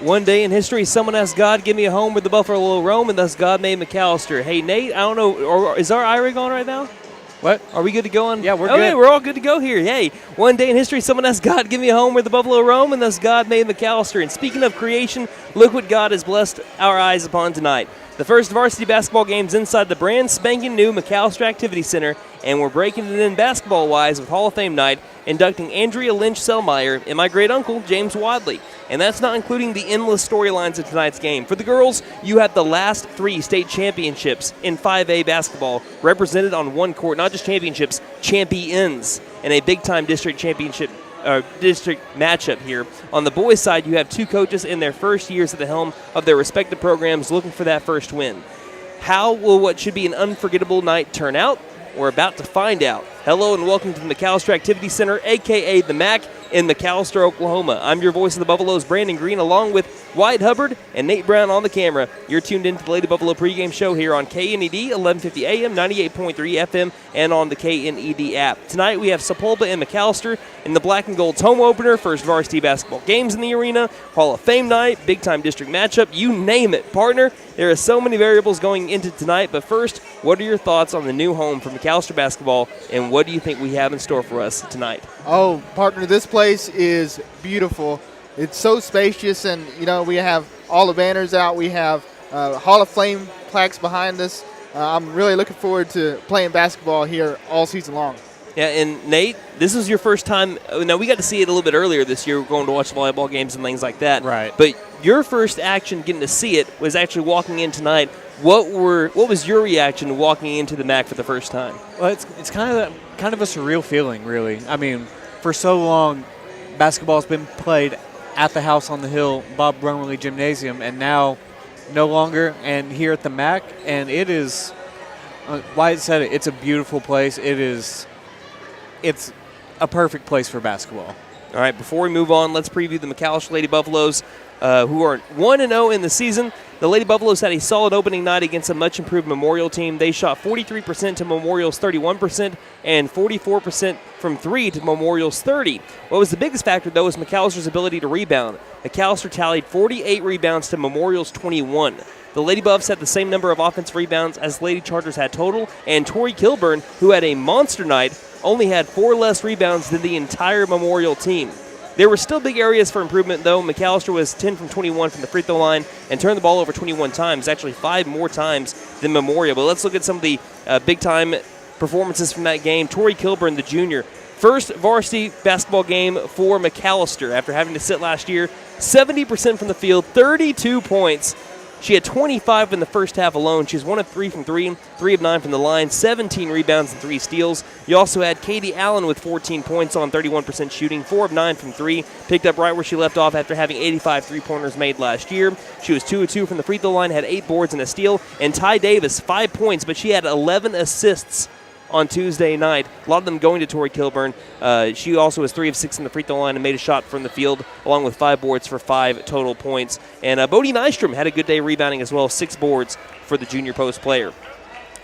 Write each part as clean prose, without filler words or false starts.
One day in history, someone asked God, give me a home where the buffalo will roam, and thus God made McAlester. Hey, Nate, I don't know, or is our IRA going right now? What? Are we good to go on? Yeah, we're good. Okay, we're all good to go here. Hey, one day in history, someone asked God, give me a home where the buffalo roam, and thus God made McAlester. And speaking of creation, look what God has blessed our eyes upon tonight. The first varsity basketball game's inside the brand spanking new McAlester Activity Center, and we're breaking it in basketball-wise with Hall of Fame night, inducting Andrea Lynch Sellmeyer and my great-uncle, James Wadley. And that's not including the endless storylines of tonight's game. For the girls, you have the last 3 state championships in 5A basketball represented on one court, not just championships, champions, and a big-time district championship district matchup here. On the boys' side, you have 2 coaches in their first years at the helm of their respective programs looking for that first win. How will what should be an unforgettable night turn out? We're about to find out. Hello and welcome to the McAlester Activity Center, a.k.a. the MAC, in McAlester, Oklahoma. I'm your voice of the Buffaloes, Brandon Green, along with Wyatt Hubbard and Nate Brown on the camera. You're tuned into the Lady Buffalo pregame show here on KNED, 1150 AM, 98.3 FM, and on the KNED app. Tonight we have Sapulpa and McAlester in the Black and Gold's home opener, first varsity basketball games in the arena, Hall of Fame night, big-time district matchup, you name it, partner. There are so many variables going into tonight, but first, what are your thoughts on the new home for McAlester basketball, and what do you think we have in store for us tonight? Oh, partner, this place is beautiful. It's so spacious, and, we have all the banners out. We have Hall of Fame plaques behind us. I'm really looking forward to playing basketball here all season long. Yeah, and Nate, this is your first time. Now, we got to see it a little bit earlier this year, going to watch volleyball games and things like that. Right. But your first action getting to see it was actually walking in tonight. What was your reaction walking into the MAC for the first time? Well, it's kind of a surreal feeling, really. I mean, for so long, basketball's been played at the house on the hill, Bob Brumley Gymnasium, and now no longer, and here at the MAC, and it is, Wyatt said it, it's a beautiful place. It's a perfect place for basketball. All right, before we move on, let's preview the McAlester Lady Buffaloes, who are 1-0 in the season. The Lady Buffaloes had a solid opening night against a much-improved Memorial team. They shot 43% to Memorial's 31% and 44% from 3 to Memorial's 30. What was the biggest factor, though, was McAllister's ability to rebound. McAlester tallied 48 rebounds to Memorial's 21. The Lady Buffs had the same number of offensive rebounds as Lady Chargers had total, and Tori Kilburn, who had a monster night, only had 4 less rebounds than the entire Memorial team. There were still big areas for improvement, though. McAlester was 10 from 21 from the free throw line and turned the ball over 21 times, actually 5 more times than Memorial. But let's look at some of the big-time performances from that game. Tori Kilburn, the junior, first varsity basketball game for McAlester after having to sit last year. 70% from the field, 32 points. She had 25 in the first half alone. She's 1 of 3 from 3, 3 of 9 from the line, 17 rebounds and 3 steals. You also had Katie Allen with 14 points on 31% shooting, 4 of 9 from 3, picked up right where she left off after having 85 three-pointers made last year. She was 2 of 2 from the free throw line, had 8 boards and a steal. And Ty Davis, 5 points, but she had 11 assists on Tuesday night. A lot of them going to Tori Kilburn. She also was 3 of 6 in the free throw line and made a shot from the field, along with 5 boards for 5 total points. And Bodie Nystrom had a good day rebounding as well, 6 boards for the junior post player.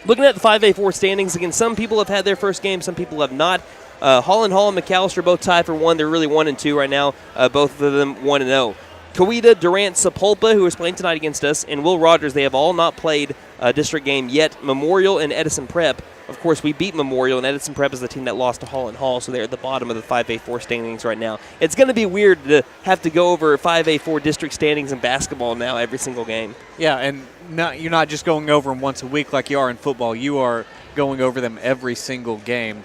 Looking at the 5A4 standings, again, some people have had their first game, some people have not. Hall and McAlester both tied for 1. They're really 1 and 2 right now, both of them 1 and 0. Coweta, Durant, Sapulpa, who is playing tonight against us, and Will Rogers, they have all not played a district game yet. Memorial and Edison Prep. Of course, we beat Memorial, and Edison Prep is the team that lost to Hall, so they're at the bottom of the 5A4 standings right now. It's going to be weird to have to go over 5A4 district standings in basketball now every single game. Yeah, and you're not just going over them once a week like you are in football. You are going over them every single game,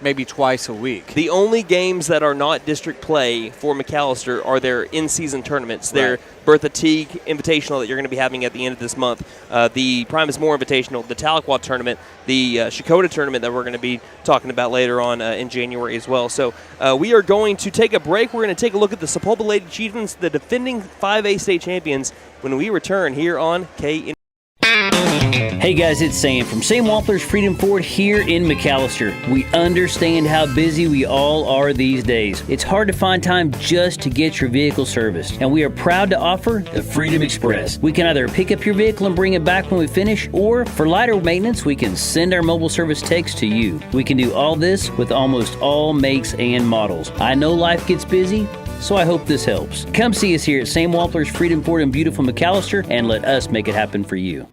maybe twice a week. The only games that are not district play for McAlester are their in-season tournaments. Their Bertha Teague Invitational that you're going to be having at the end of this month, the Primus Moore Invitational, the Tahlequah Tournament, the Shakota Tournament that we're going to be talking about later on in January as well. So we are going to take a break. We're going to take a look at the Sapulpa Lady Chieftains, the defending 5A state champions, when we return here on KNED. Hey guys, it's Sam from Sam Wampler's Freedom Ford here in McAlester. We understand how busy we all are these days. It's hard to find time just to get your vehicle serviced, and we are proud to offer the Freedom Express. We can either pick up your vehicle and bring it back when we finish, or for lighter maintenance, we can send our mobile service techs to you. We can do all this with almost all makes and models. I know life gets busy, so I hope this helps. Come see us here at Sam Waltler's Freedom Ford in beautiful McAlester and let us make it happen for you.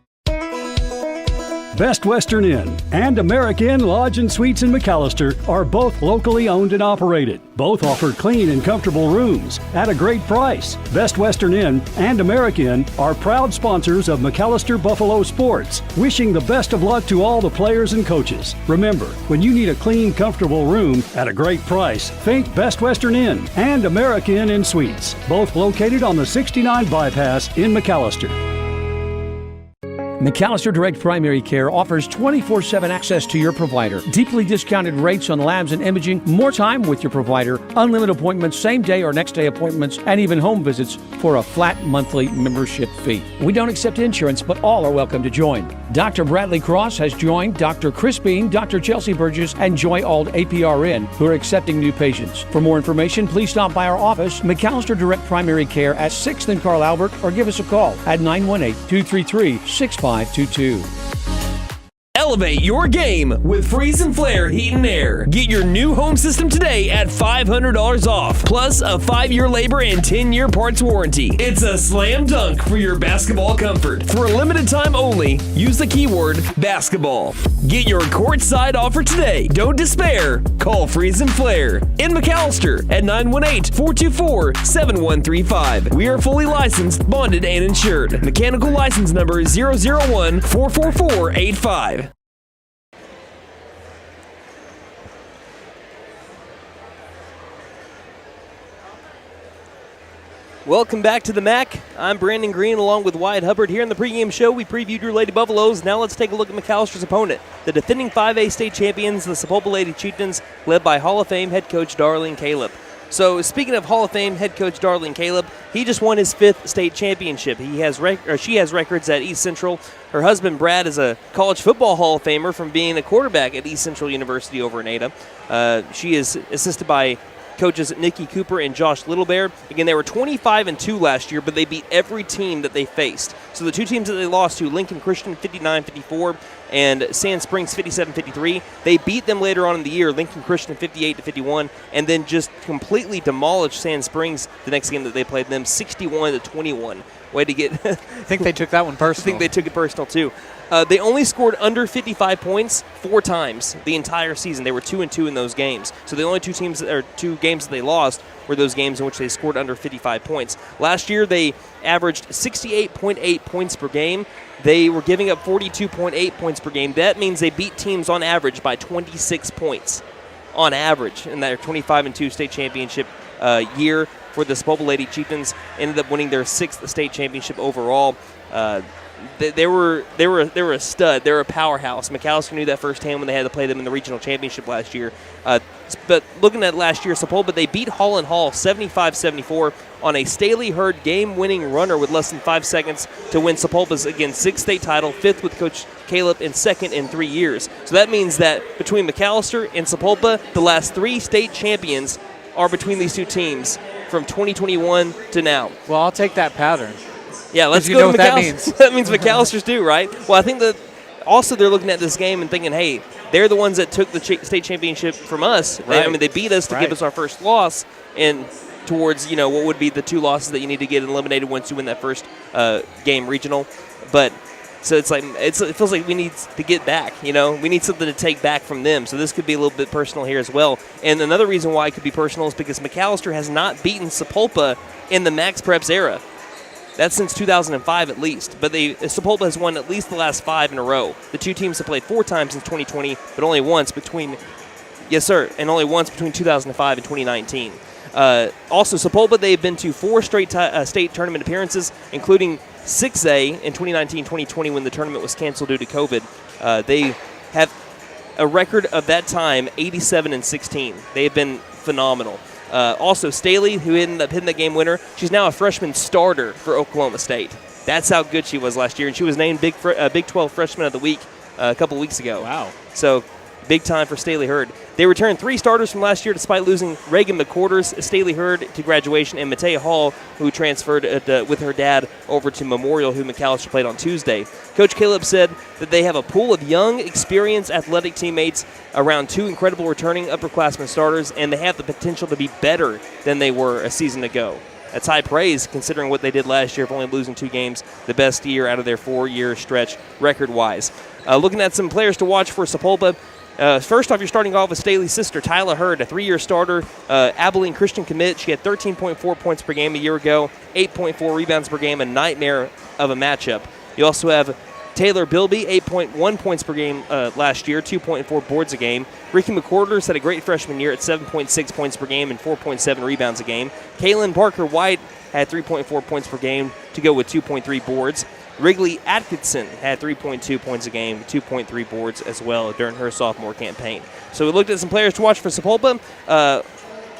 Best Western Inn and American Inn Lodge and Suites in McAlester are both locally owned and operated. Both offer clean and comfortable rooms at a great price. Best Western Inn and American Inn are proud sponsors of McAlester Buffalo Sports, wishing the best of luck to all the players and coaches. Remember, when you need a clean, comfortable room at a great price, think Best Western Inn and American Inn and Suites, both located on the 69 bypass in McAlester. McAlester Direct Primary Care offers 24/7 access to your provider, deeply discounted rates on labs and imaging, more time with your provider, unlimited appointments, same day or next day appointments, and even home visits for a flat monthly membership fee. We don't accept insurance, but all are welcome to join. Dr. Bradley Cross has joined, Dr. Chris Bean, Dr. Chelsea Burgess, and Joy Ald APRN, who are accepting new patients. For more information, please stop by our office, McAlester Direct Primary Care at 6th and Carl Albert, or give us a call at 918-233-6522. Elevate your game with Freeze and Flare Heat and Air. Get your new home system today at $500 off, plus a 5-year labor and 10-year parts warranty. It's a slam dunk for your basketball comfort. For a limited time only, use the keyword basketball. Get your courtside offer today. Don't despair. Call Freeze and Flare in McAlester at 918-424-7135. We are fully licensed, bonded, and insured. Mechanical license number 001-44485. Welcome back to the MAC. I'm Brandon Green along with Wyatt Hubbard here in the pregame show. We previewed your Lady Buffaloes. Now let's take a look at McAllister's opponent, the defending 5A state champions, the Sapulpa Lady Chieftains, led by Hall of Fame head coach Darlene Caleb. So speaking of Hall of Fame head coach Darlene Caleb, he just won his 5th state championship. She has records at East Central. Her husband Brad is a college football Hall of Famer from being a quarterback at East Central University over in Ada. She is assisted by coaches Nikki Cooper and Josh Littlebear. Again, they were 25-2 last year, but they beat every team that they faced. So the two teams that they lost to, Lincoln Christian 59-54 and Sand Springs 57-53, they beat them later on in the year, Lincoln Christian 58-51, and then just completely demolished Sand Springs the next game that they played them 61-21. Way to get. I think they took that one personal. I think they took it personal too. They only scored under 55 points 4 times the entire season. They were 2-2 in those games. So the only two games that they lost were those games in which they scored under 55 points. Last year they averaged 68.8 points per game. They were giving up 42.8 points per game. That means they beat teams on average by 26 points on average in their 25-2 state championship year for the Sapulpa Lady Chieftains. Ended up winning their 6th state championship overall. They were a stud. They were a powerhouse. McAlester knew that firsthand when they had to play them in the regional championship last year. But looking at last year, Sapulpa, they beat Holland Hall 75-74 on a Staley Hurd game-winning runner with less than 5 seconds to win Sapulpa's, again, 6th state title, 5th with Coach Caleb, and 2nd in 3 years. So that means that between McAlester and Sapulpa, the last 3 state champions are between these two teams from 2021 to now. Well, I'll take that pattern. Yeah, let's go go to to that McAlester. means. That means McAllister's do, right? Well, I think that also they're looking at this game and thinking, hey, they're the ones that took the state championship from us. Right. They beat us to give us our first loss, and towards what would be the 2 losses that you need to get eliminated once you win that first game regional. But so it's like it feels like we need to get back. We need something to take back from them. So this could be a little bit personal here as well. And another reason why it could be personal is because McAlester has not beaten Sapulpa in the Max Preps era. That's since 2005 at least. But Sapulpa has won at least the last 5 in a row. The two teams have played 4 times in 2020, but only once between 2005 and 2019. Also, Sapulpa, they've been to 4 straight state tournament appearances, including 6A in 2019-2020 when the tournament was canceled due to COVID. They have a record of that time, 87-16. They have been phenomenal. Also, Staley, who ended up hitting the game winner, she's now a freshman starter for Oklahoma State. That's how good she was last year, and she was named Big 12 Freshman of the Week a couple weeks ago. Wow. So, big time for Staley Hurd. They returned 3 starters from last year despite losing Reagan McQuarters, Staley Hurd to graduation, and Matea Hall, who transferred with her dad over to Memorial, who McAlester played on Tuesday. Coach Caleb said that they have a pool of young, experienced athletic teammates around 2 incredible returning upperclassmen starters, and they have the potential to be better than they were a season ago. That's high praise considering what they did last year of only losing 2 games, the best year out of their 4-year stretch record-wise. Looking at some players to watch for Sapulpa, first off, you're starting off with Staley's sister, Tyla Hurd, a 3-year starter, Abilene Christian commit. She had 13.4 points per game a year ago, 8.4 rebounds per game, a nightmare of a matchup. You also have Taylor Bilby, 8.1 points per game last year, 2.4 boards a game. Ricky McQuarters had a great freshman year at 7.6 points per game and 4.7 rebounds a game. Kaylin Parker White had 3.4 points per game to go with 2.3 boards. Wrigley Atkinson had 3.2 points a game, 2.3 boards as well during her sophomore campaign. So we looked at some players to watch for Sapulpa.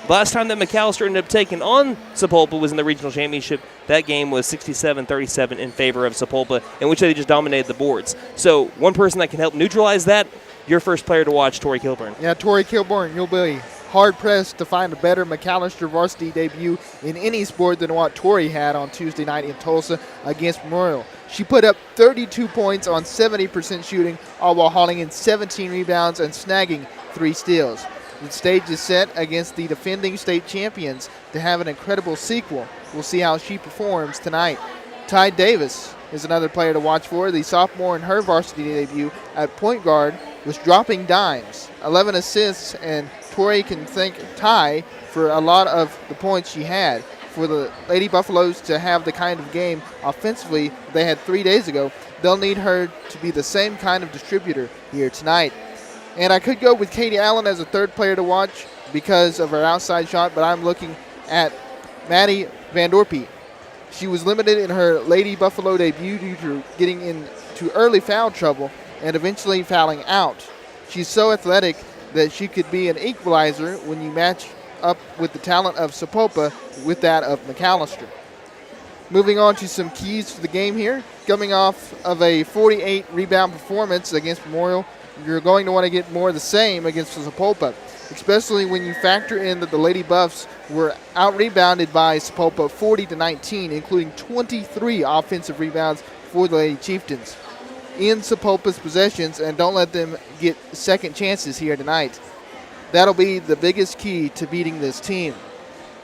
Last time that McAlester ended up taking on Sapulpa was in the regional championship. That game was 67-37 in favor of Sapulpa, in which they just dominated the boards. So one person that can help neutralize that, your first player to watch, Tori Kilburn. Yeah, Tori Kilburn, you'll be hard-pressed to find a better McAlester varsity debut in any sport than what Tori had on Tuesday night in Tulsa against Memorial. She put up 32 points on 70% shooting, all while hauling in 17 rebounds and snagging 3 steals. The stage is set against the defending state champions to have an incredible sequel. We'll see how she performs tonight. Ty Davis is another player to watch for. The sophomore in her varsity debut at point guard was dropping dimes, 11 assists, and Tori can thank Ty for a lot of the points she had. For the Lady Buffaloes to have the kind of game offensively they had 3 days ago, they'll need her to be the same kind of distributor here tonight. And I could go with Katie Allen as a third player to watch because of her outside shot, but I'm looking at Maddie Van Dorpy. She was limited in her Lady Buffalo debut due to getting into early foul trouble and eventually fouling out. She's so athletic that she could be an equalizer when you match up with the talent of Sapulpa with that of McAlester. Moving on to some keys to the game here. Coming off of a 48 rebound performance against Memorial, you're going to want to get more of the same against Sapulpa, especially when you factor in that the Lady Buffs were out-rebounded by Sapulpa 40-19, including 23 offensive rebounds for the Lady Chieftains. In Sapulpa's possessions, and don't let them get second chances here tonight. That'll be the biggest key to beating this team.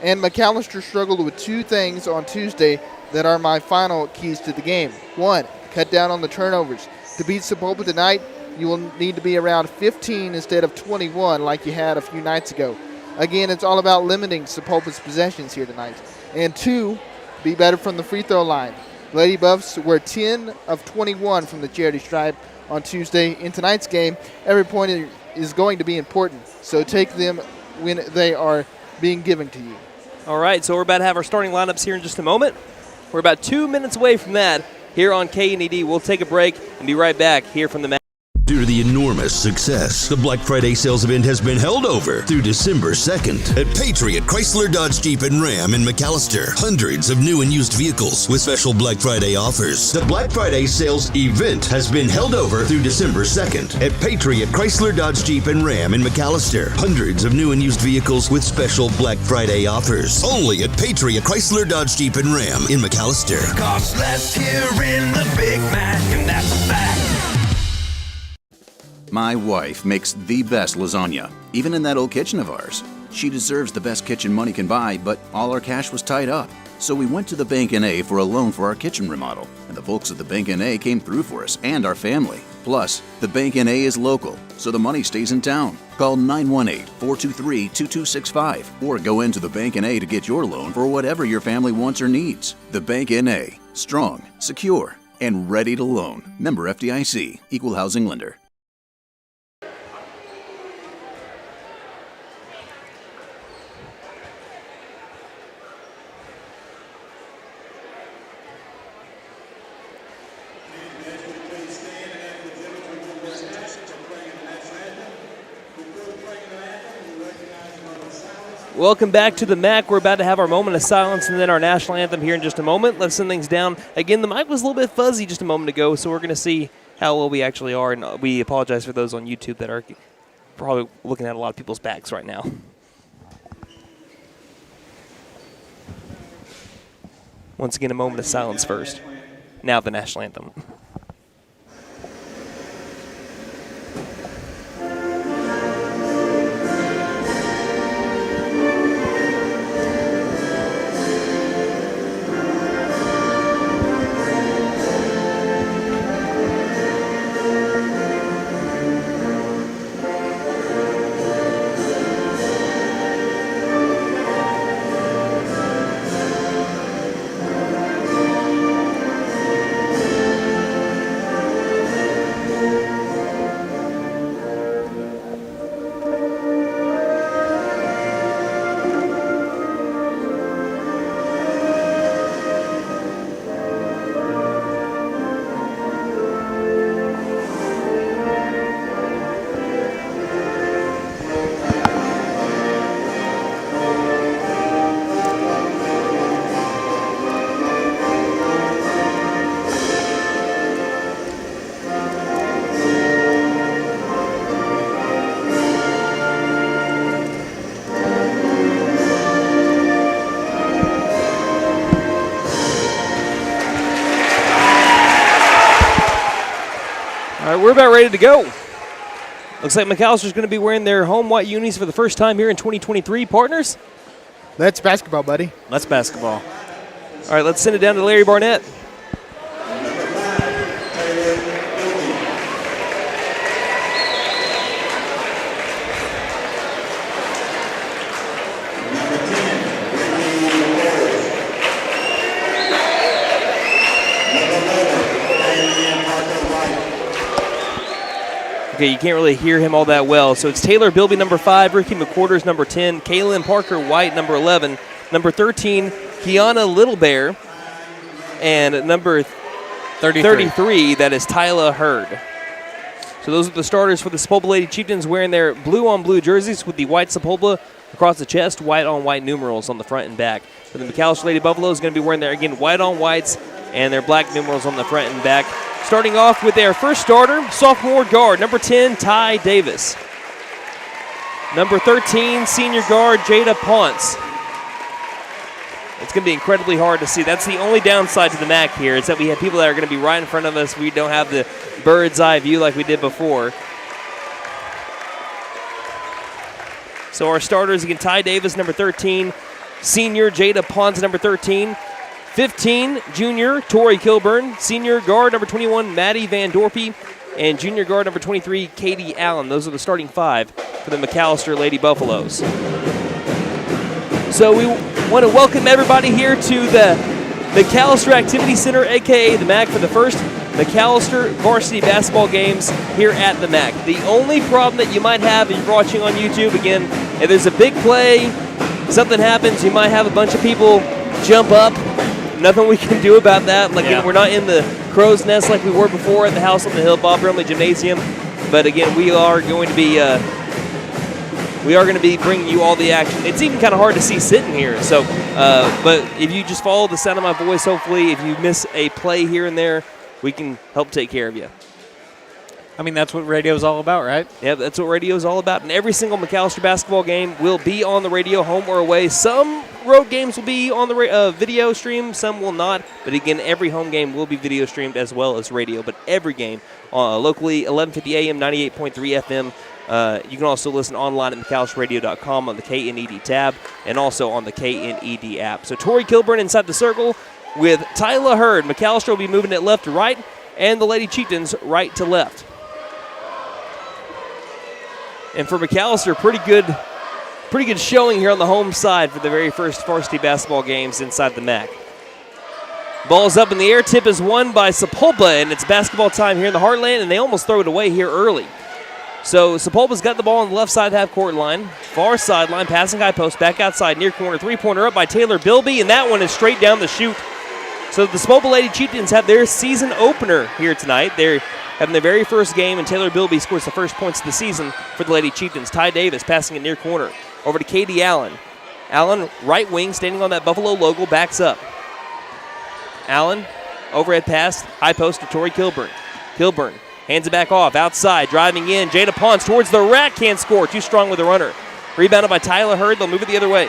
And McAlester struggled with 2 things on Tuesday that are my final keys to the game. 1, cut down on the turnovers. To beat Sapulpa tonight, you will need to be around 15 instead of 21 like you had a few nights ago. Again, it's all about limiting Sapulpa's possessions here tonight. And 2, be better from the free throw line. Lady Buffs were 10 of 21 from the charity stripe on Tuesday. In tonight's game, every point is going to be important, so take them when they are being given to you. All right, so we're about to have our starting lineups here in just a moment. We're about 2 minutes away from that here on KNED. We'll take a break and be right back here from the Due to the enormous success, the Black Friday sales event has been held over through December 2nd at Patriot Chrysler Dodge Jeep and Ram in McAlester. Hundreds of new and used vehicles with special Black Friday offers. The Black Friday sales event has been held over through December 2nd at Patriot Chrysler Dodge Jeep and Ram in McAlester. Hundreds of new and used vehicles with special Black Friday offers. Only at Patriot Chrysler Dodge Jeep and Ram in McAlester. Costs less here in the Big Mac, and that's a fact. My wife makes the best lasagna, even in that old kitchen of ours. She deserves the best kitchen money can buy, but all our cash was tied up. So we went to the Bank N.A. for a loan for our kitchen remodel, and the folks at the Bank N.A. came through for us and our family. Plus, the Bank N.A. is local, so the money stays in town. Call 918-423-2265 or go into the Bank N.A. to get your loan for whatever your family wants or needs. The Bank N.A. Strong, secure, and ready to loan. Member FDIC. Equal housing lender. Welcome back to the MAC. We're about to have our moment of silence and then our national anthem here in just a moment. Let's send things down. Again, the mic was a little bit fuzzy just a moment ago, so we're going to see how well we actually are, and we apologize for those on YouTube that are probably looking at a lot of people's backs right now. Once again, a moment of silence first. Now the national anthem. We're about ready to go. Looks like McAllister's going to be wearing their home white unis for the first time here in 2023. Partners? Let's basketball, buddy. Let's basketball. All right, let's send it down to Larry Barnett. Okay, you can't really hear him all that well. So it's Taylor Bilby, number 5, Ricky McQuarters, number 10, Kaylin Parker White, number 11, number 13, Kiana Littlebear, and number 33, that is Tyla Hurd. So those are the starters for the Sapulpa Lady Chieftains, wearing their blue-on-blue jerseys with the white Sapulpa across the chest, white-on-white numerals on the front and back. For the McAlester Lady Buffaloes, going to be wearing their, again, white-on-whites and their black numerals on the front and back. Starting off with their first starter, sophomore guard, number 10, Ty Davis. Number 13, senior guard, Jada Ponce. It's going to be incredibly hard to see. That's the only downside to the MAC here, is that we have people that are going to be right in front of us. We don't have the bird's eye view like we did before. So our starters, again, Ty Davis, number 13, senior Jada Ponce, number 13. 15, junior, Tori Kilburn. Senior guard, number 21, Maddie Van Dorpy. And junior guard, number 23, Katie Allen. Those are the starting 5 for the McAlester Lady Buffaloes. So we want to welcome everybody here to the McAlester Activity Center, a.k.a. the MAC, for the first McAlester varsity basketball games here at the MAC. The only problem that you might have if you're watching on YouTube, again, if there's a big play, something happens, you might have a bunch of people jump up. Nothing we can do about that. We're not in the crow's nest like we were before at the House on the Hill, Bob Brumley Gymnasium. But again, we are going to be bringing you all the action. It's even kind of hard to see sitting here. So, but if you just follow the sound of my voice, hopefully, if you miss a play here and there, we can help take care of you. I mean, that's what radio is all about, right? Yeah, that's what radio is all about. And every single McAlester basketball game will be on the radio, home or away. Some road games will be on the video stream, some will not. But again, every home game will be video streamed as well as radio. But every game, locally, 1150 AM, 98.3 FM. You can also listen online at McAllisterRadio.com on the KNED tab and also on the KNED app. So Tori Kilburn inside the circle with Tyla Hurd. McAlester will be moving it left to right, and the Lady Chieftains right to left. And for McAlester, pretty good showing here on the home side for the very first varsity basketball games inside the MAC. Ball's up in the air. Tip is won by Sapulpa, and it's basketball time here in the Heartland, and they almost throw it away here early. So Sapulpa's got the ball on the left side half-court line. Far sideline, passing high post, back outside, near corner. Three-pointer up by Taylor Bilby, and that one is straight down the chute. So the Sapulpa Lady Chieftains have their season opener here tonight. They're having their very first game, and Taylor Bilby scores the first points of the season for the Lady Chieftains. Ty Davis passing it near corner. Over to Katie Allen. Allen, right wing, standing on that Buffalo logo, backs up. Allen, overhead pass, high post to Tori Kilburn. Kilburn Hands it back off. Outside. Driving in. Jada Ponce towards the rack. Can't score. Too strong with the runner. Rebounded by Tyler Hurd. They'll move it the other way.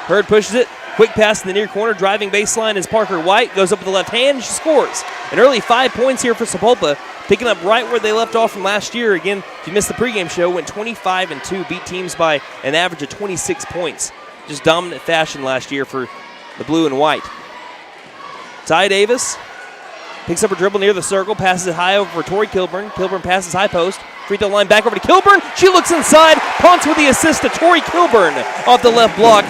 Hurd pushes it. Quick pass in the near corner. Driving baseline is Parker White. Goes up with the left hand. She scores. An early 5 points here for Sapulpa. Picking up right where they left off from last year. Again, if you missed the pregame show, went 25-2. Beat teams by an average of 26 points. Just dominant fashion last year for the blue and white. Ty Davis picks up her dribble near the circle. Passes it high over for Tori Kilburn. Kilburn passes high post. Free throw line back over to Kilburn. She looks inside. Ponce with the assist to Tori Kilburn off the left block.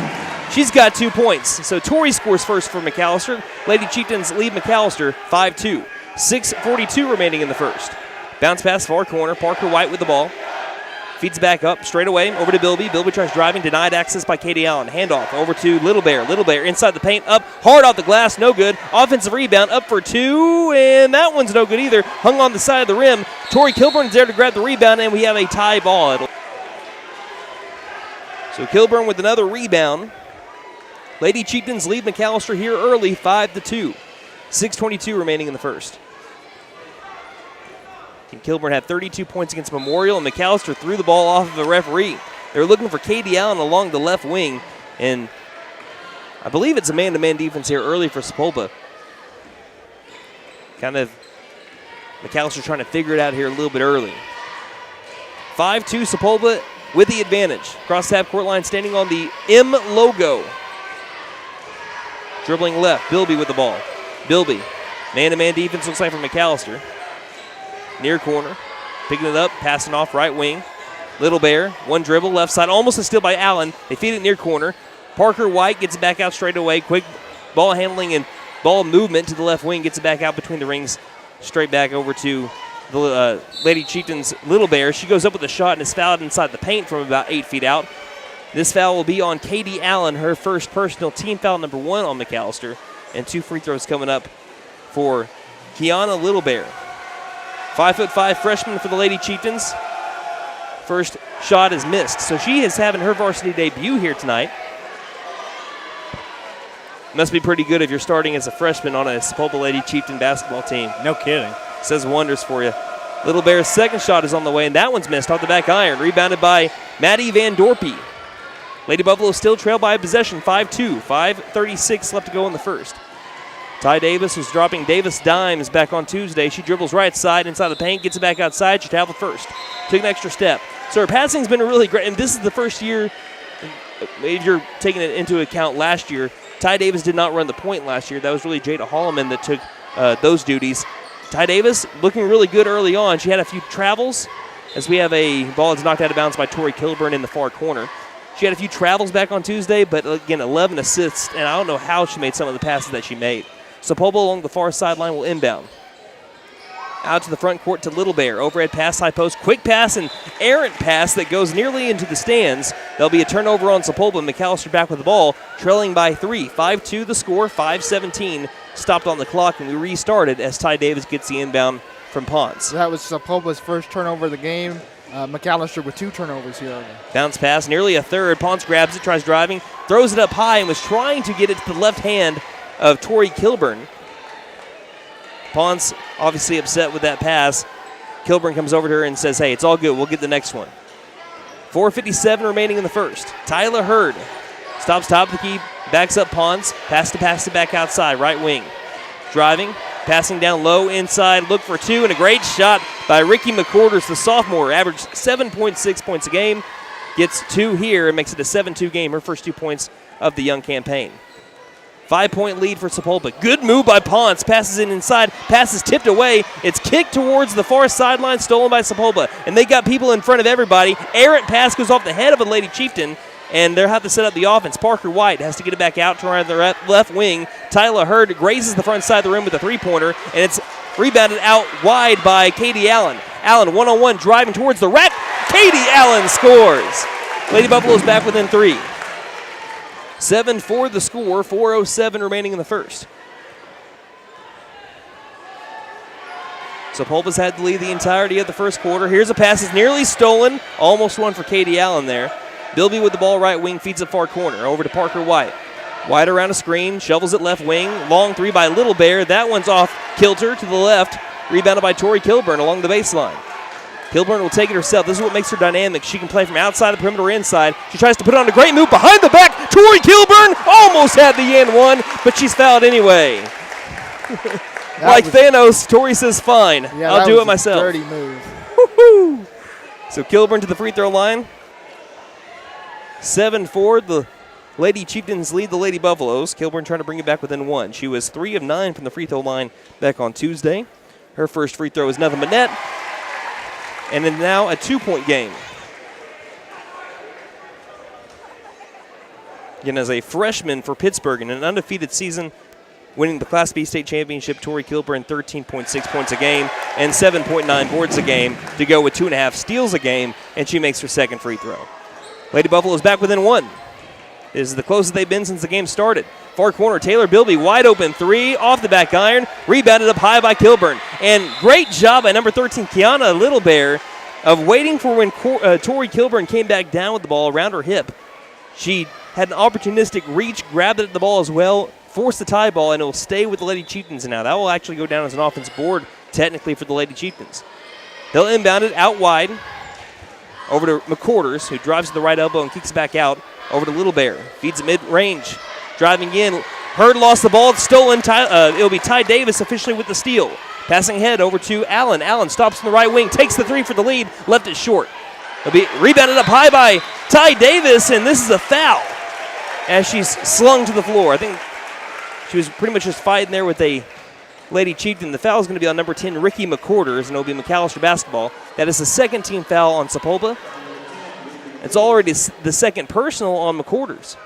She's got 2 points. So Tori scores first for McAlester. Lady Chieftains lead McAlester 5-2. 6:42 remaining in the first. Bounce pass far corner. Parker White with the ball. Feeds back up, straight away, over to Bilby. Bilby tries driving, denied access by Katie Allen. Handoff over to Little Bear. Little Bear inside the paint, up, hard off the glass, no good. Offensive rebound, up for 2, and that one's no good either. Hung on the side of the rim. Tori Kilburn's there to grab the rebound, and we have a tie ball. So Kilburn with another rebound. Lady Chieftains lead McAlester here early, 5-2. 6:22 remaining in the first. Kilburn had 32 points against Memorial, and McAlester threw the ball off of the referee. They're looking for Katie Allen along the left wing, and I believe it's a man-to-man defense here early for Sapulpa. Kind of McAlester trying to figure it out here a little bit early. 5-2 Sapulpa with the advantage. Cross half court line standing on the M logo. Dribbling left, Bilby with the ball. Bilby, man-to-man defense looks like for McAlester. Near corner, picking it up, passing off right wing. Little Bear, one dribble, left side, almost a steal by Allen. They feed it near corner. Parker White gets it back out straight away. Quick ball handling and ball movement to the left wing, gets it back out between the rings, straight back over to the Lady Chieftains' Little Bear. She goes up with a shot and is fouled inside the paint from about 8 feet out. This foul will be on Katie Allen, her first personal, team foul number 1 on McAlester, and 2 free throws coming up for Kiana Little Bear. 5'5" freshman for the Lady Chieftains. First shot is missed. So she is having her varsity debut here tonight. Must be pretty good if you're starting as a freshman on a Sapulpa Lady Chieftain basketball team. No kidding. Says wonders for you. Little Bear's second shot is on the way, and that one's missed off the back iron. Rebounded by Maddie Van Dorpy. Lady Buffalo still trail by a possession, 5-2. 5:36 left to go in the first. Ty Davis was dropping Davis dimes back on Tuesday. She dribbles right side inside the paint, gets it back outside. She tackled first. Took an extra step. So her passing's been really great, and this is the first year, if you're taking it into account last year, Ty Davis did not run the point last year. That was really Jada Holloman that took those duties. Ty Davis looking really good early on. She had a few travels as we have a ball that's knocked out of bounds by Tori Kilburn in the far corner. She had a few travels back on Tuesday, but again, 11 assists, and I don't know how she made some of the passes that she made. Sapulpa along the far sideline will inbound. Out to the front court to Little Bear. Overhead pass, high post, quick pass, and errant pass that goes nearly into the stands. There'll be a turnover on Sapulpa. McAlester back with the ball, trailing by 3. 5-2 the score, 5:17 stopped on the clock, and we restarted as Ty Davis gets the inbound from Ponce. That was Sapulpa's first turnover of the game. McAlester with 2 turnovers here. Bounce pass, nearly a third. Ponce grabs it, tries driving, throws it up high, and was trying to get it to the left hand of Tori Kilburn. Ponce obviously upset with that pass. Kilburn comes over to her and says, hey, it's all good. We'll get the next one. 4:57 remaining in the first. Tyler Hurd stops top of the key, backs up Ponce, pass it back outside, right wing. Driving, passing down low inside, look for 2, and a great shot by Ricky McQuarters, the sophomore. Averaged 7.6 points a game. Gets 2 here and makes it a 7-2 game. Her first 2 points of the young campaign. 5-point lead for Sapulpa. Good move by Ponce. Passes it inside. Pass is tipped away. It's kicked towards the far sideline, stolen by Sapulpa. And they got people in front of everybody. Errant pass goes off the head of a Lady Chieftain, and they'll have to set up the offense. Parker White has to get it back out to the left wing. Tyler Hurd grazes the front side of the rim with a 3-pointer, and it's rebounded out wide by Katie Allen. Allen one-on-one driving towards the rack. Katie Allen scores. Lady Buffalo's back within 3. 7-4 the score, 4:07 remaining in the first. Sapulpa's had to lead the entirety of the first quarter. Here's a pass that's nearly stolen. Almost one for Katie Allen there. Bilby with the ball right wing, feeds it far corner. Over to Parker White. White around a screen, shovels it left wing. Long 3 by Little Bear. That one's off kilter to the left. Rebounded by Tori Kilburn along the baseline. Kilburn will take it herself. This is what makes her dynamic. She can play from outside the perimeter or inside. She tries to put on a great move behind the back. Tori Kilburn almost had the and one, but she's fouled anyway. Like Thanos, Tori says, fine, I'll do it myself. Dirty move. Woo-hoo. So Kilburn to the free throw line. 7-4, the Lady Chieftains lead the Lady Buffaloes. Kilburn trying to bring it back within one. She was 3 of 9 from the free throw line back on Tuesday. Her first free throw is nothing but net. And then now a 2-point game. Again, as a freshman for Pittsburgh in an undefeated season, winning the Class B state championship, Tori Kilburn 13.6 points a game and 7.9 boards a game to go with 2.5 steals a game, and she makes her second free throw. Lady Buffalo is back within one. This is the closest they've been since the game started. Far corner, Taylor Bilby, wide open three, off the back iron, rebounded up high by Kilburn. And great job by number 13, Kiana Littlebear, of waiting for when Tori Kilburn came back down with the ball around her hip. She had an opportunistic reach, grabbed it at the ball as well, forced the tie ball, and it will stay with the Lady Chieftains now. That will actually go down as an offensive board, technically, for the Lady Chieftains. They'll inbound it out wide over to McCorders, who drives to the right elbow and kicks back out over to Little Bear. Feeds it mid-range. Driving in. Hurd lost the ball. It's stolen. It'll be Ty Davis officially with the steal. Passing ahead over to Allen. Allen stops on the right wing. Takes the three for the lead. Left it short. It'll be rebounded up high by Ty Davis, and this is a foul as she's slung to the floor. I think she was pretty much just fighting there with a Lady Chieftain. The foul is going to be on number 10, Ricky McCorders, and it'll be McAlester basketball. That is the second team foul on Sapulpa. It's already the second personal on McCorders.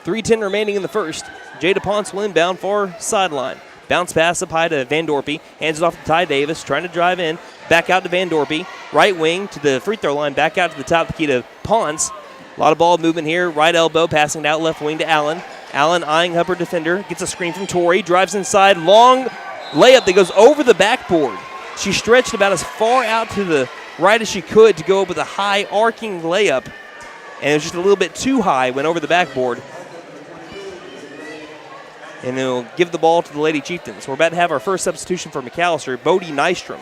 3:10 remaining in the first. Jada Ponce will inbound far sideline. Bounce pass up high to Van Dorpy. Hands it off to Ty Davis, trying to drive in. Back out to Van Dorpy. Right wing to the free throw line. Back out to the top of the key to Ponce. A lot of ball movement here. Right elbow, passing it out left wing to Allen. Allen eyeing Hubbard defender. Gets a screen from Tori. Drives inside. Long layup that goes over the backboard. She stretched about as far out to the right as she could to go up with a high arcing layup. And it was just a little bit too high. Went over the backboard. And they'll give the ball to the Lady Chieftains. We're about to have our first substitution for McAlester. Bodie Nystrom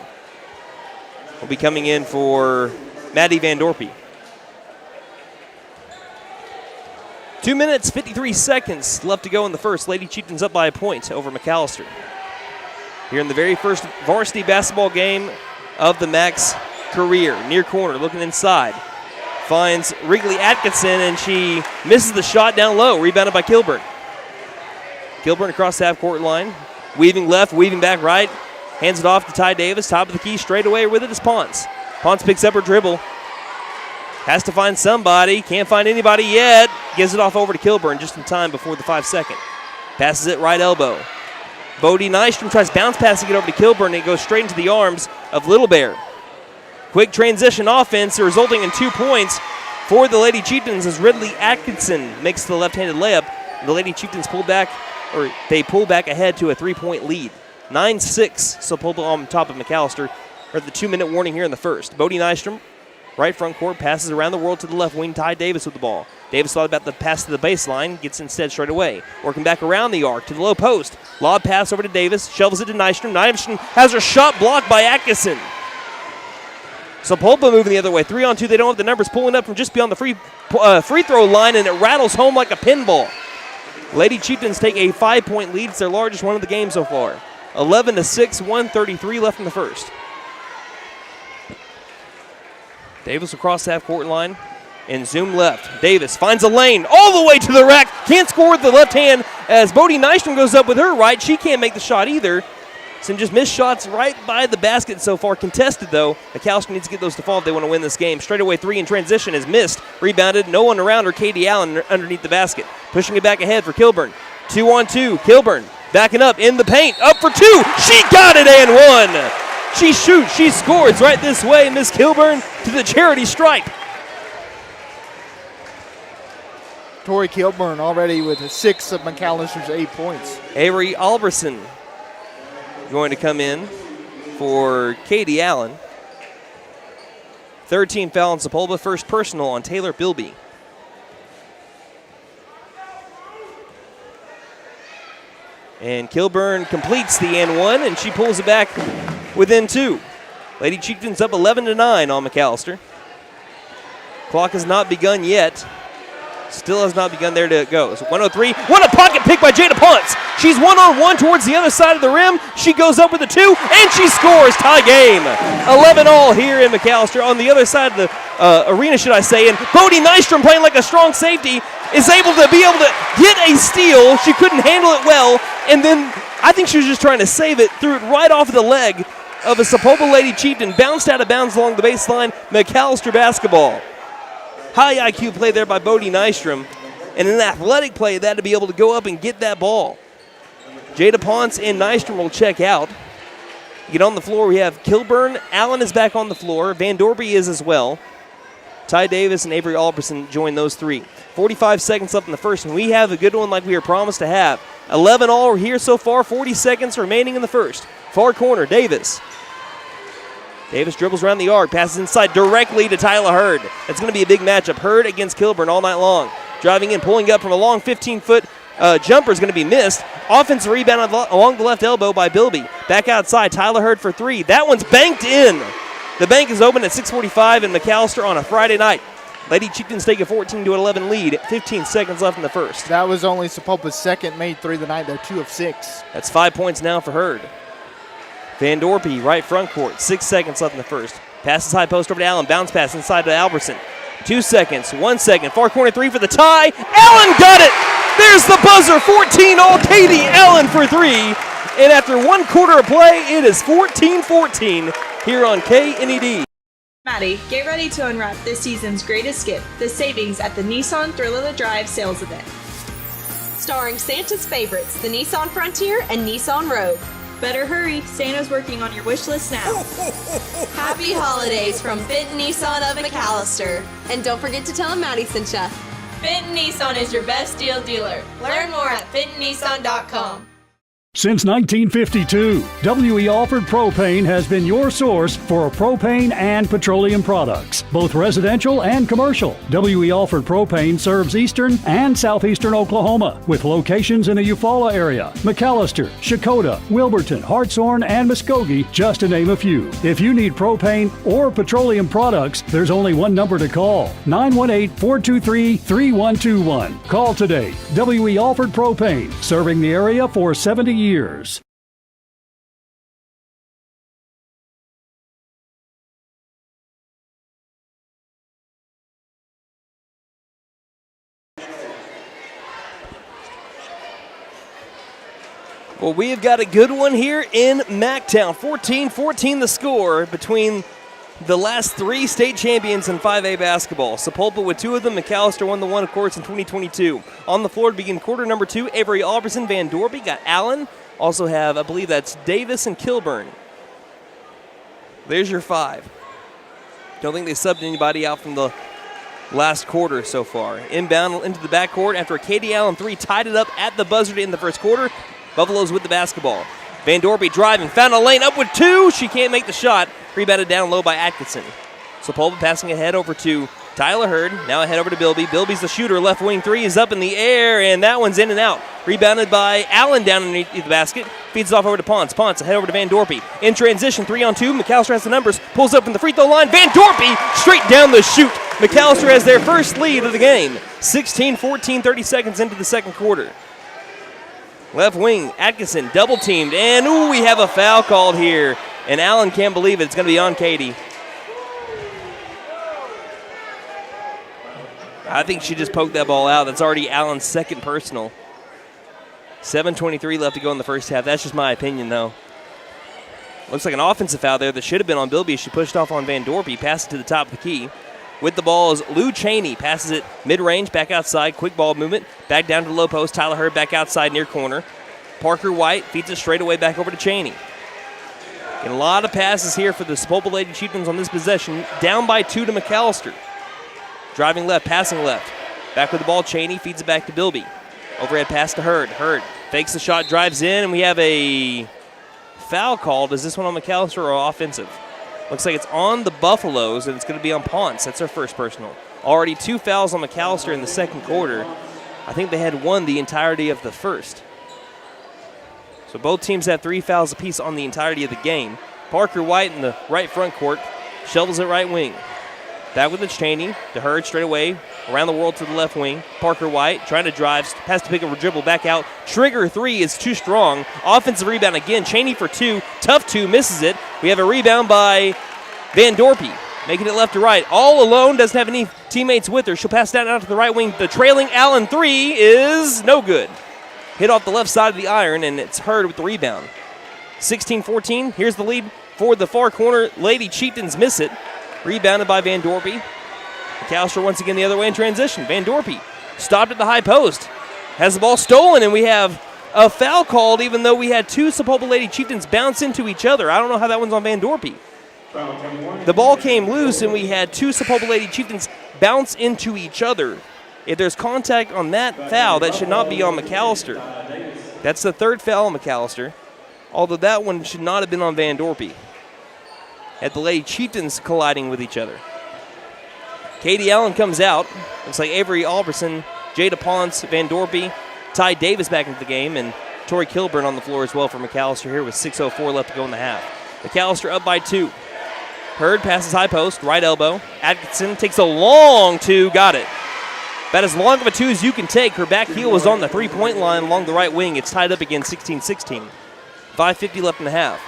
will be coming in for Maddie Van Dorpy. 2 minutes, 53 seconds left to go in the first. Lady Chieftains up by a point over McAlester. Here in the very first varsity basketball game of the Mac's career. Near corner, looking inside. Finds Wrigley Atkinson, and she misses the shot down low. Rebounded by Kilburn. Kilburn across the half-court line. Weaving left, weaving back right. Hands it off to Ty Davis. Top of the key, straight away with it is Ponce. Ponce picks up her dribble. Has to find somebody. Can't find anybody yet. Gives it off over to Kilburn just in time before the 5-second. Passes it right elbow. Bodie Nystrom tries bounce passing it over to Kilburn, and it goes straight into the arms of Little Bear. Quick transition offense resulting in 2 points for the Lady Chieftains as Ridley Atkinson makes the left-handed layup. The Lady Chieftains pull back ahead to a 3-point lead. 9-6, Sapulpa on top of McAlester. We're at the 2-minute warning here in the first. Bodie Nystrom, right front court, passes around the world to the left wing. Ty Davis with the ball. Davis thought about the pass to the baseline, gets instead straight away. Working back around the arc to the low post. Lob pass over to Davis, shovels it to Nystrom. Nystrom has her shot blocked by Atkinson. Sapulpa moving the other way. 3-on-2, they don't have the numbers, pulling up from just beyond the free throw line, and it rattles home like a pinball. Lady Chieftains take a 5-point lead. It's their largest one of the game so far. 11-6, 1:33 left in the first. Davis across the half-court line and zoom left. Davis finds a lane all the way to the rack. Can't score with the left hand as Bodie Nystrom goes up with her right. She can't make the shot either. Some just missed shots right by the basket so far. Contested, though. McAlester needs to get those to fall if they want to win this game. Straightaway three in transition is missed. Rebounded. No one around her. Katie Allen underneath the basket. Pushing it back ahead for Kilburn. 2-on-2. Kilburn backing up in the paint. Up for two. She got it and one. She shoots. She scores right this way. Miss Kilburn to the charity stripe. Tori Kilburn already with 6 of McAllister's 8 points. Avery Alberson going to come in for Katie Allen. 13 foul on Sapulpa, first personal on Taylor Bilby. And Kilburn completes the and one, and she pulls it back within 2. Lady Chieftains up 11-9 on McAlester. Clock has not begun yet. Still has not begun. There to go. So 103. What a pocket pick by Jada Ponce. She's 1-on-1 towards the other side of the rim. She goes up with a 2, and she scores. Tie game. 11-all here in McAlester. On the other side of the arena, should I say. And Bodie Nystrom, playing like a strong safety, is able to get a steal. She couldn't handle it well. And then I think she was just trying to save it. Threw it right off the leg of a Sapulpa Lady Chieftain. Bounced out of bounds along the baseline. McAlester basketball. High IQ play there by Bodie Nystrom. And an athletic play that to be able to go up and get that ball. Jada Ponce and Nystrom will check out. Get on the floor, we have Kilburn. Allen is back on the floor. Van Dorby is as well. Ty Davis and Avery Alberson join those 3. 45 seconds left in the first, and we have a good one like we were promised to have. 11-all here so far, 40 seconds remaining in the first. Far corner, Davis. Davis dribbles around the arc, passes inside directly to Tyler Hurd. That's going to be a big matchup. Hurd against Kilburn all night long. Driving in, pulling up from a long 15-foot jumper is going to be missed. Offensive rebound along the left elbow by Bilby. Back outside, Tyler Hurd for 3. That one's banked in. The bank is open at 6:45 in McAlester on a Friday night. Lady Chieftains take a 14-11 lead. 15 seconds left in the first. That was only Sapulpa's second made 3 of the night. They're 2 of 6. That's 5 points now for Hurd. Van Dorpy, right front court. 6 seconds left in the first. Passes high post over to Allen. Bounce pass inside to Alberson. 2 seconds, 1 second. Far corner 3 for the tie. Allen got it! There's the buzzer. 14-all Katie Allen for 3. And after 1 quarter of play, it is 14-14 here on KNED. Maddie, get ready to unwrap this season's greatest gift, the savings at the Nissan Thrill of the Drive sales event. Starring Santa's favorites, the Nissan Frontier and Nissan Rogue. Better hurry, Santa's working on your wish list now. Happy holidays from Benton Nissan of McAlester. And don't forget to tell them Maddie sent ya. Benton Nissan is your best deal dealer. Learn more at bentonnissan.com. Since 1952, W.E. Alford Propane has been your source for propane and petroleum products, both residential and commercial. W.E. Alford Propane serves eastern and southeastern Oklahoma, with locations in the Eufaula area, McAlester, Shakota, Wilburton, Hartshorn, and Muskogee, just to name a few. If you need propane or petroleum products, there's only one number to call, 918-423-3121. Call today. W.E. Alford Propane, serving the area for 70 years. Well, we have got a good one here in MacTown. 14-14 the score between the last 3 state champions in 5A basketball. Sapulpa with 2 of them. McAlester won the one, of course, in 2022. On the floor to begin quarter number 2, Avery Alberson, Van Dorby, got Allen. Also have, I believe that's Davis and Kilburn. There's your 5. Don't think they subbed anybody out from the last quarter so far. Inbound into the backcourt after a Katie Allen 3 tied it up at the buzzer in the first quarter. Buffaloes with the basketball. Van Dorby driving, found a lane up with 2. She can't make the shot. Rebounded down low by Atkinson. Sapulpa passing ahead over to Tyler Hurd. Now ahead over to Bilby. Bilby's the shooter. Left wing 3 is up in the air, and that one's in and out. Rebounded by Allen down underneath the basket. Feeds it off over to Ponce. Ponce ahead over to Van Dorpy. In transition, 3-on-2. McAlester has the numbers. Pulls up from the free throw line. Van Dorpy straight down the chute. McAlester has their first lead of the game. 16-14, 30 seconds into the second quarter. Left wing, Atkinson double teamed, and ooh, we have a foul called here. And Allen can't believe it. It's going to be on Katie. I think she just poked that ball out. That's already Allen's second personal. 7:23 left to go in the first half. That's just my opinion, though. Looks like an offensive foul there that should have been on Bilby. She pushed off on Van Dorpy, passed it to the top of the key. With the ball is Lou Cheney. Passes it mid-range, back outside. Quick ball movement. Back down to the low post. Tyler Hurd back outside near corner. Parker White feeds it straight away back over to Cheney. And a lot of passes here for the Sapulpa Lady Chieftains on this possession. Down by 2 to McAlester. Driving left, passing left. Back with the ball, Cheney feeds it back to Bilby. Overhead pass to Hurd. Hurd fakes the shot, drives in, and we have a foul called. Is this one on McAlester or offensive? Looks like it's on the Buffaloes, and it's going to be on Ponce. That's their first personal. Already 2 fouls on McAlester in the second quarter. I think they had 1 the entirety of the first. So both teams have 3 fouls apiece on the entirety of the game. Parker White in the right front court shovels it right wing. Back with it, Cheney to Hurd straight away. Around the world to the left wing. Parker White trying to drive, has to pick up a dribble, back out. Trigger 3 is too strong. Offensive rebound again. Cheney for 2. Tough 2, misses it. We have a rebound by Van Dorpy, making it left to right. All alone, doesn't have any teammates with her. She'll pass down out to the right wing. The trailing Allen 3 is no good. Hit off the left side of the iron, and it's Hurd with the rebound. 16-14. Here's the lead for the far corner. Lady Chieftains miss it. Rebounded by Van Dorpy. McAlester once again the other way in transition. Van Dorpy stopped at the high post. Has the ball stolen, and we have a foul called, even though we had 2 Sapulpa Lady Chieftains bounce into each other. I don't know how that one's on Van Dorpy. The ball came loose, and we had 2 Sapulpa Lady Chieftains bounce into each other. If there's contact on that foul, that should not be on McAlester. That's the 3rd foul on McAlester, although that one should not have been on Van Dorpy. Had the Lady Chieftains colliding with each other. Katie Allen comes out. Looks like Avery Alberson, Jada Ponce, Van Dorpy, Ty Davis back into the game, and Tori Kilburn on the floor as well for McAlester here with 6:04 left to go in the half. McAlester up by 2. Hurd passes high post, right elbow. Atkinson takes a long 2, got it. About as long of a 2 as you can take. Her back heel was on the 3-point line along the right wing. It's tied up again, 16-16. 5:50 left in the half.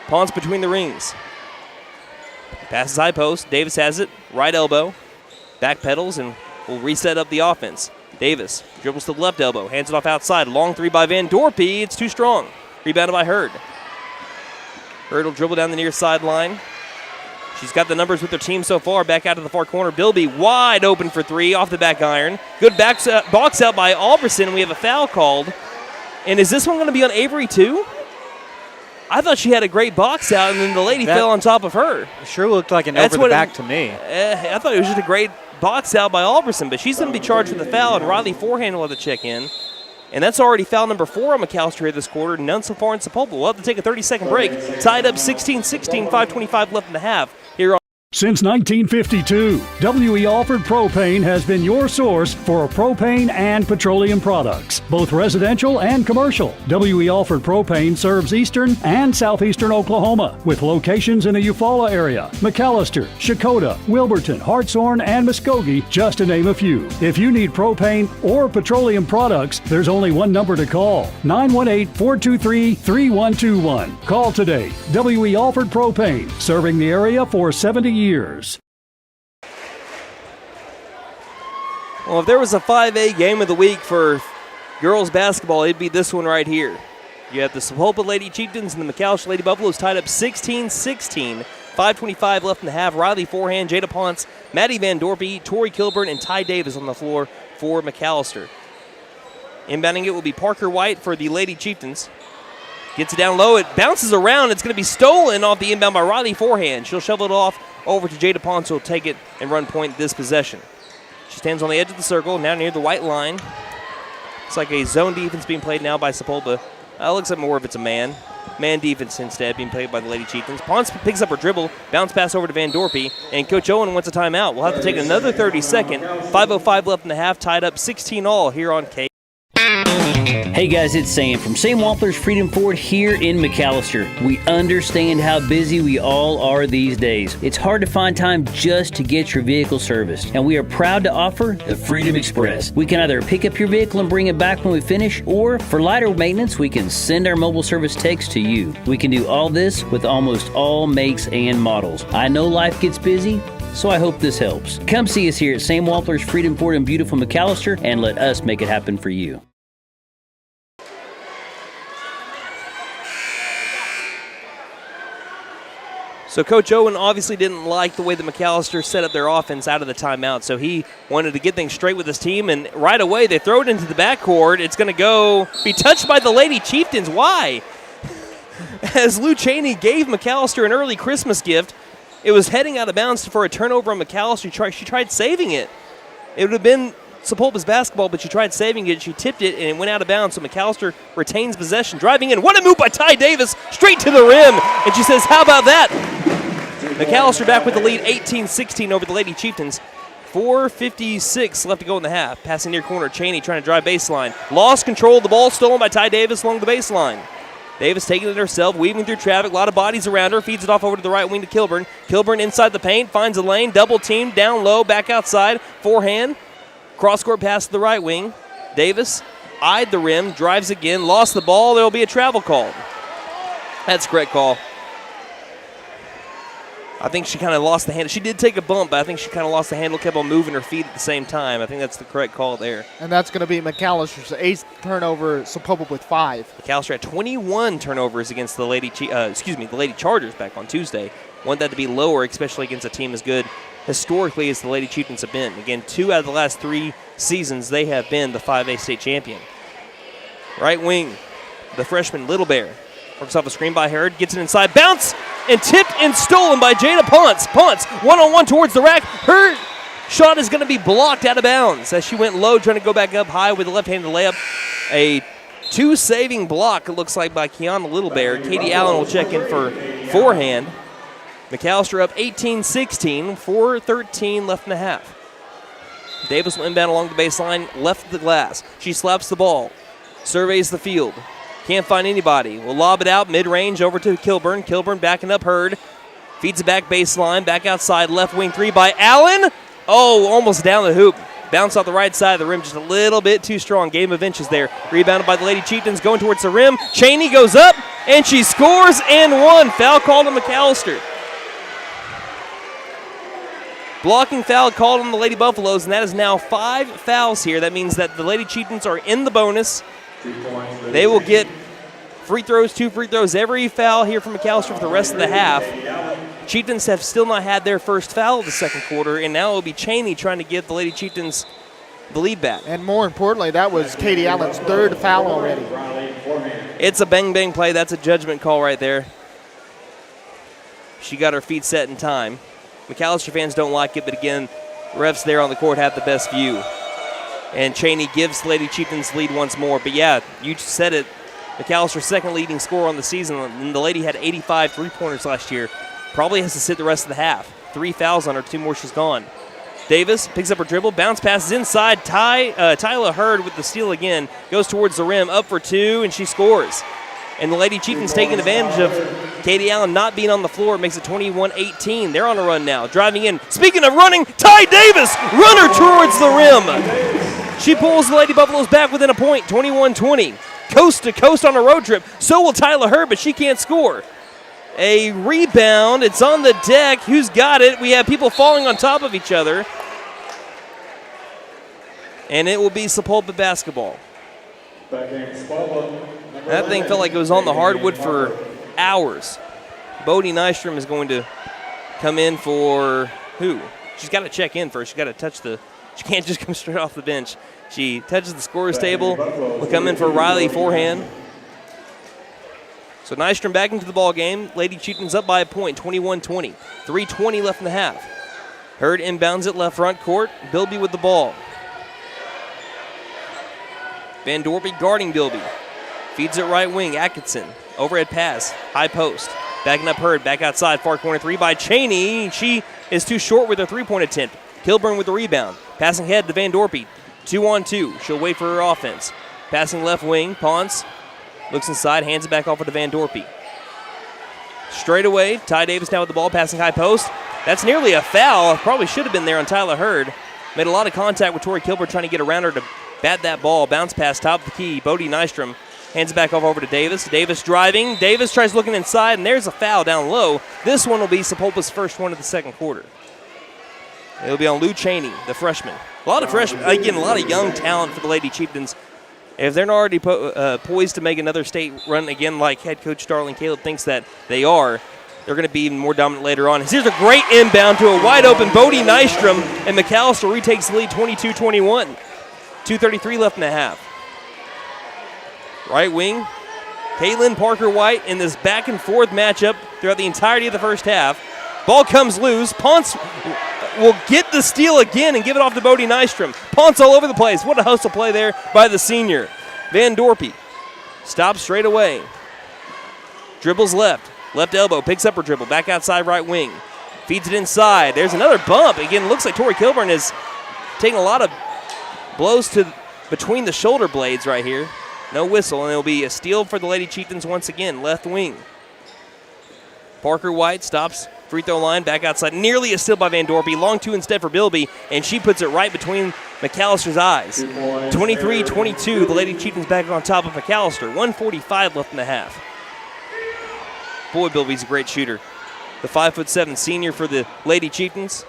Ponce between the rings. Passes high post. Davis has it. Right elbow. Back pedals and will reset up the offense. Davis dribbles to the left elbow. Hands it off outside. Long 3 by Van Dorpy. It's too strong. Rebounded by Hurd. Hurd will dribble down the near sideline. She's got the numbers with her team so far. Back out to the far corner. Bilby wide open for 3 off the back iron. Good box out by Alberson. We have a foul called. And is this one going to be on Avery too? I thought she had a great box out, and then the lady fell on top of her. It sure looked like an over the back to me. I thought it was just a great box out by Alberson, but she's going to be charged with a foul, and Riley Forehand will have to check in. And that's already foul number 4 on McAlester here this quarter. None so far in Sapulpa. We'll have to take a 30-second break. Tied up 16-16, 5:25 left in the half here on. Since 1952, W.E. Alford Propane has been your source for propane and petroleum products, both residential and commercial. W.E. Alford Propane serves eastern and southeastern Oklahoma, with locations in the Eufaula area, McAlester, Shakota, Wilburton, Hartshorn, and Muskogee, just to name a few. If you need propane or petroleum products, there's only one number to call, 918-423-3121. Call today. W.E. Alford Propane, serving the area for 70 years. Well, if there was a 5A game of the week for girls basketball, it'd be this one right here. You have the Sapulpa Lady Chieftains and the McAlester Lady Buffaloes tied up 16-16. 5:25 left in the half. Riley Forehand, Jada Ponce, Maddie Van Dorpy, Tori Kilburn, and Ty Davis on the floor for McAlester. Inbounding it will be Parker White for the Lady Chieftains. Gets it down low. It bounces around. It's going to be stolen off the inbound by Riley Forehand. She'll shovel it off over to Jada Ponce, who will take it and run point this possession. She stands on the edge of the circle, now near the white line. It's like a zone defense being played now by Sapulpa. Looks like more of it's a man defense instead being played by the Lady Chieftains. Ponce picks up her dribble, bounce pass over to Van Dorpy, and Coach Owen wants a timeout. We'll have to take another 30-second. 5:05 left in the half, tied up 16-all here on K. Hey guys, it's Sam from Sam Wampler's Freedom Ford here in McAlester. We understand how busy we all are these days. It's hard to find time just to get your vehicle serviced, and we are proud to offer the Freedom Express. We can either pick up your vehicle and bring it back when we finish, or for lighter maintenance, we can send our mobile service techs to you. We can do all this with almost all makes and models. I know life gets busy, so I hope this helps. Come see us here at Sam Wampler's Freedom Ford in beautiful McAlester, and let us make it happen for you. So Coach Owen obviously didn't like the way the McAlester set up their offense out of the timeout, so he wanted to get things straight with his team, and right away they throw it into the backcourt. It's going to be touched by the Lady Chieftains. Why? As Lou Cheney gave McAlester an early Christmas gift, it was heading out of bounds for a turnover on McAlester. She tried saving it. It would have been Sapulpa's basketball, but she tried saving it. She tipped it, and it went out of bounds, so McAlester retains possession. Driving in. What a move by Ty Davis. Straight to the rim. And she says, how about that? McAlester back with the lead, 18-16 over the Lady Chieftains. 4:56 left to go in the half. Passing near corner, Cheney trying to drive baseline. Lost control of the ball, stolen by Ty Davis along the baseline. Davis taking it herself, weaving through traffic, a lot of bodies around her, feeds it off over to the right wing to Kilburn. Kilburn inside the paint, finds a lane, double team, down low, back outside, forehand. Cross-court pass to the right wing. Davis eyed the rim, drives again, lost the ball. There will be a travel call. That's a correct call. I think she kind of lost the handle. She did take a bump, but I think she kind of lost the handle, kept on moving her feet at the same time. I think that's the correct call there. And that's going to be McAllister's 8th turnover, Sapulpa with 5. McAlester had 21 turnovers against the Lady Chargers back on Tuesday. Want that to be lower, especially against a team as good historically as the Lady Chieftains have been. Again, 2 out of the last 3 seasons, they have been the 5A state champion. Right wing, the freshman Little Bear. Works off a screen by Hurd, gets it inside, bounce, and tipped and stolen by Jada Ponce. Ponce, one-on-one towards the rack. Her shot is going to be blocked out of bounds as she went low, trying to go back up high with a left-handed layup. A 2-saving block, it looks like, by Kiana Little Bear. Katie Allen will check in for forehand. McAlester up 18-16, 4:13 left in the half. Davis will inbound along the baseline, left of the glass. She slaps the ball, surveys the field. Can't find anybody. Will lob it out mid-range over to Kilburn. Kilburn backing up Hurd. Feeds it back baseline. Back outside. Left wing 3 by Allen. Oh, almost down the hoop. Bounce off the right side of the rim. Just a little bit too strong. Game of inches there. Rebounded by the Lady Chieftains. Going towards the rim. Cheney goes up. And she scores and one. Foul called on McAlester. Blocking foul called on the Lady Buffaloes. And that is now 5 fouls here. That means that the Lady Chieftains are in the bonus. They will get free throws, 2 free throws, every foul here from McAlester for the rest of the half. Chieftains have still not had their first foul of the second quarter, and now it will be Cheney trying to give the Lady Chieftains the lead back. And more importantly, that was Katie Allen's 3rd foul already. It's a bang-bang play. That's a judgment call right there. She got her feet set in time. McAlester fans don't like it, but again, refs there on the court have the best view. And Cheney gives Lady Chieftains lead once more. But yeah, you said it. McAllister's second leading scorer on the season. And the Lady had 85 three-pointers last year. Probably has to sit the rest of the half. 3 fouls on her, 2 more she's gone. Davis picks up her dribble, bounce passes inside. Tyler Hurd with the steal again. Goes towards the rim, up for 2, and she scores. And the Lady Chieftains taking advantage of Katie Allen not being on the floor. Makes it 21-18. They're on a run now. Driving in. Speaking of running, Ty Davis, runner towards the rim. She pulls the Lady Buffaloes back within a point, 21-20. Coast to coast on a road trip. So will Tyler Hurd, but she can't score. A rebound. It's on the deck. Who's got it? We have people falling on top of each other. And it will be Sapulpa basketball. That thing felt like it was on the hardwood for hours. Bodie Nystrom is going to come in for who? She's got to check in first. She's got to touch the... She can't just come straight off the bench. She touches the scorer's table. Will come in for Riley forehand. So Nystrom back into the ball game. Lady Chieftains up by a point, 21-20. 3:20 left in the half. Hurd inbounds it left front court. Bilby with the ball. Van Dorpy guarding Bilby. Feeds it right wing. Atkinson. Overhead pass. High post. Backing up Hurd. Back outside. Far corner 3 by Cheney. She is too short with her 3-point attempt. Kilburn with the rebound. Passing head to Van Dorpy. 2-on-2. She'll wait for her offense. Passing left wing. Ponce looks inside. Hands it back off to Van Dorpy. Straight away. Ty Davis now with the ball. Passing high post. That's nearly a foul. Probably should have been there on Tyler Hurd. Made a lot of contact with Tori Kilburn trying to get around her to bat that ball. Bounce pass top of the key. Bodie Nystrom hands it back off over to Davis. Davis driving. Davis tries looking inside, and there's a foul down low. This one will be Sapulpa's first one of the second quarter. It'll be on Lou Cheney, the freshman. A lot of freshmen, again, a lot of young talent for the Lady Chieftains. If they're not already poised to make another state run again like head coach Darlene Caleb thinks that they are, they're going to be even more dominant later on. Here's a great inbound to a wide-open Bodie Nystrom, and McAlester retakes the lead 22-21. 2:33 left in the half. Right wing, Caitlin Parker-White in this back-and-forth matchup throughout the entirety of the first half. Ball comes loose. Ponce will get the steal again and give it off to Bodie Nystrom. Ponce all over the place. What a hustle play there by the senior. Van Dorpy stops straight away. Dribbles left. Left elbow. Picks up her dribble. Back outside right wing. Feeds it inside. There's another bump. Again, looks like Tori Kilburn is taking a lot of blows to between the shoulder blades right here. No whistle, and it'll be a steal for the Lady Chieftains once again, left wing. Parker White stops free throw line, back outside. Nearly a steal by Van Dorpy. Long two instead for Bilby, and she puts it right between McAllister's eyes. 23-22, the Lady Chieftains back on top of McAllister. 1:45 left in the half. Boy, Bilby's a great shooter. The 5'7" senior for the Lady Chieftains.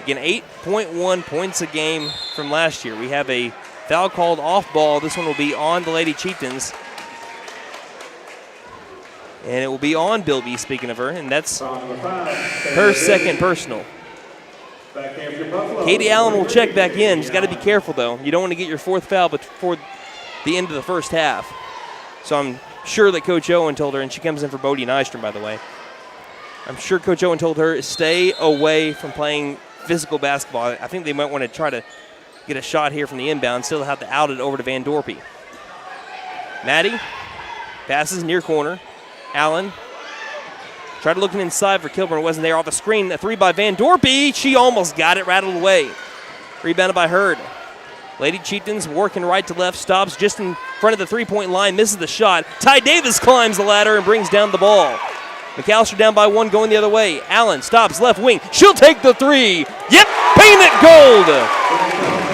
Again, 8.1 points a game from last year. We have a foul called off ball. This one will be on the Lady Chieftains. And it will be on Bilby, speaking of her, and that's her second personal. Katie Allen will check back in. She's got to be careful, though. You don't want to get your fourth foul before the end of the first half. So I'm sure that Coach Owen told her, and she comes in for Bodie Nystrom, by the way. I'm sure Coach Owen told her, stay away from playing physical basketball. I think they might want to try to get a shot here from the inbound, still have to out it over to Van Dorpy. Maddie passes near corner. Allen tried looking inside for Kilburn. It wasn't there. Off the screen, a three by Van Dorpy. She almost got it, rattled away. Rebounded by Hurd. Lady Chieftains working right to left, stops just in front of the three-point line, misses the shot. Ty Davis climbs the ladder and brings down the ball. McAllister down by one, going the other way. Allen stops left wing. She'll take the three. Yep, paint it gold.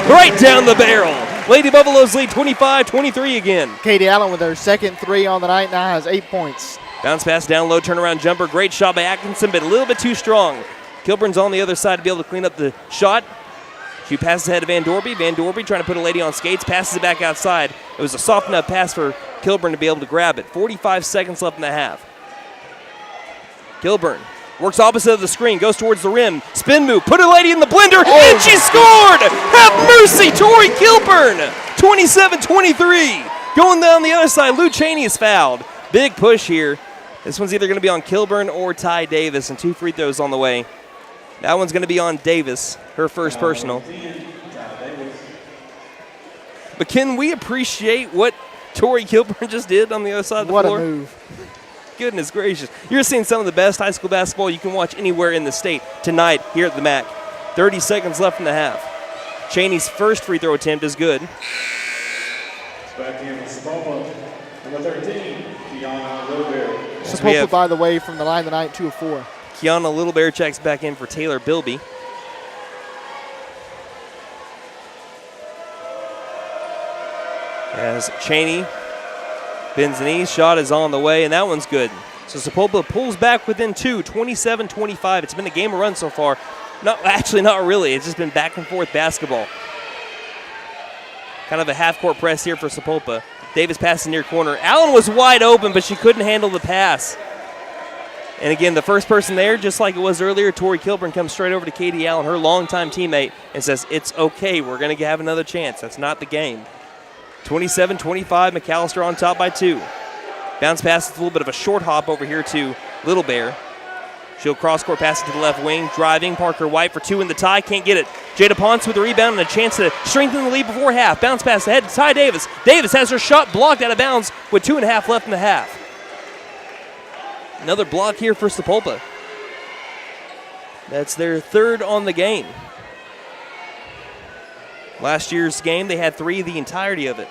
Right down the barrel. Lady Buffaloes lead 25-23 again. Katie Allen with her second three on the night now has 8 points. Bounce pass down low, turnaround jumper. Great shot by Atkinson, but a little bit too strong. Kilburn's on the other side to be able to clean up the shot. She passes ahead of Van Dorpy. Van Dorpy trying to put a lady on skates, passes it back outside. It was a soft enough pass for Kilburn to be able to grab it. 45 seconds left in the half. Kilburn works opposite of the screen, goes towards the rim. Spin move, put a lady in the blender, and she scored! Have mercy, Tori Kilburn! 27-23. Going down the other side, Lou Cheney is fouled. Big push here. This one's either going to be on Kilburn or Ty Davis, and 2 free throws on the way. That one's going to be on Davis, her first personal. But can we appreciate what Tori Kilburn just did on the other side of the floor? What a move. Goodness gracious. You're seeing some of the best high school basketball you can watch anywhere in the state tonight here at the MAC. 30 seconds left in the half. Cheney's first free throw attempt is good. Back in for Sapulpa, number 13, Kiana Littlebear. Sapulpa, by the way, from the line tonight, 2 of 4. Kiana Littlebear checks back in for Taylor Bilby. As Cheney bends the knees, shot is on the way, and that one's good. So Sapulpa pulls back within 2, 27-25. It's been a game of run so far. Not really. It's just been back and forth basketball. Kind of a half-court press here for Sapulpa. Davis passing near corner. Allen was wide open, but she couldn't handle the pass. And again, the first person there, just like it was earlier, Tori Kilburn comes straight over to Katie Allen, her longtime teammate, and says, it's okay, we're going to have another chance. That's not the game. 27-25, McAllister on top by 2. Bounce pass is a little bit of a short hop over here to Little Bear. She'll cross-court pass it to the left wing, driving. Parker White for 2 in the tie, can't get it. Jada Ponce with the rebound and a chance to strengthen the lead before half. Bounce pass ahead to Ty Davis. Davis has her shot blocked out of bounds with 2.5 left in the half. Another block here for Sapulpa. That's their third on the game. Last year's game, they had 3 the entirety of it.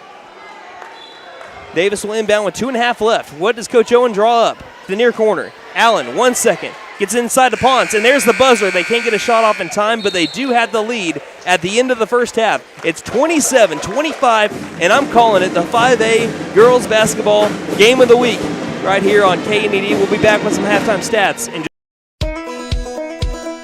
Davis will inbound with 2.5 left. What does Coach Owen draw up? The near corner. Allen, 1 second. Gets inside to Ponce, and there's the buzzer. They can't get a shot off in time, but they do have the lead at the end of the first half. It's 27-25, and I'm calling it the 5A girls basketball game of the week right here on KNED. We'll be back with some halftime stats.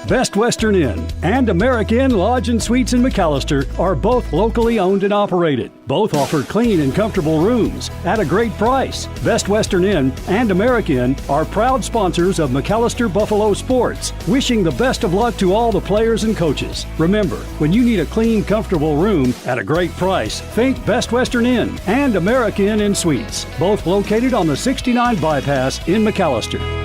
Best Western Inn and American Lodge and Suites in McAlester are both locally owned and operated. Both offer clean and comfortable rooms at a great price. Best Western Inn and American are proud sponsors of McAlester Buffalo Sports, wishing the best of luck to all the players and coaches. Remember, when you need a clean, comfortable room at a great price, think Best Western Inn and American Inn Suites, both located on the 69 bypass in McAlester.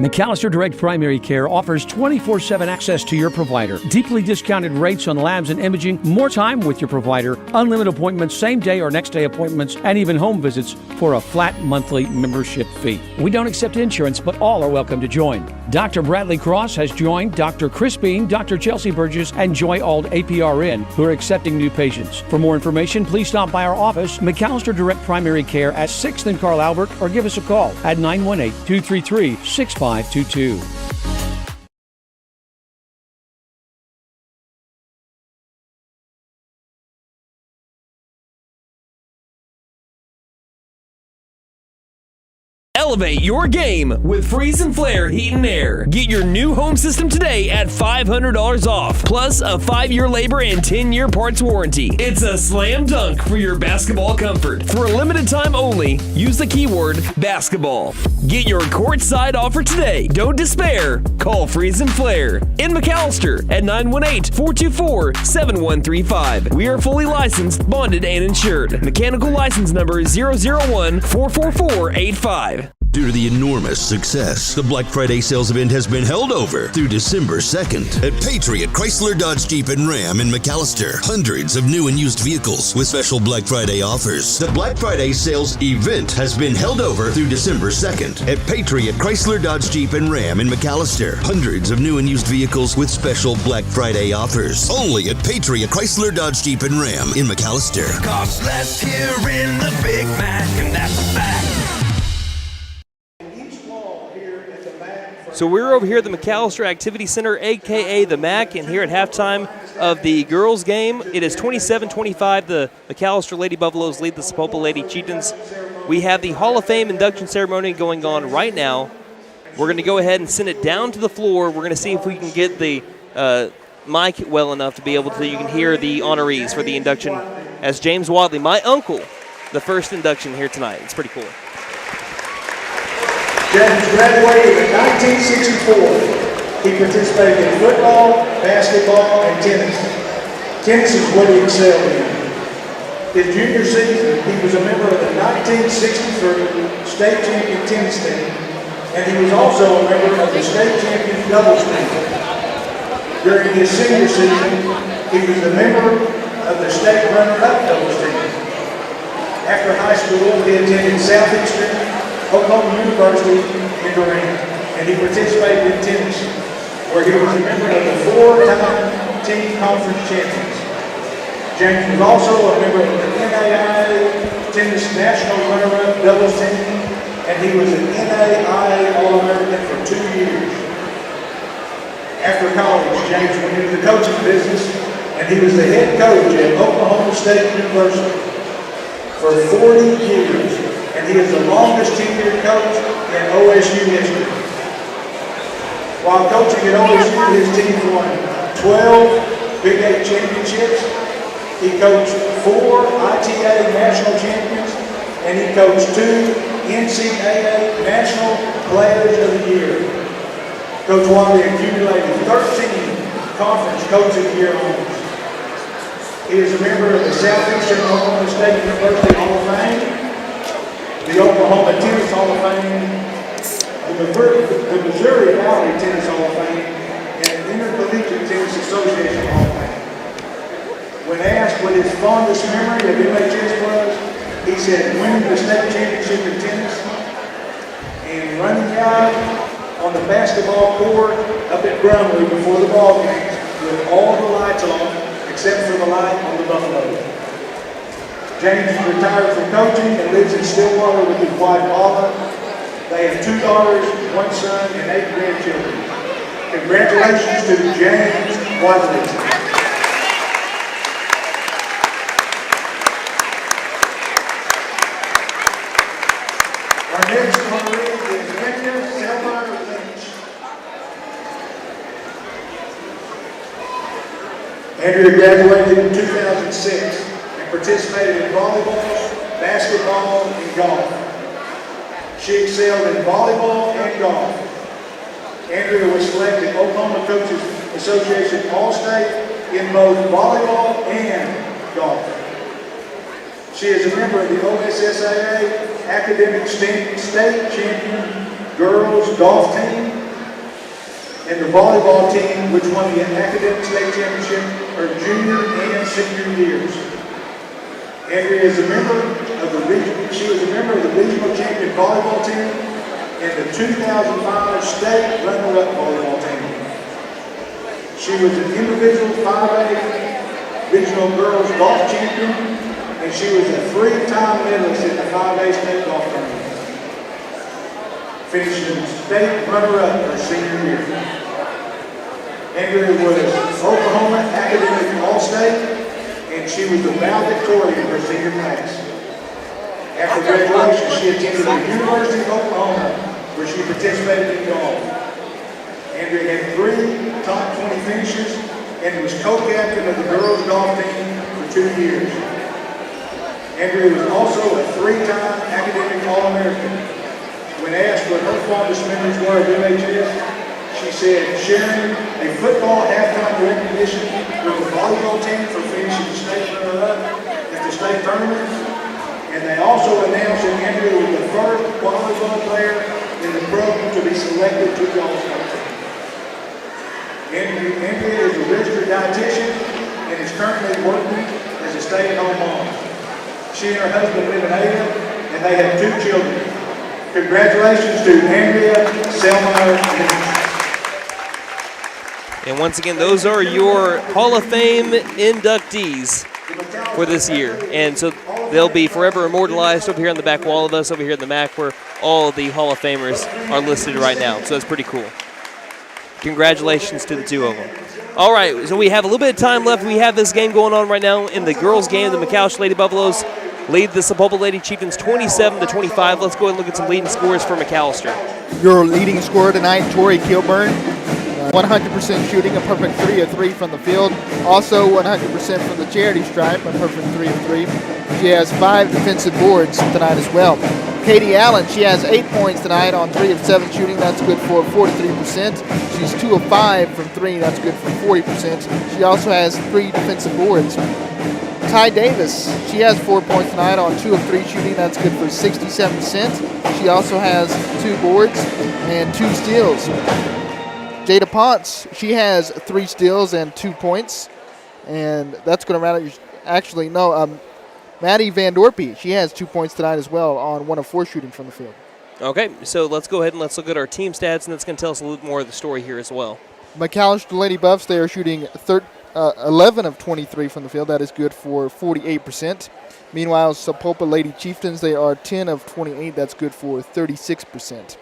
McAlester Direct Primary Care offers 24/7 access to your provider, deeply discounted rates on labs and imaging, more time with your provider, unlimited appointments, same day or next day appointments, and even home visits for a flat monthly membership fee. We don't accept insurance, but all are welcome to join. Dr. Bradley Cross has joined Dr. Chris Bean, Dr. Chelsea Burgess, and Joy Ald APRN, who are accepting new patients. For more information, please stop by our office, McAlester Direct Primary Care at 6th and Carl Albert, or give us a call at 918-233-6522. Elevate your game with Freeze and Flare Heat and Air. Get your new home system today at $500 off, plus a 5-year labor and 10-year parts warranty. It's a slam dunk for your basketball comfort. For a limited time only, use the keyword basketball. Get your courtside offer today. Don't despair. Call Freeze and Flare in McAlester at 918-424-7135. We are fully licensed, bonded, and insured. Mechanical license number 001-44485. Due to the enormous success, the Black Friday sales event has been held over through December 2nd at Patriot Chrysler Dodge Jeep and Ram in McAlester. Hundreds of new and used vehicles with special Black Friday offers. The Black Friday sales event has been held over through December 2nd at Patriot Chrysler Dodge Jeep and Ram in McAlester. Hundreds of new and used vehicles with special Black Friday offers. Only at Patriot Chrysler Dodge Jeep and Ram in McAlester. Costs less here in the Big Mac, and that's a fact. So we're over here at the McAlester Activity Center, a.k.a. the MAC, and here at halftime of the girls' game, it is 27-25. The McAlester Lady Buffaloes lead the Sapulpa Lady Chieftains. We have the Hall of Fame induction ceremony going on right now. We're going to go ahead and send it down to the floor. We're going to see if we can get the mic well enough to be able to, you can hear the honorees for the induction as James Wadley, my uncle, the first induction here tonight. It's pretty cool. James graduated in 1964. He participated in football, basketball, and tennis. Tennis is what he excelled in. His junior season, he was a member of the 1963 state champion tennis team, and he was also a member of the state champion doubles team. During his senior season, he was a member of the state runner-up doubles team. After high school, he attended Southeastern Oklahoma University in Durant, and he participated in tennis, where he was a member of the 4-time team conference champions. James was also a member of the NAIA Tennis National Runner-Up Doubles team, and he was an NAIA All-American for 2 years. After college, James went into the coaching business, and he was the head coach at Oklahoma State University for 40 years. And he is the longest tenured coach in OSU history. While coaching at OSU, his team won 12 Big 8 championships. He coached 4 ITA national champions, and he coached 2 NCAA National Players of the Year. Coach Wadley accumulated 13 conference coach of the year honors. He is a member of the Southeastern Oklahoma State University Hall of Fame, the Oklahoma Tennis Hall of Fame, the Missouri Valley Tennis Hall of Fame, and the Intercollegiate Tennis Association Hall of Fame. When asked what his fondest memory of MHS was, he said winning the state championship in tennis and running out on the basketball court up at Brumley before the ball games with all the lights on except for the light on the Buffalo. James is retired from coaching and lives in Stillwater with his wife, Paula. They have 2 daughters, 1 son, and 8 grandchildren. Congratulations to James Wadley. Our next honoree is Andrea Lynch. Andrea graduated in 2006. Participated in volleyball, basketball, and golf. She excelled in volleyball and golf. Andrea was selected Oklahoma Coaches Association All-State in both volleyball and golf. She is a member of the OSSAA Academic State Champion Girls Golf Team and the volleyball team, which won the academic state championship her junior and senior years. Andrea is a member of the regional champion volleyball team and the 2005 state runner-up volleyball team. She was an individual 5A regional girls golf champion, and she was a 3-time medalist in the 5A state golf tournament. Finishing state runner-up her senior year. Andrea was Oklahoma Academic All-State, and she was the valedictorian her senior class. After graduation, she attended the University of Oklahoma, where she participated in golf. Andrea had 3 top 20 finishes and was co-captain of the girls golf team for 2 years. Andrea was also a 3-time academic All-American. When asked what her fondest memories were of MHS, she said sharing a football halftime recognition with the volleyball team for finishing the state runner-up at the state tournament. And they also announced that Andrea was the first volleyball player in the program to be selected to the All-Star team. Andrea is a registered dietitian and is currently working as a stay-at-home mom. She and her husband live in Ada, and they have 2 children. Congratulations to Andrea, Sellmeyer, and once again, those are your Hall of Fame inductees for this year. And so they'll be forever immortalized over here on the back wall of us, over here in the MAC, where all of the Hall of Famers are listed right now. So that's pretty cool. Congratulations to the 2 of them. All right, so we have a little bit of time left. We have this game going on right now in the girls' game. The McAlester Lady Buffaloes lead the Sapulpa Lady Chieftains 27-25. Let's go ahead and look at some leading scores for McAlester. Your leading scorer tonight, Tori Kilburn, 100% shooting, a perfect 3 of 3 from the field. Also 100% from the charity stripe, a perfect 3 of 3. She has 5 defensive boards tonight as well. Katie Allen, she has 8 points tonight on 3 of 7 shooting. That's good for 43%. She's 2 of 5 from 3. That's good for 40%. She also has 3 defensive boards. Ty Davis, she has 4 points tonight on 2 of 3 shooting. That's good for 67%. She also has 2 boards and 2 steals. Jada Ponce, she has 3 steals and 2 points. And that's going to matter. Actually, no. Maddie Van Dorpy, she has 2 points tonight as well on 1 of 4 shooting from the field. Okay, so let's go ahead and let's look at our team stats, and that's going to tell us a little more of the story here as well. McAlester Lady Buffs, they are shooting 11 of 23 from the field. That is good for 48%. Meanwhile, Sapulpa Lady Chieftains, they are 10 of 28. That's good for 36%.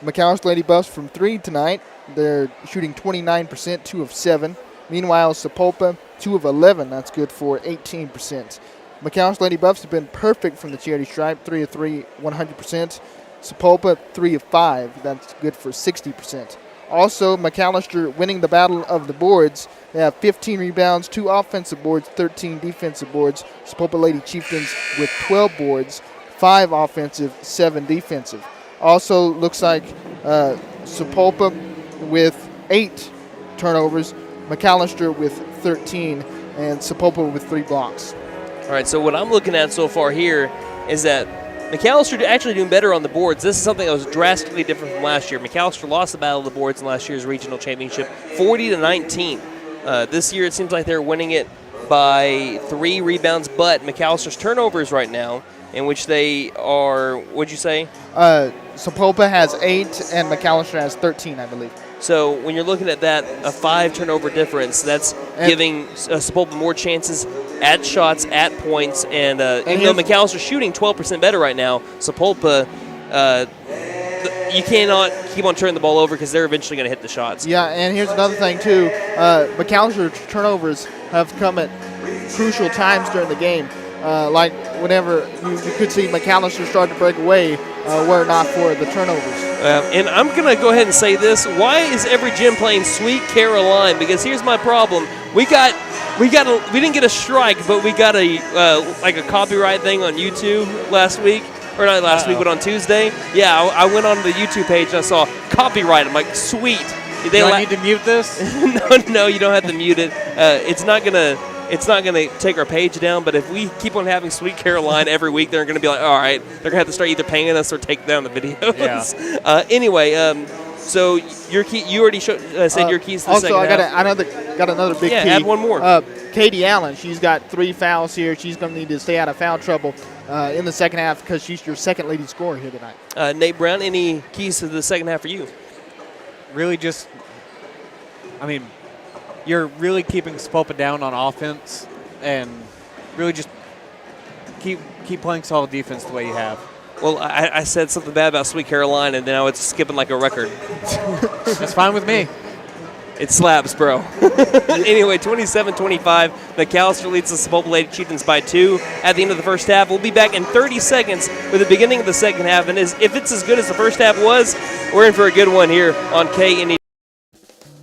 McAlester Lady Buffs from 3 tonight, they're shooting 29%, 2 of 7. Meanwhile, Sapulpa, 2 of 11. That's good for 18%. McAlester Lady Buffs have been perfect from the charity stripe, 3 of 3, 100%. Sapulpa, 3 of 5. That's good for 60%. Also, McAlester winning the battle of the boards. They have 15 rebounds, 2 offensive boards, 13 defensive boards. Sapulpa Lady Chieftains with 12 boards, 5 offensive, 7 defensive. Also, looks like Sapulpa with 8 turnovers, McAlester with 13, and Sapulpa with 3 blocks. All right, so what I'm looking at so far here is that McAlester actually doing better on the boards. This is something that was drastically different from last year. McAlester lost the battle of the boards in last year's regional championship, 40-19. This year it seems like they're winning it by 3 rebounds, but McAllister's turnovers right now, in which they are, what'd you say? Sapulpa has 8 and McAlester has 13, I believe. So when you're looking at that, a 5 turnover difference, that's giving Sapulpa more chances at shots, at points, and even though McAllister's shooting 12% better right now, Sapulpa, you cannot keep on turning the ball over because they're eventually going to hit the shots. Yeah, and here's another thing, too. McAllister's turnovers have come at crucial times during the game. Like whenever you could see McAllister start to break away, were it not for the turnovers. And I'm going to go ahead and say this. Why is every gym playing Sweet Caroline? Because here's my problem. We didn't get a strike, but we got a copyright thing on YouTube last week. Or not last week, but on Tuesday. Yeah, I went on the YouTube page and I saw copyright. I'm like, sweet. Do I need to mute this? No, you don't have to mute it. It's not gonna take our page down, but if we keep on having Sweet Caroline every week, they're gonna be like, all right, they're gonna have to start either paying us or take down the videos. Yeah. Anyway, So your key, you already said your keys to the second half. Also, I got another big key. Yeah, add one more. Katie Allen, she's got 3 fouls here. She's going to need to stay out of foul trouble in the second half because she's your second leading scorer here tonight. Nate Brown, any keys to the second half for you? Really just, you're really keeping Sapulpa down on offense and really just keep playing solid defense the way you have. Well, I said something bad about Sweet Carolina, and now it's skipping like a record. That's fine with me. It slaps, bro. Anyway, 27-25. McAlester leads the Sapulpa Lady Chieftains by 2 at the end of the first half. We'll be back in 30 seconds with the beginning of the second half. And if it's as good as the first half was, we're in for a good one here on KNE.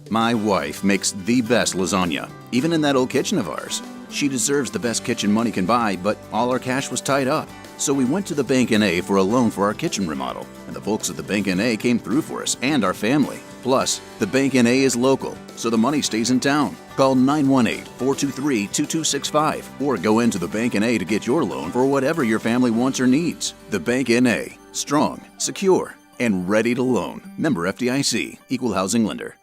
My wife makes the best lasagna, even in that old kitchen of ours. She deserves the best kitchen money can buy, but all our cash was tied up. So we went to the Bank N.A. for a loan for our kitchen remodel, and the folks at the Bank N.A. came through for us and our family. Plus, the Bank N.A. is local, so the money stays in town. Call 918-423-2265 or go into the Bank N.A. to get your loan for whatever your family wants or needs. The Bank N.A. Strong, secure, and ready to loan. Member FDIC, Equal Housing Lender.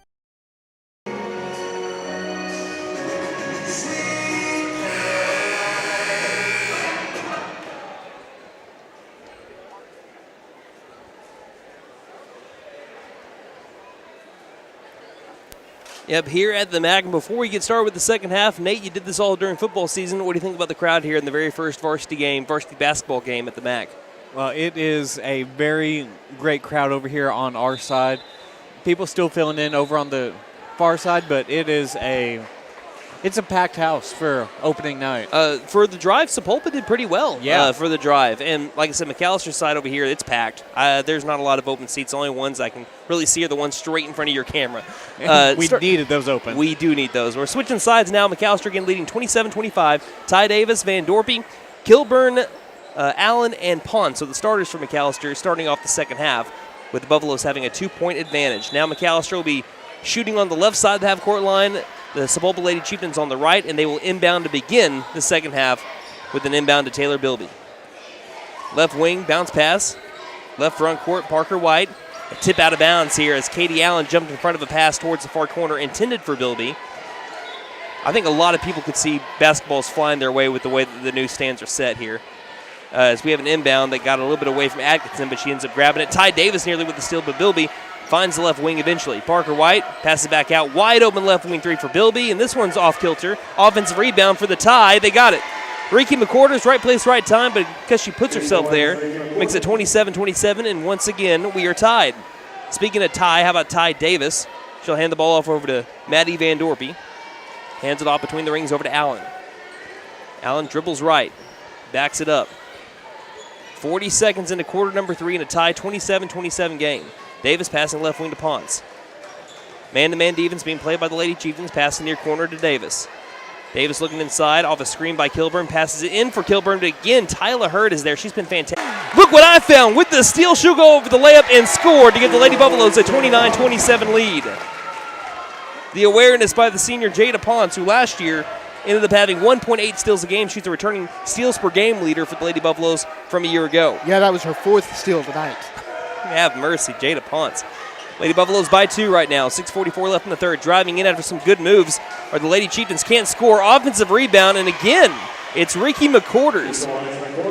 Yep, here at the MAC. And before we get started with the second half, Nate, you did this all during football season. What do you think about the crowd here in the very first varsity basketball game at the MAC? Well, it is a very great crowd over here on our side. People still filling in over on the far side, but it's a packed house for opening night. For the drive, Sapulpa did pretty well for the drive. And like I said, McAllister's side over here, it's packed. There's not a lot of open seats. The only ones I can really see are the ones straight in front of your camera. We needed those open. We do need those. We're switching sides now. McAlester again leading 27-25. Ty Davis, Van Dorpy, Kilburn, Allen, and Pond. So the starters for McAlester starting off the second half with the Buffaloes having a 2-point advantage. Now McAlester will be shooting on the left side of the half-court line. The Sapulpa Lady Chieftains on the right, and they will inbound to begin the second half with an inbound to Taylor Bilby. Left wing, bounce pass. Left front court, Parker White. A tip out of bounds here as Katie Allen jumped in front of a pass towards the far corner intended for Bilby. I think a lot of people could see basketballs flying their way with the way that the new stands are set here. As we have an inbound that got a little bit away from Atkinson, but she ends up grabbing it. Ty Davis nearly with the steal, but Bilby finds the left wing eventually. Parker White passes back out. Wide open left wing three for Bilby, and this one's off kilter. Offensive rebound for the Tie. They got it. Ricky McCorders, right place, right time, but because she puts herself there, makes it 27-27, and once again, we are tied. Speaking of Ty, how about Ty Davis? She'll hand the ball off over to Maddie Van Dorpy. Hands it off between the rings over to Allen. Allen dribbles right. Backs it up. 40 seconds into quarter number 3 in a tie 27-27 game. Davis passing left wing to Ponce. Man-to-man defense being played by the Lady Chieftains, passing near corner to Davis. Davis looking inside, off a screen by Kilburn, passes it in for Kilburn, but again, Tyler Hurd is there. She's been fantastic. Look what I found with the steal. She'll go over the layup and score to give the Lady Buffaloes a 29-27 lead. The awareness by the senior Jada Ponce, who last year ended up having 1.8 steals a game. She's a returning steals per game leader for the Lady Buffaloes from a year ago. Yeah, that was her 4th steal of the night. Have mercy, Jada Ponce. Lady Buffaloes by 2 right now. 6:44 left in the third. Driving in after some good moves are the Lady Chieftains. Can't score. Offensive rebound, and again, it's Ricky McCorders.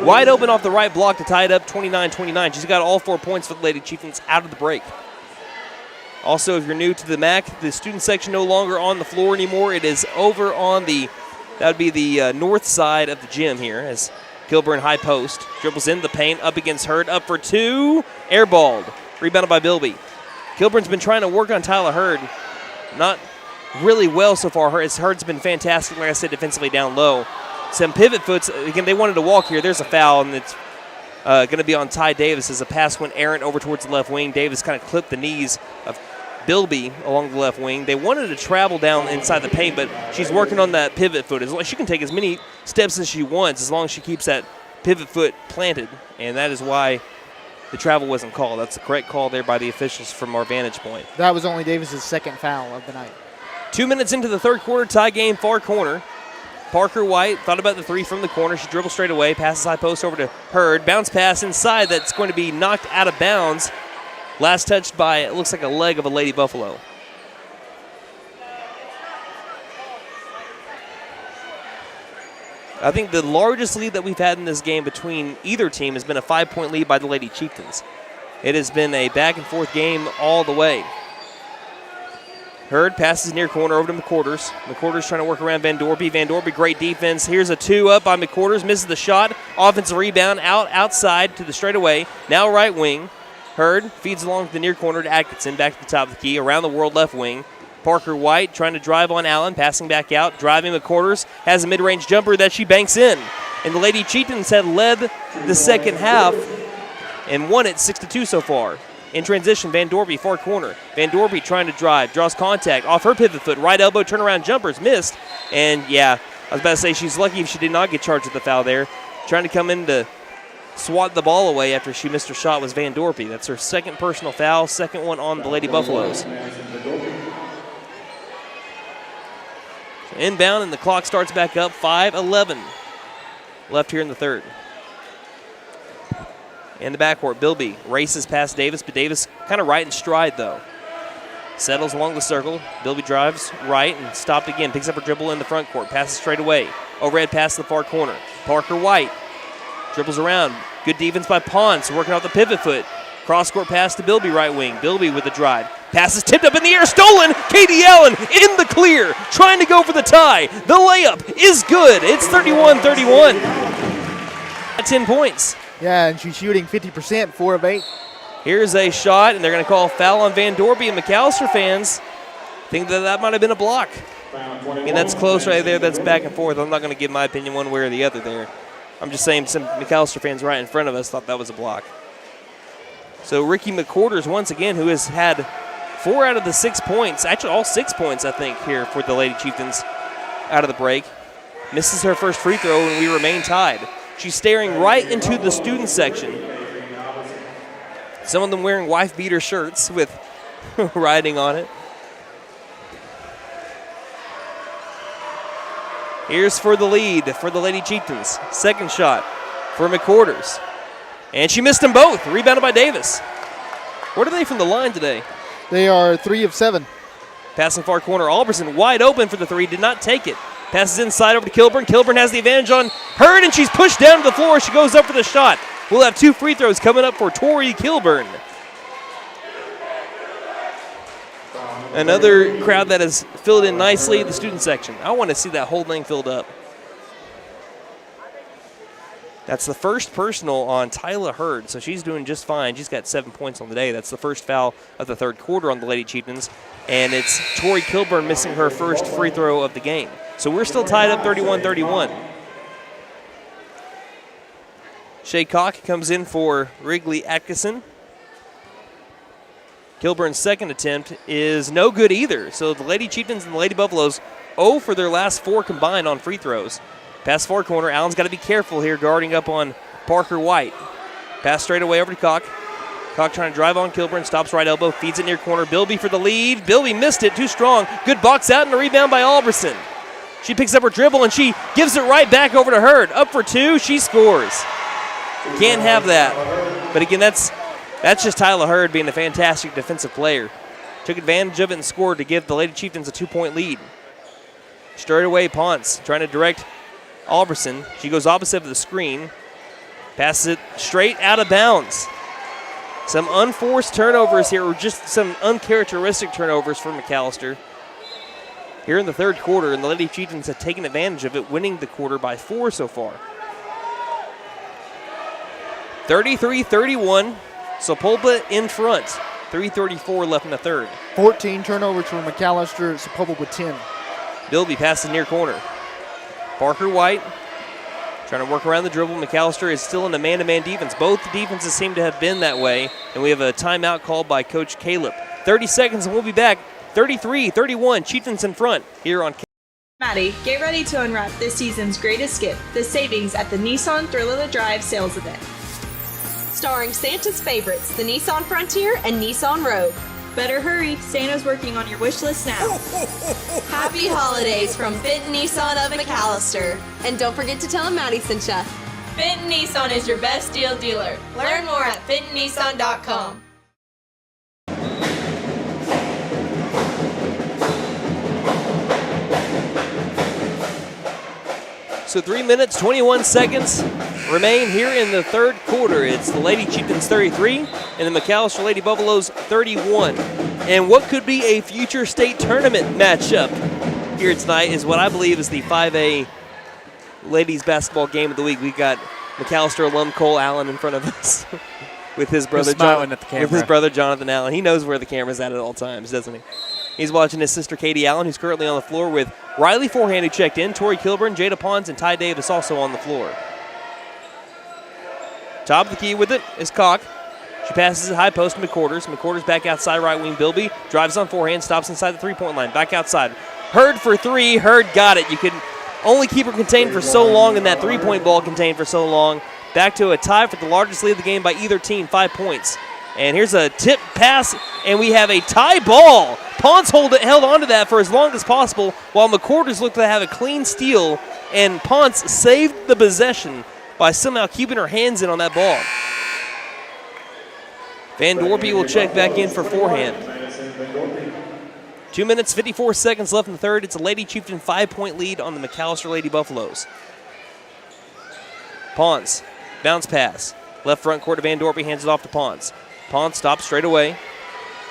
Wide open off the right block to tie it up 29-29. She's got all 4 points for the Lady Chieftains out of the break. Also, if you're new to the MAC, the student section no longer on the floor anymore. It is over on the, that would be the north side of the gym here as Kilburn high post. Dribbles in the paint, up against Hurd, up for 2. Airballed. Rebounded by Bilby. Kilburn's been trying to work on Tyler Hurd. Not really well so far. Hurd's been fantastic, like I said, defensively down low. Some pivot foots. Again, they wanted to walk here. There's a foul, and it's going to be on Ty Davis as a pass went errant over towards the left wing. Davis kind of clipped the knees of Bilby along the left wing. They wanted to travel down inside the paint, but she's working on that pivot foot. As long as she can take as many steps as she wants, as long as she keeps that pivot foot planted, and that is why the travel wasn't called. That's the correct call there by the officials from our vantage point. That was only Davis's 2nd foul of the night. 2 minutes into the third quarter, tie game, far corner. Parker White thought about the 3 from the corner. She dribbles straight away, passes high post over to Hurd. Bounce pass inside that's going to be knocked out of bounds Last touched by, it looks like a leg of a Lady Buffalo. I think the largest lead that we've had in this game between either team has been a 5-point lead by the Lady Chieftains. It has been a back-and-forth game all the way. Hurd passes near corner over to McQuarters. McQuarters trying to work around Van Dorby. Van Dorby, great defense. Here's a 2-up by McQuarters. Misses the shot. Offensive rebound outside to the straightaway. Now right wing. Hurd feeds along to the near corner to Atkinson. Back to the top of the key. Around the world left wing. Parker White trying to drive on Allen. Passing back out. Driving McQuarters. Has a mid-range jumper that she banks in. And the Lady Chieftains had led the second half and won it 6-2 so far. In transition, Van Dorby, far corner. Van Dorby trying to drive, draws contact off her pivot foot. Right elbow turnaround jumpers missed. And yeah, I was about to say she's lucky if she did not get charged with the foul there. Trying to come in to swat the ball away after she missed her shot was Van Dorby. That's her second personal foul, second one on the Lady Buffaloes. So inbound, and the clock starts back up. 5:11 left here in the third. In the backcourt, Bilby races past Davis, but Davis kind of right in stride, though. Settles along the circle. Bilby drives right and stopped again. Picks up her dribble in the front court. Passes straight away. Overhead pass to the far corner. Parker White dribbles around. Good defense by Ponce, working off the pivot foot. Cross-court pass to Bilby, right wing. Bilby with the drive. Pass is tipped up in the air, stolen. Katie Allen in the clear, trying to go for the tie. The layup is good. It's 31-31. At 10 points. Yeah, and she's shooting 50%, 4 of 8. Here's a shot, and they're going to call a foul on Van Dorby, and McAlester fans think that might have been a block. And that's close right there. That's back and forth. I'm not going to give my opinion one way or the other there. I'm just saying some McAlester fans right in front of us thought that was a block. So Ricky McQuarters, once again, who has had 4 out of the 6 points, actually all 6 points, I think, here for the Lady Chieftains out of the break, misses her first free throw, and we remain tied. She's staring right into the student section. Some of them wearing wife-beater shirts with writing on it. Here's for the lead for the Lady Chieftains. Second shot for McQuarters. And she missed them both. Rebounded by Davis. What are they from the line today? They are 3 of 7. Passing far corner. Alberson wide open for the three. Did not take it. Passes inside over to Kilburn. Kilburn has the advantage on Hurd, and she's pushed down to the floor. She goes up for the shot. We'll have 2 free throws coming up for Tori Kilburn. Another crowd that has filled in nicely, the student section. I want to see that whole thing filled up. That's the first personal on Tyla Hurd, so she's doing just fine. She's got 7 points on the day. That's the first foul of the third quarter on the Lady Chieftains, and it's Tori Kilburn missing her first free throw of the game. So we're still tied up 31-31. Shay Koch comes in for Wrigley Atkinson. Kilburn's second attempt is no good either. So the Lady Chieftains and the Lady Buffaloes 0 for their last 4 combined on free throws. Pass far corner. Allen's got to be careful here guarding up on Parker White. Pass straight away over to Koch. Koch trying to drive on Kilburn. Stops right elbow. Feeds it near corner. Bilby for the lead. Bilby missed it. Too strong. Good box out and a rebound by Alberson. She picks up her dribble and she gives it right back over to Hurd. Up for 2. She scores. Can't have that. But again, that's just Tyla Hurd being a fantastic defensive player. Took advantage of it and scored to give the Lady Chieftains a 2-point lead. Straight away, Ponce trying to direct Alberson. She goes opposite of the screen. Passes it straight out of bounds. Some unforced turnovers here, or just some uncharacteristic turnovers for McAlester. Here in the third quarter, and the Lady Chieftains have taken advantage of it, winning the quarter by 4 so far. 33-31. Sapulpa in front. 3:34 left in the third. 14 turnovers for McAlester. Sapulpa with 10. Bilby passes near corner. Parker White trying to work around the dribble. McAlester is still in a man-to-man defense. Both defenses seem to have been that way, and we have a timeout called by Coach Caleb. 30 seconds, and we'll be back. 33-31, Chieftains in front here on Maddie, get ready to unwrap this season's greatest gift, the savings at the Nissan Thrill of the Drive sales event. Starring Santa's favorites, the Nissan Frontier and Nissan Rogue. Better hurry, Santa's working on your wish list now. Happy holidays from Benton Nissan of McAlester. And don't forget to tell them Maddie sent ya. Benton Nissan is your best deal dealer. Learn more at bentonnissan.com. So 3 minutes, 21 seconds remain here in the third quarter. It's the Lady Chieftains 33 and the McAlester Lady Buffaloes 31. And what could be a future state tournament matchup here tonight is what I believe is the 5A ladies basketball game of the week. We've got McAlester alum Cole Allen in front of us with his brother Jonathan Allen. He knows where the camera's at all times, doesn't he? He's watching his sister Katie Allen, who's currently on the floor with Riley Forehand, who checked in, Tori Kilburn, Jada Pons, and Ty Davis also on the floor. Top of the key with it is Cock. She passes it high post to McQuarters. McQuarters back outside right wing. Bilby drives on forehand, stops inside the three-point line. Back outside. Hurd for three. Hurd got it. You can only keep her contained for so long and that three-point ball contained for so long. Back to a tie for the largest lead of the game by either team, 5 points. And here's a tip pass, and we have a tie ball. Pons held on to that for as long as possible, while McQuarters looked to have a clean steal, and Pons saved the possession by somehow keeping her hands in on that ball. Van Dorpy will check back in for forehand. 2 minutes, 54 seconds left in the third. It's a Lady Chieftain 5-point lead on the McAlester Lady Buffaloes. Pons, bounce pass. Left front court to Van Dorpy, hands it off to Pons. Pons stops straight away.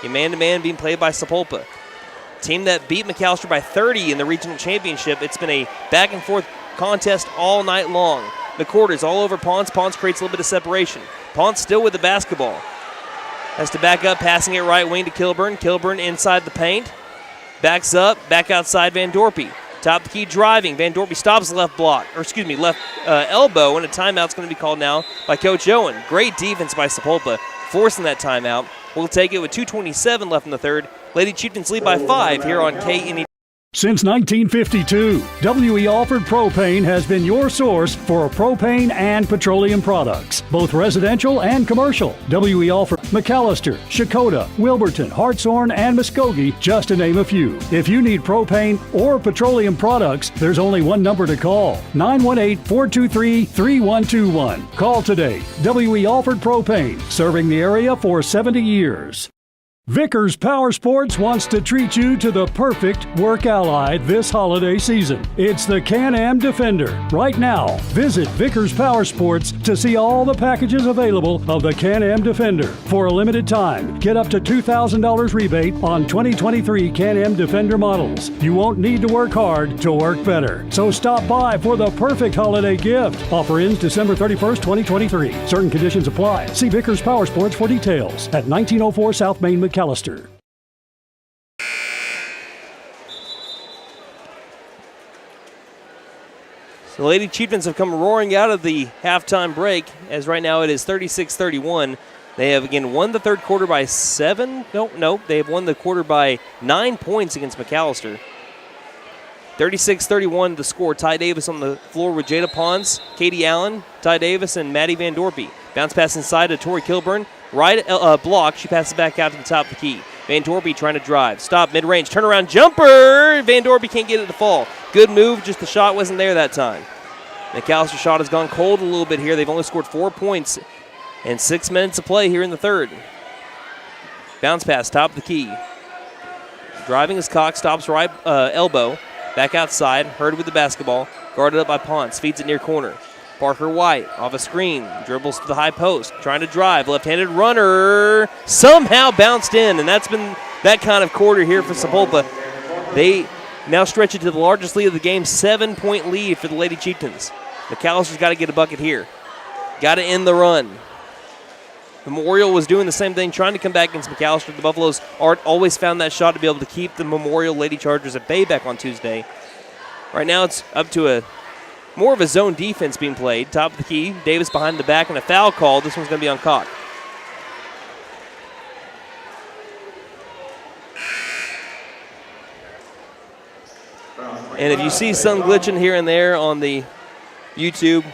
A man-to-man being played by Sapulpa. Team that beat McAlester by 30 in the regional championship. It's been a back-and-forth contest all night long. McQuarters all over Pons. Pons creates a little bit of separation. Pons still with the basketball. Has to back up, passing it right wing to Kilburn. Kilburn inside the paint. Backs up, back outside Van Dorpy. Top of the key driving. Van Dorpy stops the left elbow, and a timeout's going to be called now by Coach Owen. Great defense by Sapulpa, forcing that timeout. We'll take it with 2:27 left in the third. Lady Chieftains lead by 5 here on KNE. Since 1952, W.E. Alford Propane has been your source for propane and petroleum products, both residential and commercial. W.E. Alford, McAlester, Shakota, Wilburton, Hartshorn, and Muskogee, just to name a few. If you need propane or petroleum products, there's only one number to call, 918-423-3121. Call today. W.E. Alford Propane, serving the area for 70 years. Vickers Power Sports wants to treat you to the perfect work ally this holiday season. It's the Can-Am Defender. Right now, visit Vickers Power Sports to see all the packages available of the Can-Am Defender. For a limited time, get up to $2,000 rebate on 2023 Can-Am Defender models. You won't need to work hard to work better. So stop by for the perfect holiday gift. Offer ends December 31st, 2023. Certain conditions apply. See Vickers Power Sports for details at 1904 South Main, McAlester. The Lady Chieftains have come roaring out of the halftime break, as right now it is 36-31. They have again won the third quarter by 7. No, they have won the quarter by 9 points against McAlester. 36-31 the score. Ty Davis on the floor with Jada Pons, Katie Allen, Ty Davis, and Maddie Van Dorpy. Bounce pass inside to Tori Kilburn. Right block, she passes back out to the top of the key. Van Dorpy trying to drive. Stop, mid-range, turnaround jumper! Van Dorpy can't get it to fall. Good move, just the shot wasn't there that time. McAlester shot has gone cold a little bit here. They've only scored 4 points in 6 minutes of play here in the third. Bounce pass, top of the key. Driving his cock, stops right elbow. Back outside, Hurd with the basketball. Guarded up by Ponce, feeds it near corner. Parker White off a screen, dribbles to the high post, trying to drive, left-handed runner, somehow bounced in, and that's been that kind of quarter here for Sapulpa. They now stretch it to the largest lead of the game, 7-point lead for the Lady Chieftains. McAllister's got to get a bucket here. Got to end the run. Memorial was doing the same thing, trying to come back against McAlester. The Buffaloes always found that shot to be able to keep the Memorial Lady Chargers at bay back on Tuesday. Right now it's up to more of a zone defense being played. Top of the key, Davis behind the back, and a foul call. This one's going to be on Cock. And if you see some glitching here and there on the YouTube,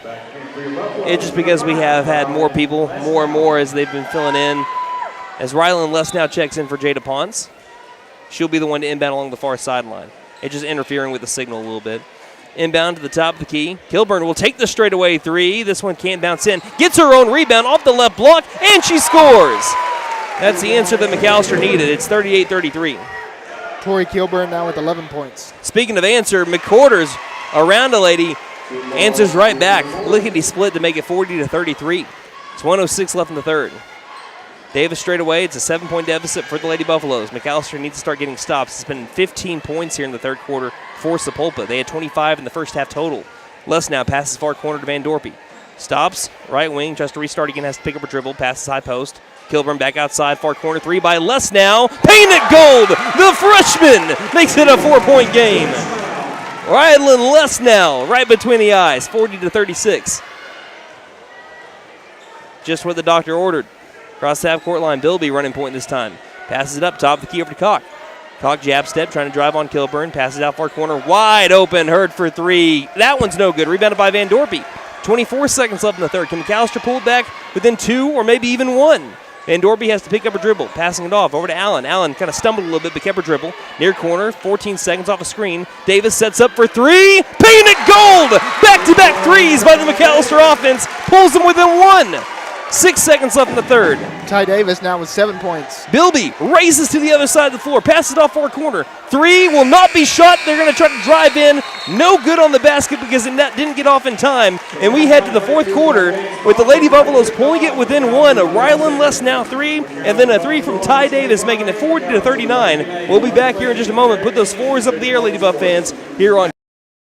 it's just because we have had more people, more and more, as they've been filling in. As Rylan Less now checks in for Jada Pons. She'll be the one to inbound along the far sideline. It's just interfering with the signal a little bit. Inbound to the top of the key. Kilburn will take the straightaway three. This one can't bounce in. Gets her own rebound off the left block, and she scores. That's the answer that McAlester needed. It's 38-33. Tori Kilburn now with 11 points. Speaking of answer, McQuarters around a lady answers right back. Lickety split to make it 40-33. It's 1:06 left in the third. Davis straight away. It's a 7-point deficit for the Lady Buffaloes. McAlester needs to start getting stops. It's been 15 points here in the third quarter for Sapulpa. They had 25 in the first half total. Les now passes far corner to Van Dorpy. Stops, right wing, tries to restart again, has to pick up a dribble, passes high post. Kilburn back outside, far corner, 3 by Les now. Painted gold! The freshman makes it a 4-point game. Rylan Les now, right between the eyes, 40-36. Just what the doctor ordered. Across the half-court line, Bilby running point this time. Passes it up, top of the key over to Koch. Koch jab step, trying to drive on Kilburn. Passes out far corner, wide open, Hurd for 3. That one's no good, rebounded by Van Dorpy. 24 seconds left in the third. Can McAlester pull it back within 2 or maybe even 1? Van Dorpy has to pick up a dribble, passing it off over to Allen. Allen kind of stumbled a little bit, but kept her dribble. Near corner, 14 seconds off a screen. Davis sets up for 3. Painted gold! Back-to-back threes by the McAlester offense. Pulls them within 1. 6 seconds left in the third. Ty Davis now with 7 points. Bilby races to the other side of the floor, passes it off far corner. 3 will not be shot. They're going to try to drive in. No good on the basket because it didn't get off in time. And we head to the fourth quarter with the Lady Buffaloes pulling it within 1. A Rylan Les now 3, and then a 3 from Ty Davis, making it 40-39. We'll be back here in just a moment. Put those fours up in the air, Lady Buff fans, here on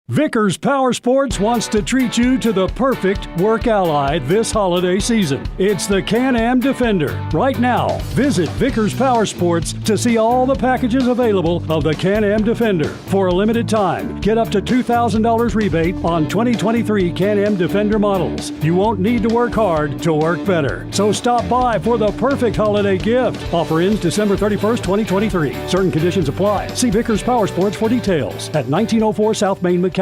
Vickers Power Sports wants to treat you to the perfect work ally this holiday season. It's the Can-Am Defender. Right now, visit Vickers Power Sports to see all the packages available of the Can-Am Defender. For a limited time, get up to $2,000 rebate on 2023 Can-Am Defender models. You won't need to work hard to work better. So stop by for the perfect holiday gift. Offer ends December 31st, 2023. Certain conditions apply. See Vickers Power Sports for details at 1904 South Main, McAlester.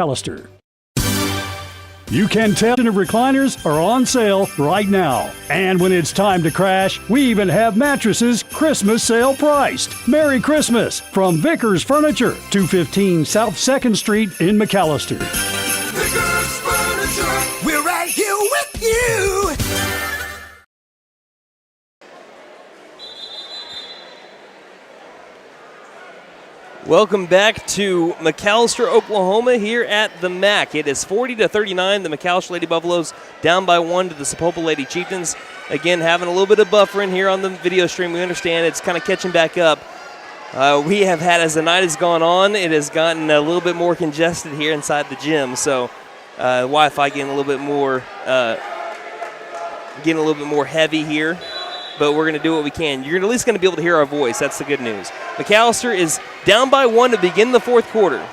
You can tell of recliners are on sale right now. And when it's time to crash, we even have mattresses Christmas sale priced. Merry Christmas from Vickers Furniture, 215 South 2nd Street in McAlester. Vickers Furniture, we're right here with you. Welcome back to McAlester, Oklahoma, here at the MAC. It is 40-39. The McAlester Lady Buffaloes down by 1 to the Sapulpa Lady Chieftains. Again, having a little bit of buffering here on the video stream. We understand it's kind of catching back up. We have had, as the night has gone on, it has gotten a little bit more congested here inside the gym. So Wi-Fi getting a little bit more heavy here. But we're going to do what we can. You're at least going to be able to hear our voice. That's the good news. McAlester is down by 1 to begin the fourth quarter.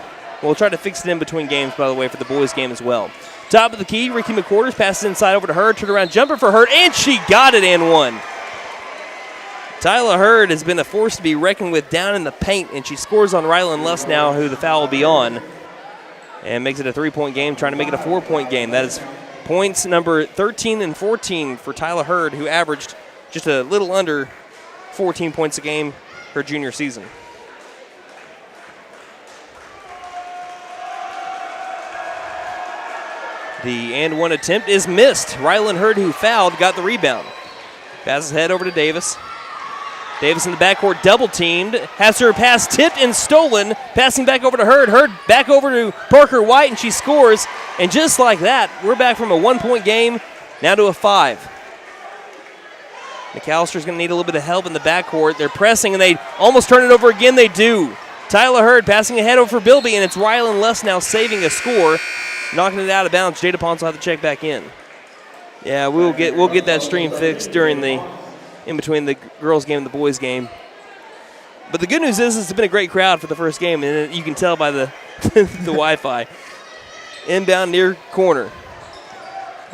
We'll try to fix it in between games, by the way, for the boys' game as well. Top of the key, Ricky McQuarters passes inside over to Hurd. Turnaround jumper for Hurd, and she got it and one. Tyler Hurd has been a force to be reckoned with down in the paint, and she scores on Rylan Les now, who the foul will be on, and makes it a 3-point game, trying to make it a 4-point game. That is points number 13 and 14 for Tyler Hurd, who averaged just a little under 14 points a game her junior season. The and one attempt is missed. Rylan Hurd, who fouled, got the rebound. Passes head over to Davis. Davis in the backcourt, double teamed. Has her pass tipped and stolen. Passing back over to Hurd. Hurd back over to Parker White, and she scores. And just like that, we're back from a 1-point game now to a 5. McAllister's going to need a little bit of help in the backcourt. They're pressing, and they almost turn it over again. They do. Tyler Hurd passing ahead over for Bilby, and it's Rylan Les now saving a score, knocking it out of bounds. Jada Ponce will have to check back in. Yeah, we'll get that stream fixed during in between the girls' game and the boys' game. But the good news is it's been a great crowd for the first game, and you can tell by the the Wi-Fi. Inbound near corner.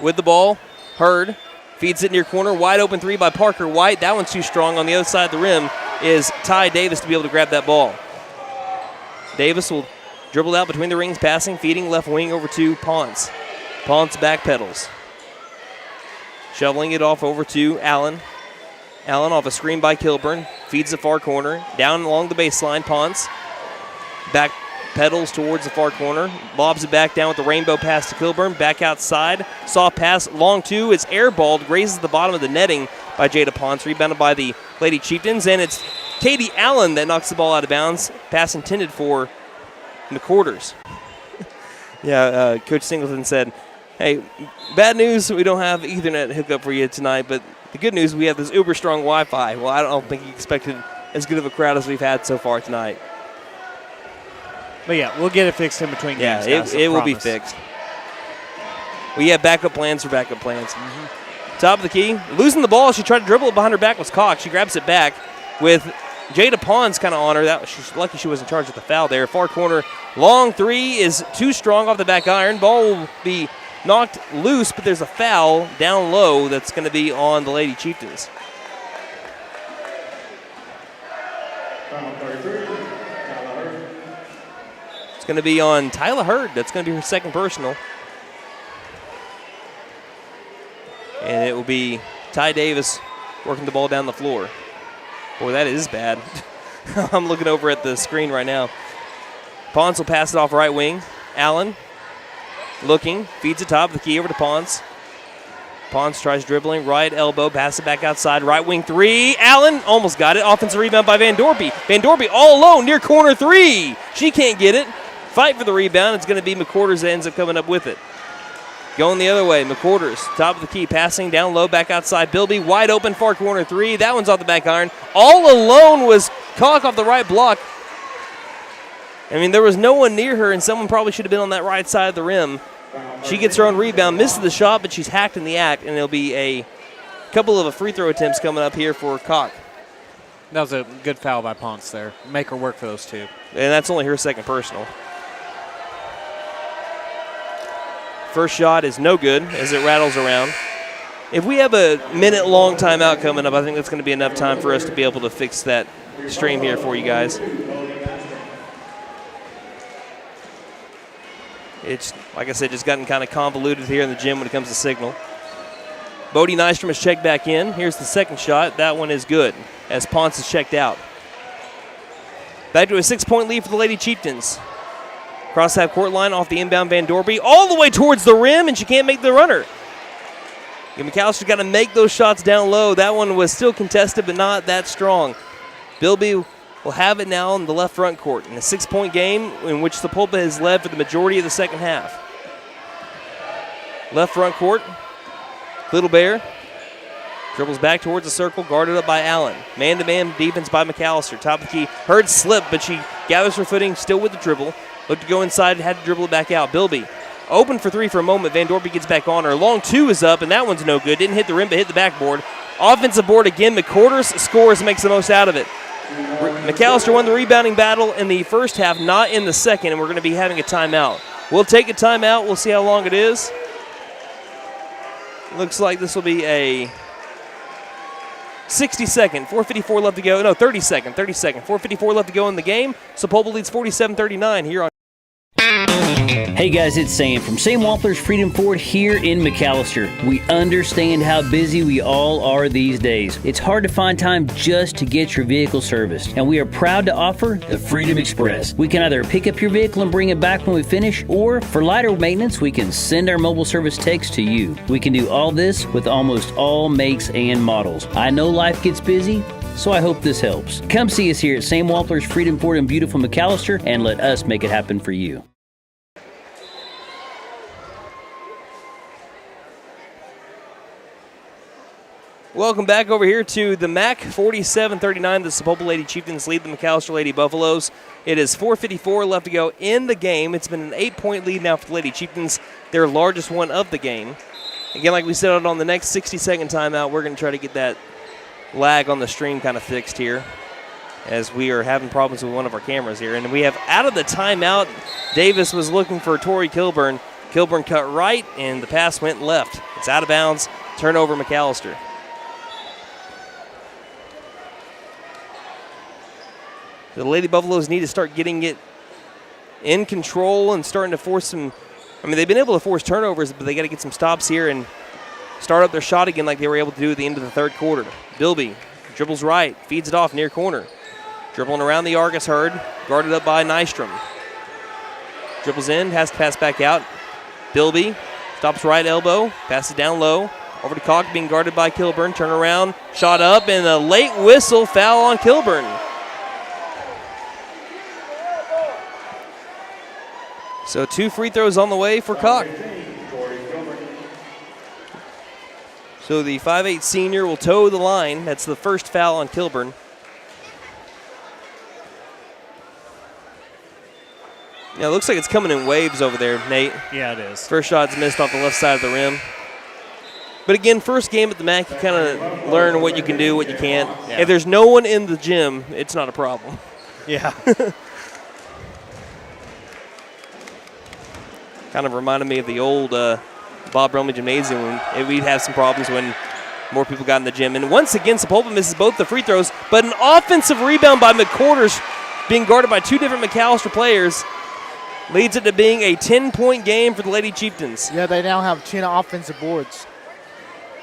With the ball, Hurd. Feeds it near corner, wide open 3 by Parker White. That one's too strong. On the other side of the rim is Ty Davis to be able to grab that ball. Davis will dribble out between the rings, passing, feeding left wing over to Ponce. Ponce backpedals. Shoveling it off over to Allen. Allen off a screen by Kilburn. Feeds the far corner. Down along the baseline, Ponce. Back pedals towards the far corner, lobs it back down with the rainbow pass to Kilburn, back outside, soft pass, long 2, it's airballed, grazes the bottom of the netting by Jada Ponce, rebounded by the Lady Chieftains, and it's Katie Allen that knocks the ball out of bounds, pass intended for McQuarters. Yeah, Coach Singleton said, hey, bad news, we don't have Ethernet hookup for you tonight, but the good news, we have this uber strong Wi-Fi. Well, I don't think he expected as good of a crowd as we've had so far tonight. But yeah, we'll get it fixed in between games. Yeah, guys, it will be fixed. We have backup plans for backup plans. Top of the key, losing the ball. She tried to dribble it behind her back, was caught. She grabs it back with Jada Pons kind of on her. She's lucky she wasn't charged with the foul there. Far corner, long three is too strong off the back iron. Ball will be knocked loose, but there's a foul down low that's going to be on the Lady Chieftains. It's going to be on Tyler Hurd. That's going to be her second personal. And it will be Ty Davis working the ball down the floor. Boy, that is bad. I'm looking over at the screen right now. Pons will pass it off right wing. Allen looking, feeds it top of the key over to Pons. Pons tries dribbling, right elbow, pass it back outside, right wing three. Allen almost got it. Offensive rebound by Van Dorpy. Van Dorpy all alone near corner three. She can't get it. Fight for the rebound. It's going to be McQuarters that ends up coming up with it. Going the other way, McQuarters, top of the key, passing down low, back outside. Bilby, wide open, far corner three. That one's off the back iron. All alone was Koch off the right block. I mean, there was no one near her, and someone probably should have been on that right side of the rim. She gets her own rebound, misses the shot, but she's hacked in the act, and there'll be a couple of free throw attempts coming up here for Koch. That was a good foul by Ponce there. Make her work for those two. And that's only her second personal. First shot is no good as it rattles around. If we have a minute-long timeout coming up, I think that's going to be enough time for us to be able to fix that stream here for you guys. It's, like I said, just gotten kind of convoluted here in the gym when it comes to signal. Bodie Nystrom is checked back in. Here's the second shot. That one is good as Ponce is checked out. Back to a 6-point lead for the Lady Chieftains. Cross half court line off the inbound Van Dorpy all the way towards the rim, and she can't make the runner. McAllister's got to make those shots down low. That one was still contested, but not that strong. Bilby will have it now in the left front court in a 6-point game in which Sapulpa has led for the majority of the second half. Left front court, Little Bear dribbles back towards the circle, guarded up by Allen. Man-to-man defense by McAllister. Top of the key, Hurd slipped, but she gathers her footing, still with the dribble. Looked to go inside, had to dribble it back out. Bilby open for three for a moment. Van Dorpy gets back on her. Long two is up, and that one's no good. Didn't hit the rim, but hit the backboard. Offensive board again. McQuarters scores, makes the most out of it. McAllister won the rebounding battle in the first half, not in the second, and we're going to be having a timeout. We'll take a timeout. We'll see how long it is. Looks like this will be a 60-second, 4:54 left to go. No, 30-second, 30-second. 4:54 left to go in the game. Sapulpa leads 47-39 here on. Hey guys, it's Sam from Sam Wampler's Freedom Ford here in McAlester. We understand how busy we all are these days. It's hard to find time just to get your vehicle serviced, and we are proud to offer the Freedom Express. We can either pick up your vehicle and bring it back when we finish, or for lighter maintenance, we can send our mobile service techs to you. We can do all this with almost all makes and models. I know life gets busy, so I hope this helps. Come see us here at Sam Wampler's Freedom Ford in beautiful McAlester and let us make it happen for you. Welcome back over here to the MAC, 47-39. The Sapulpa Lady Chieftains lead the McAlester Lady Buffaloes. It is 4:54 left to go in the game. It's been an 8-point lead now for the Lady Chieftains, their largest one of the game. Again, like we said on the next 60-second timeout, we're going to try to get that lag on the stream kind of fixed here as we are having problems with one of our cameras here. And we have out of the timeout, Davis was looking for Tori Kilburn. Kilburn cut right, and the pass went left. It's out of bounds. Turnover McAlester. The Lady Buffaloes need to start getting it in control and starting to force some. I mean, they've been able to force turnovers, but they got to get some stops here and start up their shot again like they were able to do at the end of the third quarter. Bilby dribbles right, feeds it off near corner. Dribbling around the Argus Herd, guarded up by Nystrom. Dribbles in, has to pass back out. Bilby stops right elbow, passes down low. Over to Koch, being guarded by Kilburn. Turn around, shot up, and a late whistle, foul on Kilburn. So 2 free throws on the way for Cock. So the 5'8" senior will toe the line. That's the first foul on Kilburn. Yeah, it looks like it's coming in waves over there, Nate. Yeah, it is. First shot's missed off the left side of the rim. But again, first game at the MAC, you kind of learn what you can do, what you can't. Yeah. If there's no one in the gym, it's not a problem. Yeah. Kind of reminded me of the old Bob Brumley Gymnasium when we'd have some problems when more people got in the gym. And once again, Sapulpa misses both the free throws, but an offensive rebound by McQuarters being guarded by 2 different McAlester players leads it to being a 10-point game for the Lady Chieftains. Yeah, they now have 10 offensive boards.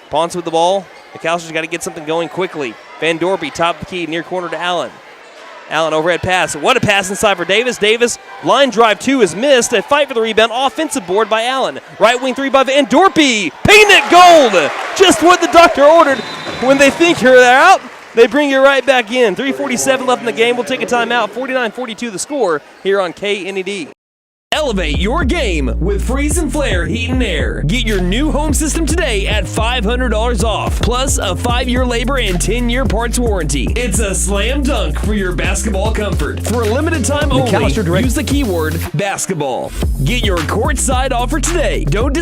Ponce with the ball. McAllister's got to get something going quickly. Van Dorpy, top of the key, near corner to Allen. Allen overhead pass. What a pass inside for Davis. Davis, line drive 2 is missed. A fight for the rebound. Offensive board by Allen. Right wing 3 by Van Dorpy. Paint it gold. Just what the doctor ordered. When they think you're out, they bring you right back in. 3:47 left in the game. We'll take a timeout. 49-42 the score here on KNED. Elevate your game with Freeze and Flare Heat and Air. Get your new home system today at $500 off, plus a 5-year labor and 10-year parts warranty. It's a slam dunk for your basketball comfort. For a limited time only, use the keyword basketball. Get your courtside offer today. Don't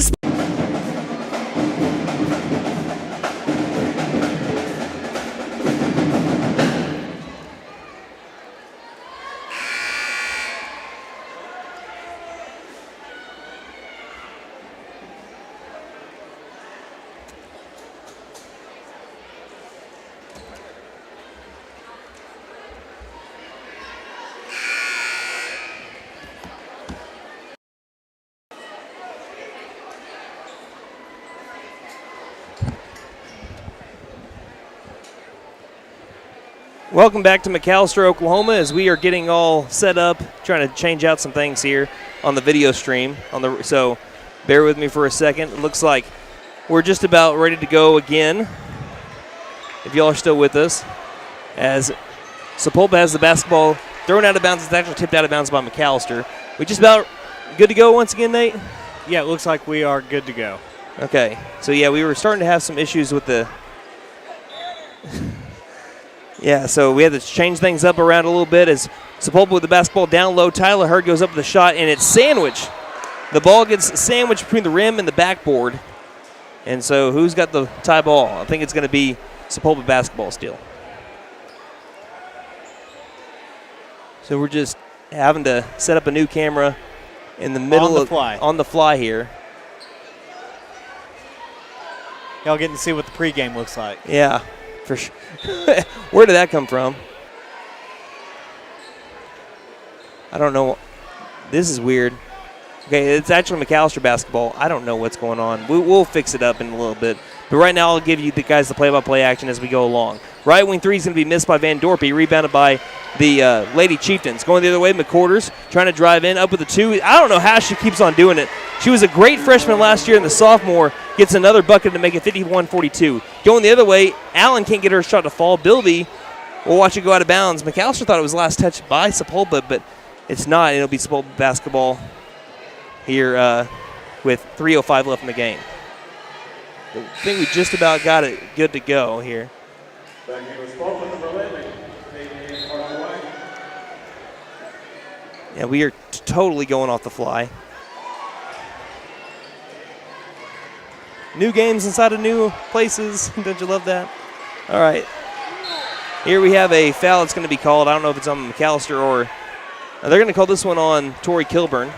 Welcome back to McAlester, Oklahoma, as we are getting all set up, trying to change out some things here on the video stream. So bear with me for a second. It looks like we're just about ready to go again, if y'all are still with us, as Sapulpa has the basketball thrown out of bounds. It's actually tipped out of bounds by McAlester. We just about good to go once again, Nate? Yeah, it looks like we are good to go. Okay. So, yeah, we were starting to have some issues with the yeah, so we had to change things up around a little bit as Sapulpa with the basketball down low. Tyler Hurd goes up with the shot, and it's sandwiched. The ball gets sandwiched between the rim and the backboard. And so who's got the tie ball? I think it's going to be Sapulpa basketball still. So we're just having to set up a new camera in the middle on the fly here. Y'all getting to see what the pregame looks like. Yeah. For sure. Where did that come from? I don't know. This is weird. Okay, it's actually McAlester basketball. I don't know what's going on. We'll fix it up in a little bit. But right now I'll give you the guys the play-by-play action as we go along. Right wing 3 is going to be missed by Van Dorpy, rebounded by the Lady Chieftains. Going the other way, McQuarters trying to drive in, up with the 2. I don't know how she keeps on doing it. She was a great freshman last year, and the sophomore gets another bucket to make it 51-42. Going the other way, Allen can't get her shot to fall. Bilby will watch it go out of bounds. McAlester thought it was last touch by Sapulpa, but it's not. It'll be Sapulpa basketball here with 3:05 left in the game. I think we just about got it good to go here. Yeah, we are totally going off the fly. New games inside of new places. Don't you love that? All right. Here we have a foul that's going to be called. I don't know if it's on McAlester or they're going to call this one on Tori Kilburn.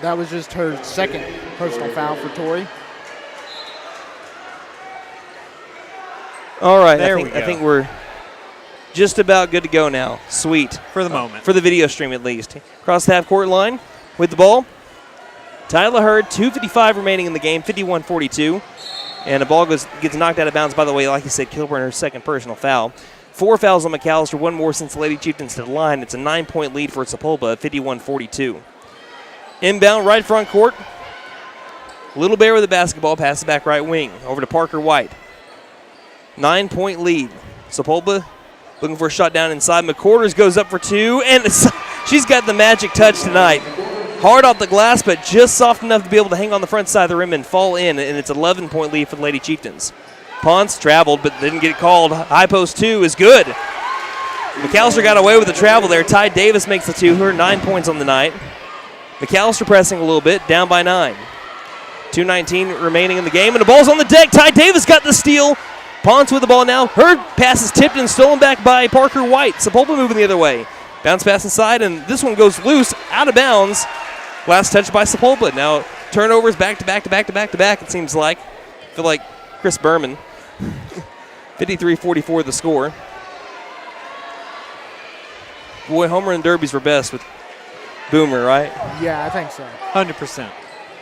That was just her second personal foul for Tori. All right, I think we're just about good to go now. Sweet. For the moment. For the video stream, at least. Across the half-court line with the ball. Tyler Hurd, 2:55 remaining in the game, 51-42. And the ball gets knocked out of bounds. By the way, like you said, Kilburn, her second personal foul. 4 fouls on McAlester, 1 more since the Lady Chieftains to the line. It's a 9-point lead for Sapulpa, 51-42. Inbound right front court. Little Bear with the basketball, passes back right wing. Over to Parker White. 9-point lead. Sapulpa looking for a shot down inside. McQuarters goes up for 2, and She's got the magic touch tonight. Hard off the glass, but just soft enough to be able to hang on the front side of the rim and fall in, and it's 11-point lead for the Lady Chieftains. Ponce traveled, but didn't get called. High post 2 is good. McAlester got away with the travel there. Ty Davis makes the 2, her 9 points on the night. McAlester pressing a little bit, down by 9. 2:19 remaining in the game, and the ball's on the deck. Ty Davis got the steal. Ponce with the ball now. Her pass is tipped and stolen back by Parker White. Sapulpa moving the other way. Bounce pass inside, and this one goes loose, out of bounds. Last touch by Sapulpa. Now turnovers back to back to back to back to back, it seems like. I feel like Chris Berman. 53-44 the score. Boy, home run derbies were best with Boomer, right? Yeah, I think so. 100%.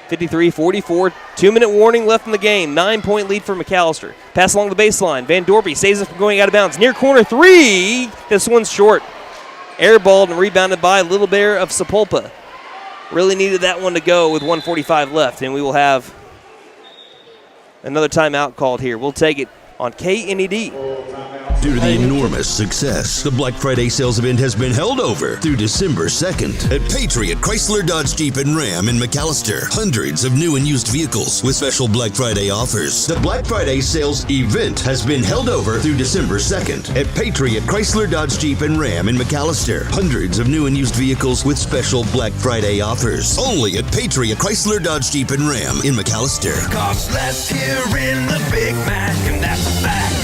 53-44, 2-minute warning left in the game. 9-point lead for McAlester. Pass along the baseline. Van Dorpy saves it from going out of bounds. Near corner 3. This one's short. Airballed and rebounded by Little Bear of Sapulpa. Really needed that one to go with 1:45 left, and we will have another timeout called here. We'll take it on KNED. Due to the enormous success, the Black Friday sales event has been held over through December 2nd at Patriot Chrysler Dodge Jeep and Ram in McAlester. Hundreds of new and used vehicles with special Black Friday offers. The Black Friday sales event has been held over through December 2nd at Patriot Chrysler Dodge Jeep and Ram in McAlester. Hundreds of new and used vehicles with special Black Friday offers. Only at Patriot Chrysler Dodge Jeep and Ram in McAlester. Cost less here in the Big Mac, and that's a fact.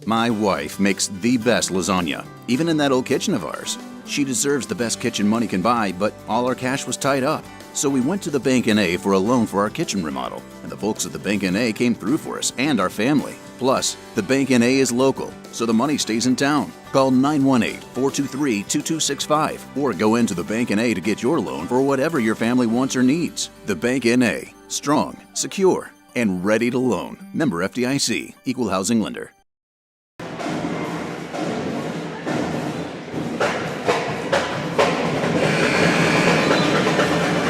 My wife makes the best lasagna, even in that old kitchen of ours. She deserves the best kitchen money can buy, but all our cash was tied up. So we went to the Bank N.A. for a loan for our kitchen remodel, and the folks at the Bank N.A. came through for us and our family. Plus, the Bank N.A. is local, so the money stays in town. Call 918-423-2265 or go into the Bank N.A. to get your loan for whatever your family wants or needs. The Bank N.A. Strong, secure, and ready to loan. Member FDIC, Equal Housing Lender.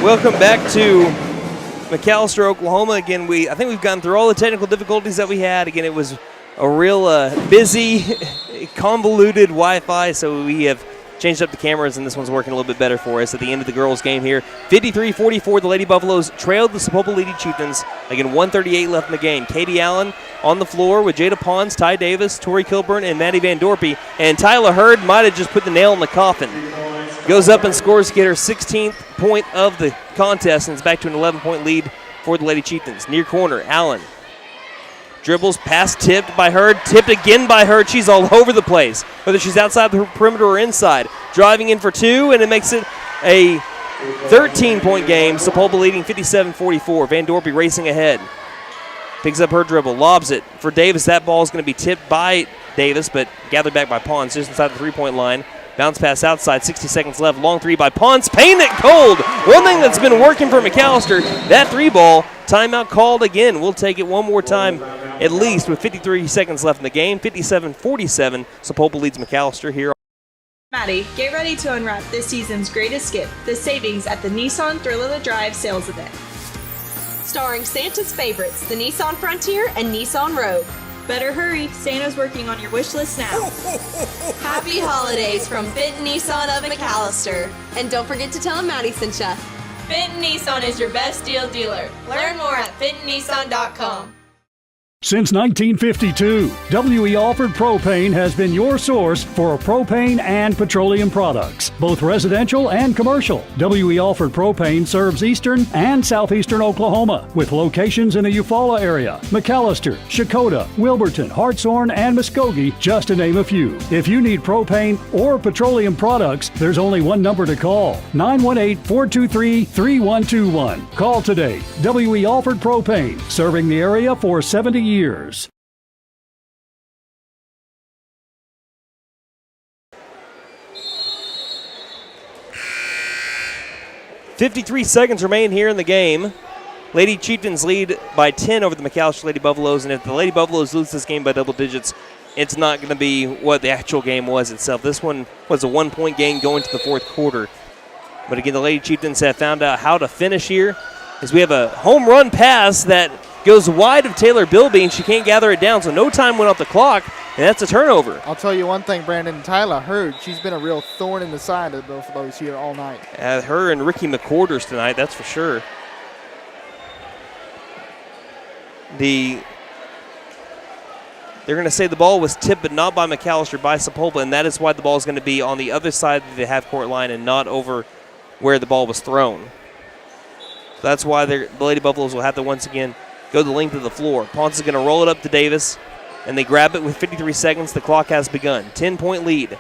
Welcome back to McAlester, Oklahoma. Again, I think we've gotten through all the technical difficulties that we had. Again, it was a real busy, convoluted Wi-Fi, so we have changed up the cameras, and this one's working a little bit better for us at the end of the girls' game here. 53-44, the Lady Buffaloes trailed the Sapulpa Lady Chieftains. Again, 1:38 left in the game. Katie Allen on the floor with Jada Pons, Ty Davis, Tori Kilburn, and Maddie Van Dorpy. And Tyler Hurd might have just put the nail in the coffin. Goes up and scores to get her 16th point of the contest, and it's back to an 11-point lead for the Lady Chieftains. Near corner, Allen. Dribbles, pass tipped by Hurd, tipped again by Hurd. She's all over the place, whether she's outside the perimeter or inside. Driving in for 2, and it makes it a 13-point game. Sapulpa leading 57-44. Van Dorpy racing ahead. Picks up her dribble, lobs it for Davis. That ball is going to be tipped by Davis, but gathered back by Pons just inside the three-point line. Bounce pass outside, 60 seconds left. Long 3 by Pons. Paying it cold. One thing that's been working for McAlester, that 3-ball. Timeout called again. We'll take it one more time at least with 53 seconds left in the game. 57-47. Sapulpa leads McAlester here. Maddie, get ready to unwrap this season's greatest gift, the savings at the Nissan Thrill of the Drive sales event. Starring Santa's favorites, the Nissan Frontier and Nissan Rogue. Better hurry, Santa's working on your wish list now. Happy holidays from Benton Nissan of McAlester. And don't forget to tell them Maddie sent ya. Benton Nissan is your best deal dealer. Learn more at bentonnissan.com. Since 1952, W.E. Alford Propane has been your source for propane and petroleum products, both residential and commercial. W.E. Alford Propane serves eastern and southeastern Oklahoma with locations in the Eufaula area, McAlester, Shakota, Wilburton, Hartshorn, and Muskogee, just to name a few. If you need propane or petroleum products, there's only one number to call, 918-423-3121. Call today. W.E. Alford Propane, serving the area for 70 years. 53 seconds remain here in the game. Lady Chieftains lead by 10 over the McAlester Lady Buffaloes, and if the Lady Buffaloes lose this game by double digits, it's not going to be what the actual game was itself. This one was a 1-point game going to the fourth quarter. But again, the Lady Chieftains have found out how to finish here, as we have a home run pass that goes wide of Taylor Bilby, and she can't gather it down, so no time went off the clock. And that's a turnover. I'll tell you one thing, Brandon. Tyler Hurd, she's been a real thorn in the side of both of those here all night. Her and Ricky McQuarters tonight, that's for sure. They're going to say the ball was tipped, but not by McAlester, by Sapulpa, and that is why the ball is going to be on the other side of the half-court line and not over where the ball was thrown. So that's why the Lady Buffaloes will have to once again go the length of the floor. Ponce is going to roll it up to Davis, and they grab it with 53 seconds. The clock has begun. 10-point lead.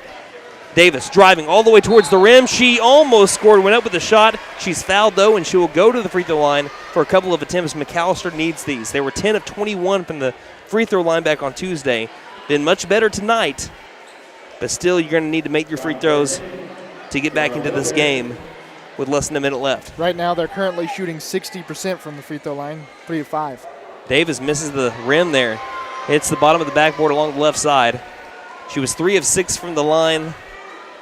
Davis driving all the way towards the rim. She almost scored, went up with a shot. She's fouled, though, and she will go to the free throw line for a couple of attempts. McAlester needs these. They were 10 of 21 from the free throw line back on Tuesday. Been much better tonight, but still you're going to need to make your free throws to get back into this game with less than a minute left. Right now they're currently shooting 60% from the free throw line, 3 of 5. Davis misses the rim there. Hits the bottom of the backboard along the left side. She was 3 of 6 from the line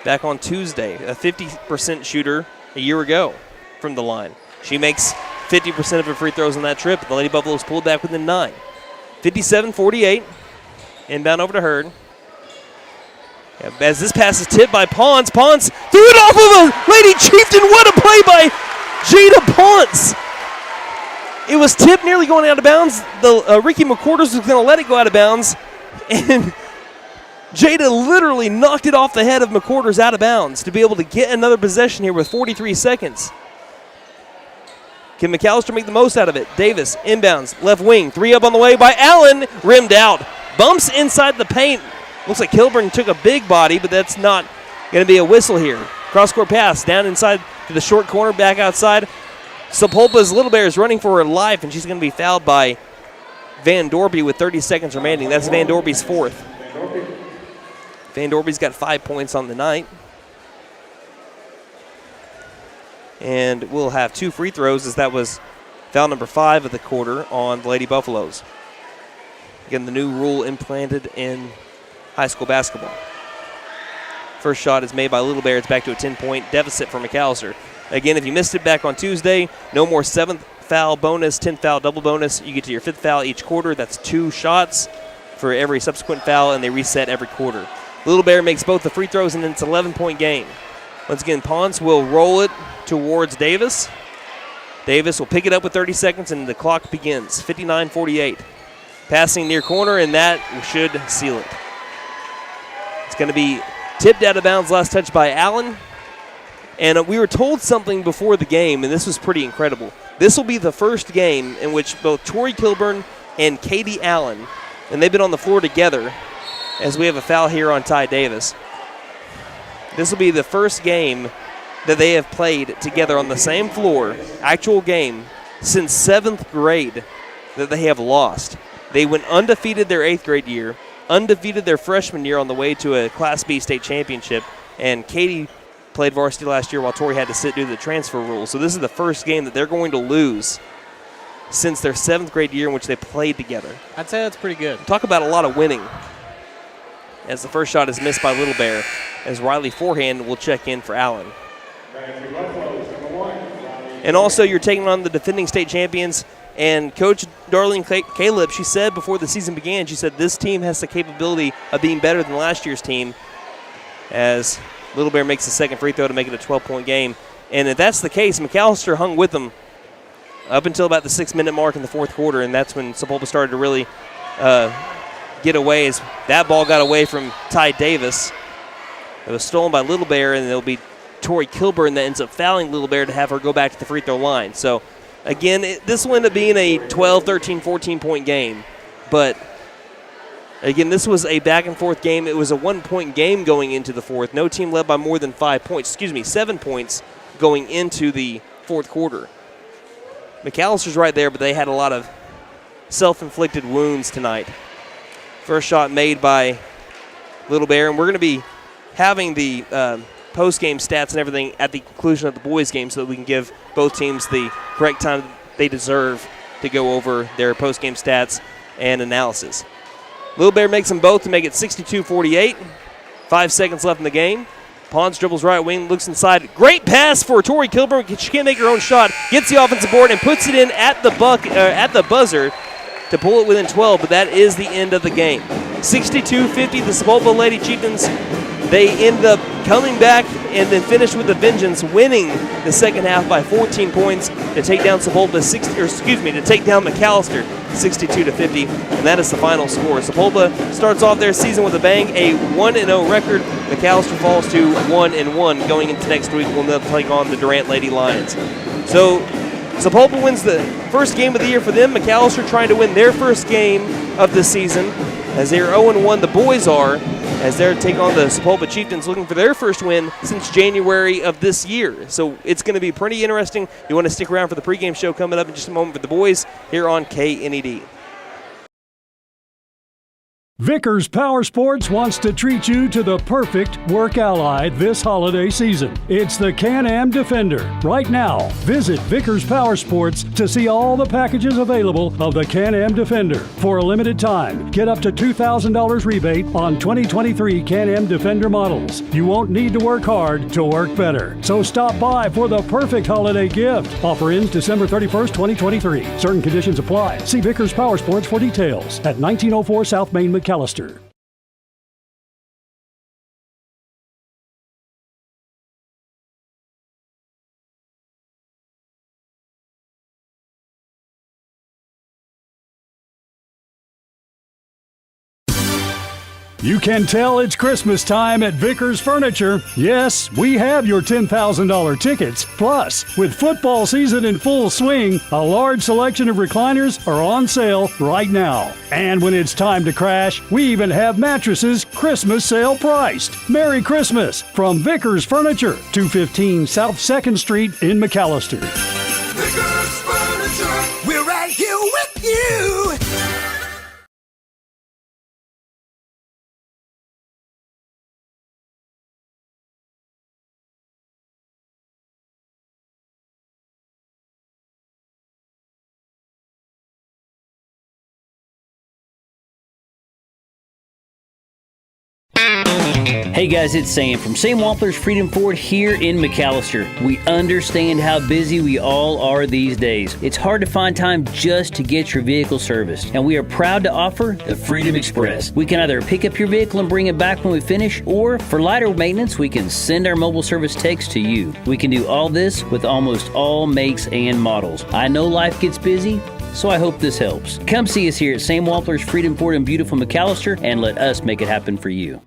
back on Tuesday. A 50% shooter a year ago from the line. She makes 50% of her free throws on that trip. The Lady Buffaloes pulled back within 9. 57-48. Inbound over to Hurd. As this pass is tipped by Ponce. Ponce threw it off of a Lady Chieftain. What a play by Jada Ponce. It was tipped, nearly going out of bounds. Ricky McQuarters was going to let it go out of bounds. And Jada literally knocked it off the head of McQuarters out of bounds to be able to get another possession here with 43 seconds. Can McAlester make the most out of it? Davis, inbounds, left wing. 3 up on the way by Allen. Rimmed out. Bumps inside the paint. Looks like Kilburn took a big body, but that's not going to be a whistle here. Cross-court pass down inside to the short corner, back outside. Sapulpa's Little Bear is running for her life, and she's going to be fouled by Van Dorby with 30 seconds remaining. That's Van Dorby's 4th. Van Dorby's got 5 points on the night. And we'll have 2 free throws, as that was foul number 5 of the quarter on the Lady Buffaloes. Again, the new rule implanted in high school basketball. First shot is made by Little Bear. It's back to a 10-point deficit for McAlester. Again, if you missed it back on Tuesday, no more 7th foul bonus, 10th foul double bonus. You get to your 5th foul each quarter. That's 2 shots for every subsequent foul, and they reset every quarter. Little Bear makes both the free throws, and then it's an 11-point game. Once again, Ponce will roll it towards Davis. Davis will pick it up with 30 seconds, and the clock begins. 59-48. Passing near corner, and that should seal it. It's going to be tipped out of bounds, last touch by Allen. And we were told something before the game, and this was pretty incredible. This will be the first game in which both Tori Kilburn and Katie Allen, and they've been on the floor together, as we have a foul here on Ty Davis. This will be the first game that they have played together on the same floor, actual game, since 7th grade that they have lost. They went undefeated their 8th grade year, undefeated their freshman year on the way to a Class B state championship, and Katie played varsity last year while Tori had to sit due to the transfer rule. So this is the first game that they're going to lose since their 7th grade year in which they played together. I'd say that's pretty good. Talk about a lot of winning. As the first shot is missed by Little Bear, as Riley Forehand will check in for Allen. And also, you're taking on the defending state champions. And Coach Darlene Caleb, she said before the season began, she said this team has the capability of being better than last year's team, as Little Bear makes the second free throw to make it a 12-point game. And if that's the case, McAlester hung with them up until about the 6-minute mark in the 4th quarter, and that's when Sapulpa started to really get away, as that ball got away from Ty Davis. It was stolen by Little Bear, and it'll be Tori Kilburn that ends up fouling Little Bear to have her go back to the free throw line. So, again, this will end up being a 12, 13, 14-point game. But, again, this was a back-and-forth game. It was a 1-point game going into the 4th. No team led by more than 5 points. 7 points going into the 4th quarter. McAllister's right there, but they had a lot of self-inflicted wounds tonight. First shot made by Little Bear, and we're going to be having the post-game stats and everything at the conclusion of the boys' game so that we can give both teams the correct time they deserve to go over their post-game stats and analysis. Little Bear makes them both to make it 62-48. 5 seconds left in the game. Ponce dribbles right wing, looks inside. Great pass for Tori Kilburn. She can't make her own shot. Gets the offensive board and puts it in at the buzzer to pull it within 12, but that is the end of the game. 62-50, the Sapulpa Lady Chieftains, they ended up coming back and then finished with a vengeance, winning the second half by 14 points to take down to take down McAlester 62-50, and that is the final score. Sapulpa starts off their season with a bang, a 1-0 record. McAlester falls to 1-1 going into next week when they'll take on the Durant Lady Lions. So Sapulpa wins the first game of the year for them. McAlester trying to win their first game of the season as they are 0-1. The boys are, as they're taking on the Sapulpa Chieftains, looking for their first win since January of this year. So it's going to be pretty interesting. You want to stick around for the pregame show coming up in just a moment for the boys here on KNED. Vickers Power Sports wants to treat you to the perfect work ally this holiday season. It's the Can-Am Defender. Right now, visit Vickers Power Sports to see all the packages available of the Can-Am Defender. For a limited time, get up to $2,000 rebate on 2023 Can-Am Defender models. You won't need to work hard to work better. So stop by for the perfect holiday gift. Offer ends December 31st, 2023. Certain conditions apply. See Vickers Power Sports for details at 1904 South Main, McAlester. You can tell it's Christmas time at Vickers Furniture. Yes, we have your $10,000 tickets. Plus, with football season in full swing, a large selection of recliners are on sale right now. And when it's time to crash, we even have mattresses Christmas sale priced. Merry Christmas from Vickers Furniture, 215 South 2nd Street in McAlester. Vickers Furniture, we're right here with you. Hey guys, it's Sam from Walters Freedom Ford here in McAlester. We understand how busy we all are these days. It's hard to find time just to get your vehicle serviced, and we are proud to offer the Freedom Express. We can either pick up your vehicle and bring it back when we finish, or for lighter maintenance, we can send our mobile service techs to you. We can do all this with almost all makes and models. I know life gets busy, so I hope this helps. Come see us here at Sam Walters Freedom Ford in beautiful McAlester and let us make it happen for you.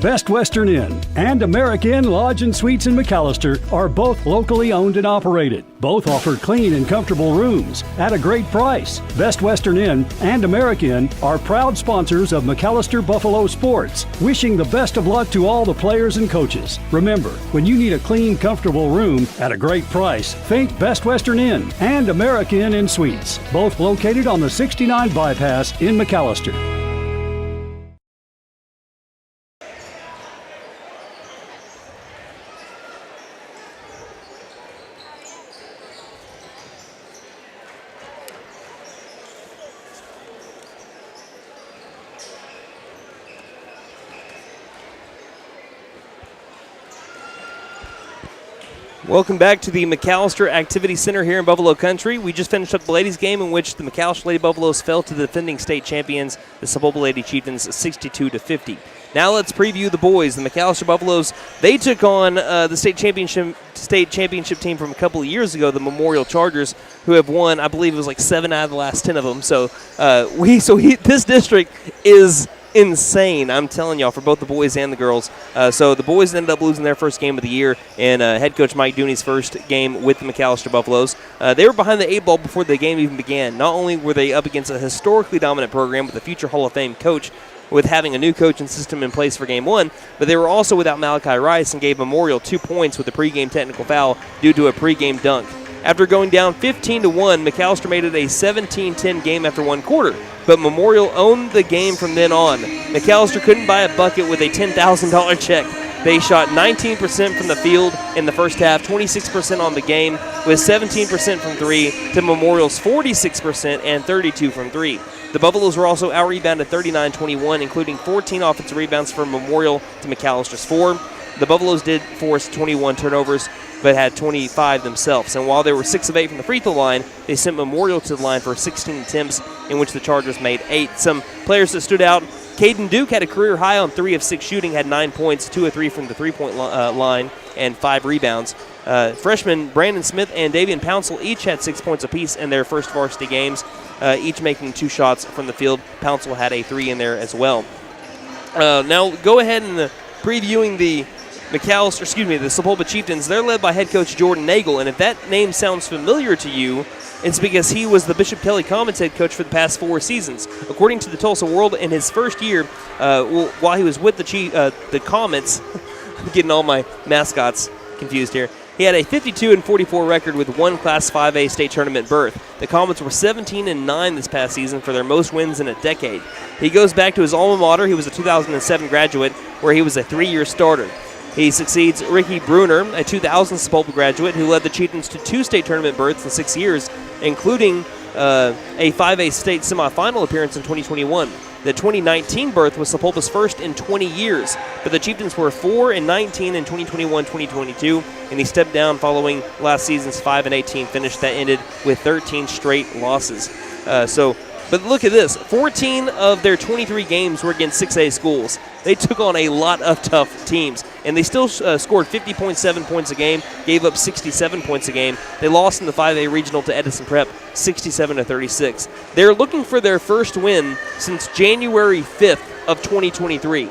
Best Western Inn and American Lodge and Suites in McAlester are both locally owned and operated. Both offer clean and comfortable rooms at a great price. Best Western Inn and American are proud sponsors of McAlester Buffalo Sports, wishing the best of luck to all the players and coaches. Remember, when you need a clean, comfortable room at a great price, think Best Western Inn and American Inn Suites, both located on the 69 bypass in McAlester. Welcome back to the McAlester Activity Center here in Buffalo Country. We just finished up the ladies' game in which the McAlester Lady Buffaloes fell to the defending state champions, the Sapulpa Lady Chieftains, 62-50. Now let's preview the boys. The McAlester Buffaloes, they took on the state championship team from a couple of years ago, the Memorial Chargers, who have won, I believe it was like 7 out of the last 10 of them. So this district is insane, I'm telling y'all, for both the boys and the girls. So the boys ended up losing their first game of the year in head coach Mike Dooney's first game with the McAlester Buffaloes. They were behind the 8 ball before the game even began. Not only were they up against a historically dominant program with a future Hall of Fame coach, with having a new coaching system in place for Game 1, but they were also without Malachi Rice and gave Memorial 2 points with a pregame technical foul due to a pregame dunk. After going down 15-1, McAlester made it a 17-10 game after 1 quarter, but Memorial owned the game from then on. McAlester couldn't buy a bucket with a $10,000 check. They shot 19% from the field in the first half, 26% on the game, with 17% from 3 to Memorial's 46% and 32 from 3. The Buffaloes were also out-rebounded 39-21, including 14 offensive rebounds from Memorial to McAlster's 4. The Buffaloes did force 21 turnovers, but had 25 themselves. And while they were 6 of 8 from the free throw line, they sent Memorial to the line for 16 attempts, in which the Chargers made 8. Some players that stood out: Caden Duke had a career high on 3 of 6 shooting, had 9 points, 2 of 3 from the three-point line, and 5 rebounds. Freshmen Brandon Smith and Davian Pouncil each had 6 points apiece in their first varsity games, each making 2 shots from the field. Pouncil had a 3 in there as well. Now go ahead and previewing the the Sapulpa Chieftains. They're led by head coach Jordan Nagel, and if that name sounds familiar to you, it's because he was the Bishop Kelly Commons head coach for the past 4 seasons. According to the Tulsa World, in his first year, while he was with the Comets, I'm getting all my mascots confused here, he had a 52-44 record with 1 Class 5A state tournament berth. The Comets were 17-9 this past season for their most wins in a decade. He goes back to his alma mater. He was a 2007 graduate, where he was a 3-year starter. He succeeds Ricky Bruner, a 2000 Sapulpa graduate who led the Chieftains to 2 state tournament berths in 6 years, including a 5A state semifinal appearance in 2021. The 2019 berth was Sapulpa's first in 20 years, but the Chieftains were 4-19 in 2021-2022, and he stepped down following last season's 5-18 finish that ended with 13 straight losses. But look at this. 14 of their 23 games were against 6A schools. They took on a lot of tough teams, and they still scored 50.7 points a game, gave up 67 points a game. They lost in the 5A regional to Edison Prep, 67-36. They're looking for their first win since January 5th of 2023.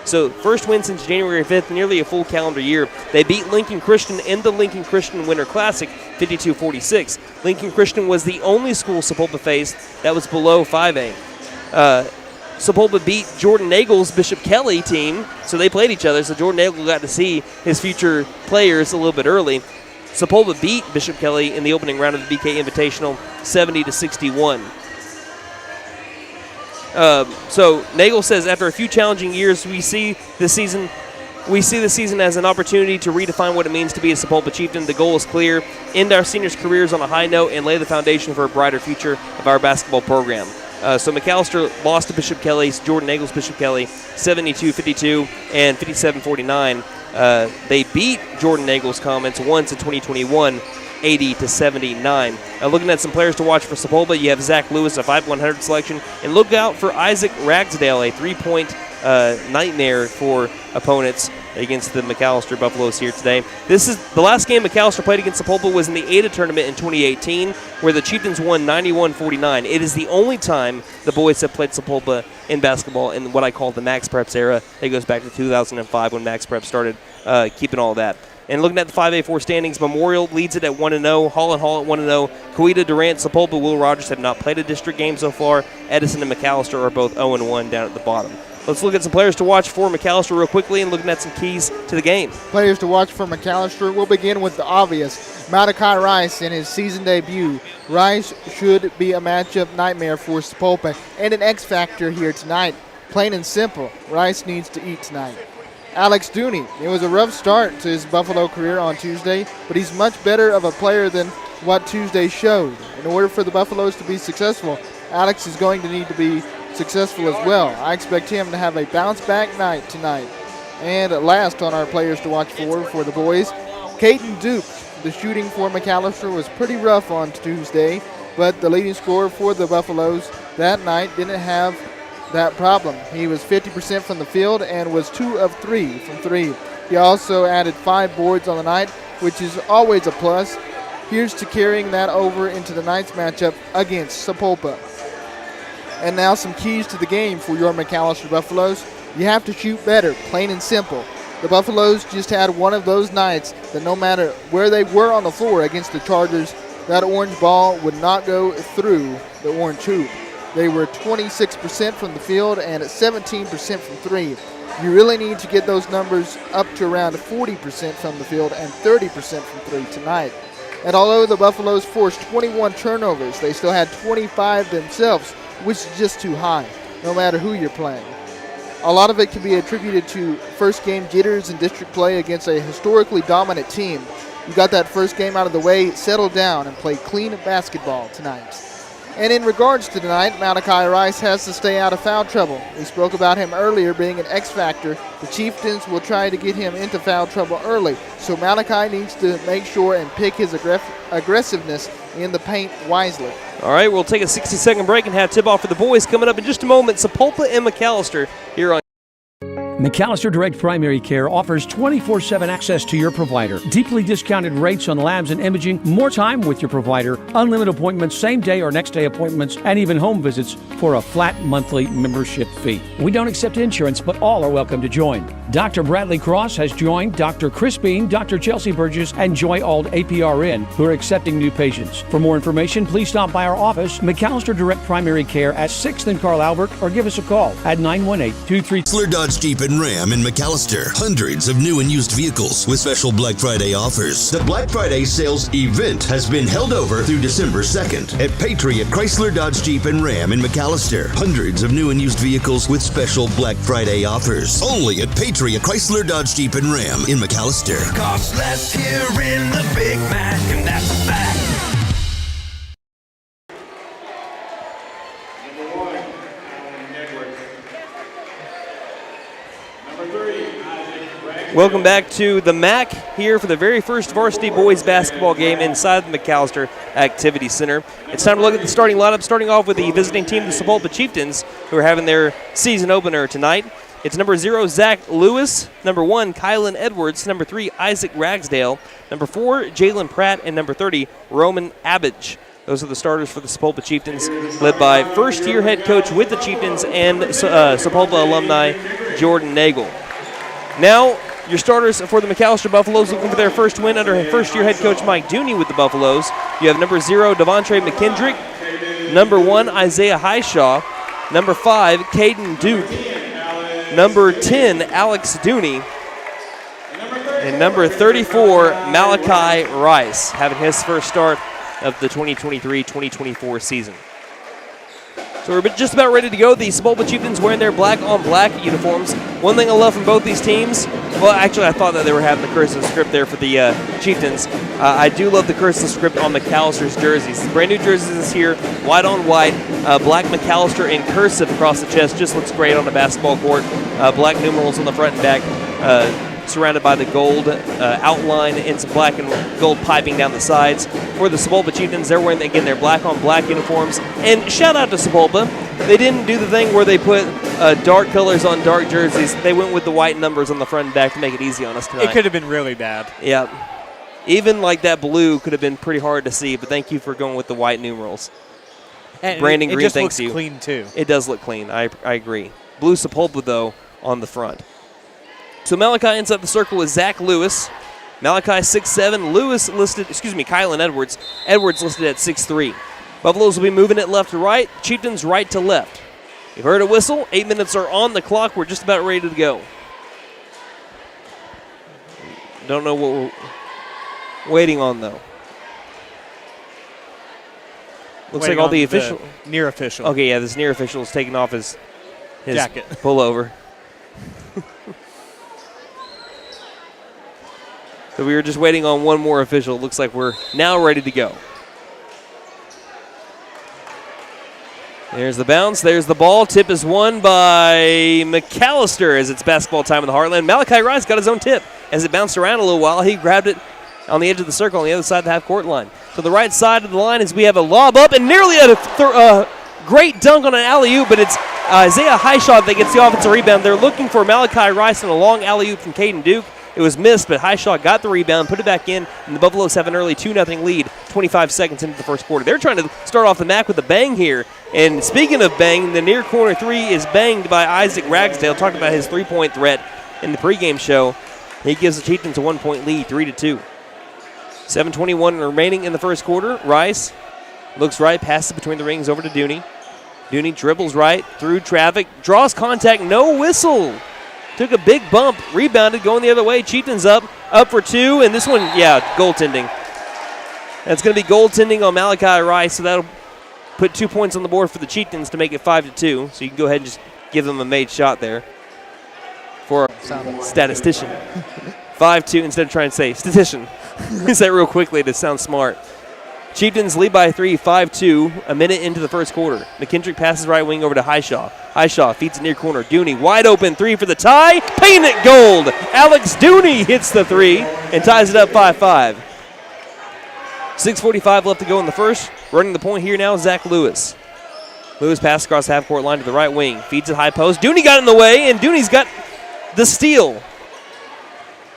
So first win since January 5th, nearly a full calendar year. They beat Lincoln Christian in the Lincoln Christian Winter Classic, 52-46. Lincoln Christian was the only school Sapulpa faced that was below 5A. Sapulpa beat Jordan Nagel's Bishop Kelly team, so they played each other, so Jordan Nagel got to see his future players a little bit early. Sapulpa beat Bishop Kelly in the opening round of the BK Invitational, 70-61. So Nagel says, after a few challenging years, we see the season as an opportunity to redefine what it means to be a Sapulpa Chieftain. The goal is clear: end our seniors' careers on a high note and lay the foundation for a brighter future of our basketball program. So McAlester lost to Bishop Kelly, Jordan Nagel's Bishop Kelly, 72-52 and 57-49. They beat Jordan Nagel's Comets once in 2021, 80-79. Looking at some players to watch for Sapulpa, you have Zach Lewis, a 5-100 selection, and look out for Isaac Ragsdale, a 3-point nightmare for opponents against the McAlester Buffaloes here today. This is the last game McAlester played against Sapulpa was in the Ada tournament in 2018, where the Chieftains won 91-49. It is the only time the boys have played Sapulpa in basketball in what I call the Max Preps era. It goes back to 2005 when Max Preps started keeping all that. And looking at the 5A4 standings, Memorial leads it at 1-0, Hall at 1-0. Coweta, Durant, Sapulpa, Will Rogers have not played a district game so far. Edison and McAlester are both 0-1 down at the bottom. Let's look at some players to watch for McAlester real quickly and looking at some keys to the game. Players to watch for McAlester. We'll begin with the obvious. Malachi Rice in his season debut. Rice should be a matchup nightmare for Sapulpa and an X factor here tonight. Plain and simple, Rice needs to eat tonight. Alex Dooney. It was a rough start to his Buffalo career on Tuesday, but he's much better of a player than what Tuesday showed. In order for the Buffaloes to be successful, Alex is going to need to be successful as well. I expect him to have a bounce-back night tonight. And last on our players to watch for the boys, Caden Duke. The shooting for McAlester was pretty rough on Tuesday, but the leading scorer for the Buffaloes that night didn't have that problem. He was 50% from the field and was 2 of 3 from 3. He also added 5 boards on the night, which is always a plus. Here's to carrying that over into the night's matchup against Sapulpa. And now some keys to the game for your McAlester Buffaloes. You have to shoot better, plain and simple. The Buffaloes just had one of those nights that no matter where they were on the floor against the Chargers, that orange ball would not go through the orange hoop. They were 26% from the field and 17% from 3. You really need to get those numbers up to around 40% from the field and 30% from 3 tonight. And although the Buffaloes forced 21 turnovers, they still had 25 themselves, which is just too high, no matter who you're playing. A lot of it can be attributed to first game jitters in district play against a historically dominant team. You got that first game out of the way, settle down, and play clean basketball tonight. And in regards to tonight, Malachi Rice has to stay out of foul trouble. We spoke about him earlier being an X factor. The Chieftains will try to get him into foul trouble early, so Malachi needs to make sure and pick his aggressiveness in the paint wisely. All right, we'll take a 60-second break and have tip-off for the boys coming up in just a moment. Sapulpa and McAlester here on McAlester Direct Primary Care offers 24/7 access to your provider. Deeply discounted rates on labs and imaging, more time with your provider, unlimited appointments, same day or next day appointments, and even home visits for a flat monthly membership fee. We don't accept insurance, but all are welcome to join. Dr. Bradley Cross has joined, Dr. Chris Bean, Dr. Chelsea Burgess, and Joy Ald APRN, who are accepting new patients. For more information, please stop by our office, McAlester Direct Primary Care at 6th and Carl Albert, or give us a call at 918-23... Chrysler Dodge Jeep and Ram in McAlester. Hundreds of new and used vehicles with special Black Friday offers. The Black Friday sales event has been held over through December 2nd at Patriot Chrysler Dodge Jeep and Ram in McAlester. Hundreds of new and used vehicles with special Black Friday offers. Only at Patriot Chrysler Dodge Jeep and Ram in McAlester. Costs less here in the Big Mac, and that's a fact. Welcome back to the MAC here for the very first varsity boys basketball game inside the McAlester Activity Center. It's time to look at the starting lineup, starting off with the visiting team, the Sapulpa Chieftains, who are having their season opener tonight. It's number 0, Zach Lewis, number 1, Kylan Edwards, number 3, Isaac Ragsdale, number 4, Jalen Pratt, and number 30, Roman Abbage. Those are the starters for the Sapulpa Chieftains, led by first-year head coach with the Chieftains and Sapulpa alumni Jordan Nagel. Now, your starters for the McAlester Buffaloes looking for their first win under first-year head coach Mike Dooney with the Buffaloes. You have number 0, Devontre McKendrick, number 1, Isaiah Highshaw, number 5, Caden Duke, number 10, Alex Dooney, and number 34, Malachi Rice, having his first start of the 2023-2024 season. So we're just about ready to go. The Sapulpa Chieftains wearing their black-on-black uniforms. One thing I love from both these teams, well, actually I thought that they were having the cursive script there for the Chieftains. I do love the cursive script on McAllister's jerseys. The brand new jerseys this year, white on white, black McAlester in cursive across the chest. Just looks great on a basketball court. Black numerals on the front and back. Surrounded by the gold outline and some black and gold piping down the sides. For the Sapulpa Chieftains, they're wearing, again, their black-on-black uniforms. And shout out to Sapulpa. They didn't do the thing where they put dark colors on dark jerseys. They went with the white numbers on the front and back to make it easy on us tonight. It could have been really bad. Yeah. Even like that blue could have been pretty hard to see, but thank you for going with the white numerals. And Brandon Green, just thanks looks you. Clean, too. It does look clean. I agree. Blue Sapulpa, though, on the front. So Malachi inside the circle with Zach Lewis. Malachi 6'7", Kylan Edwards. Edwards listed at 6'3". Buffaloes will be moving it left to right, Chieftains right to left. You've heard a whistle. 8 minutes are on the clock. We're just about ready to go. Don't know what we're waiting on, though. Looks Waiting like all on the official. Near official. Okay, yeah, this near official is taking off his jacket pullover. So we were just waiting on one more official. Looks like we're now ready to go. There's the bounce. There's the ball. Tip is won by McAlester as it's basketball time in the Heartland. Malachi Rice got his own tip. As it bounced around a little while, he grabbed it on the edge of the circle on the other side of the half-court line. So the right side of the line is we have a lob up and nearly a great dunk on an alley-oop, but it's Isaiah Highshaw that gets the offensive rebound. They're looking for Malachi Rice and a long alley-oop from Caden Duke. It was missed, but Highshaw got the rebound, put it back in, and the Buffaloes have an early 2-0 lead 25 seconds into the first quarter. They're trying to start off the MAC with a bang here. And speaking of bang, the near corner three is banged by Isaac Ragsdale. Talked about his three-point threat in the pregame show. He gives the Chieftains a 1-point lead, 3-2. 7:21 remaining in the first quarter. Rice looks right, passes between the rings over to Dooney. Dooney dribbles right through traffic, draws contact, no whistle. Took a big bump, rebounded, going the other way. Chieftains up for two, and this one, yeah, goaltending. That's going to be goaltending on Malachi Rice, so that'll put 2 points on the board for the Chieftains to make it 5-2. So you can go ahead and just give them a made shot there for a statistician. 5-2 instead of trying to say statistician. Say that real quickly to sound smart. Chieftains lead by 3, 5-2, a minute into the first quarter. McKendrick passes right wing over to Highshaw. Highshaw feeds it near corner. Dooney, wide open, 3 for the tie. Paint it gold. Alex Dooney hits the 3 and ties it up 5-5. 6:45 left to go in the first. Running the point here now is Zach Lewis. Lewis passes across the half-court line to the right wing. Feeds it high post. Dooney got in the way, and Dooney's got the steal.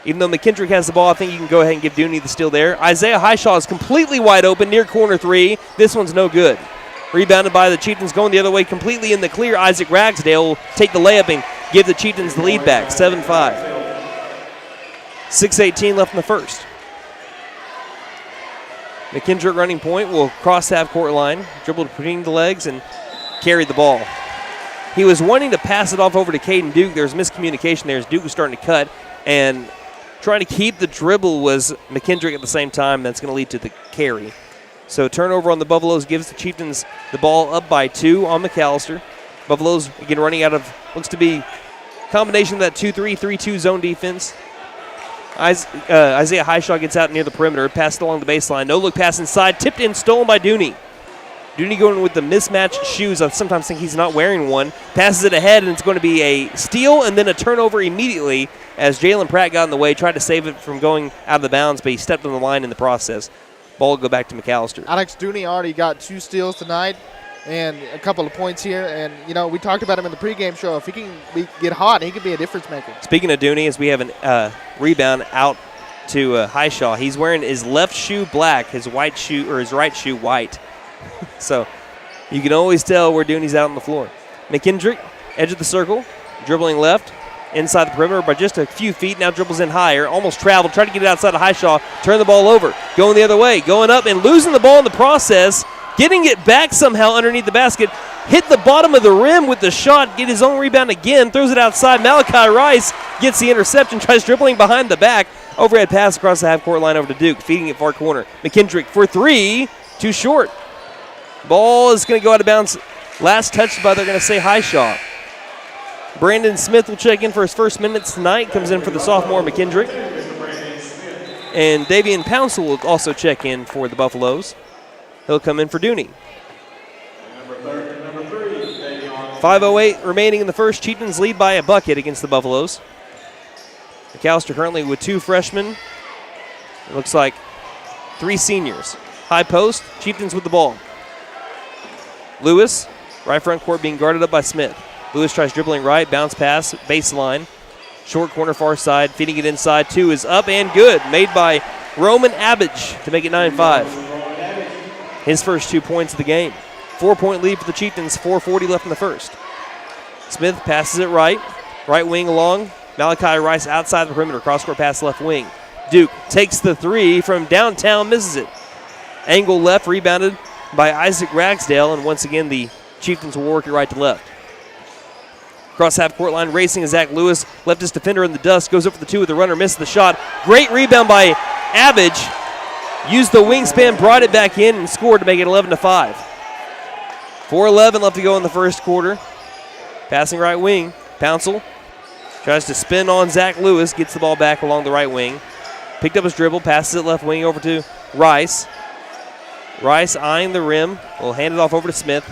Even though McKendrick has the ball, I think you can go ahead and give Dooney the steal there. Isaiah Highshaw is completely wide open near corner 3. This one's no good. Rebounded by the Chieftains, going the other way completely in the clear. Isaac Ragsdale will take the layup and give the Chieftains the lead back, 7-5. 6:18 left in the first. McKendrick running point will cross the half-court line, dribble between the legs, and carry the ball. He was wanting to pass it off over to Caden Duke. There's miscommunication there as Duke was starting to cut, and trying to keep the dribble was McKendrick at the same time. That's going to lead to the carry. So turnover on the Buffaloes gives the Chieftains the ball up by 2 on McAlester. Buffaloes, again, running out of, looks to be a combination of that 2-3, 3-2 zone defense. Isaiah Highshaw gets out near the perimeter, passed along the baseline. No-look pass inside, tipped in, stolen by Dooney. Dooney going with the mismatched shoes. I sometimes think he's not wearing one. Passes it ahead, and it's going to be a steal and then a turnover immediately as Jalen Pratt got in the way, tried to save it from going out of the bounds, but he stepped on the line in the process. Ball will go back to McAlester. Alex Dooney already got 2 steals tonight and a couple of points here. And, you know, we talked about him in the pregame show. If he can get hot, he could be a difference maker. Speaking of Dooney, as we have a rebound out to Highshaw. He's wearing his left shoe black, his right shoe white. So you can always tell where Dooney's out on the floor. McKendrick, edge of the circle, dribbling left, inside the perimeter by just a few feet. Now dribbles in higher, almost traveled, tried to get it outside of Highshaw, turn the ball over, going the other way, going up and losing the ball in the process, getting it back somehow underneath the basket, hit the bottom of the rim with the shot, get his own rebound again, throws it outside. Malachi Rice gets the interception, tries dribbling behind the back, overhead pass across the half-court line over to Duke, feeding it far corner. McKendrick for 3, too short. Ball is going to go out of bounds. Last touched by, they're going to say Highshaw. Brandon Smith will check in for his first minutes tonight. Comes in for the sophomore McKendrick. And Davian Pouncil will also check in for the Buffaloes. He'll come in for Dooney. 5:08 remaining in the first. Chieftains lead by a bucket against the Buffaloes. McAlester currently with 2 freshmen. It looks like 3 seniors. High post, Chieftains with the ball. Lewis, right front court being guarded up by Smith. Lewis tries dribbling right, bounce pass, baseline. Short corner far side, feeding it inside. 2 is up and good. Made by Roman Abbage to make it 9-5. His first 2 points of the game. 4-point lead for the Chieftains, 4:40 left in the first. Smith passes it right wing along. Malachi Rice outside the perimeter, cross-court pass left wing. Duke takes the 3 from downtown, misses it. Angle left, rebounded by Isaac Ragsdale, and once again the Chieftains will work it right to left. Cross half-court line, racing is Zach Lewis. Leftist defender in the dust, goes up for the 2 with the runner, misses the shot. Great rebound by Abbage. Used the wingspan, brought it back in, and scored to make it 11-5. 4:11 left to go in the first quarter. Passing right wing, Pouncil tries to spin on Zach Lewis, gets the ball back along the right wing. Picked up his dribble, passes it left wing over to Rice. Rice eyeing the rim, will hand it off over to Smith.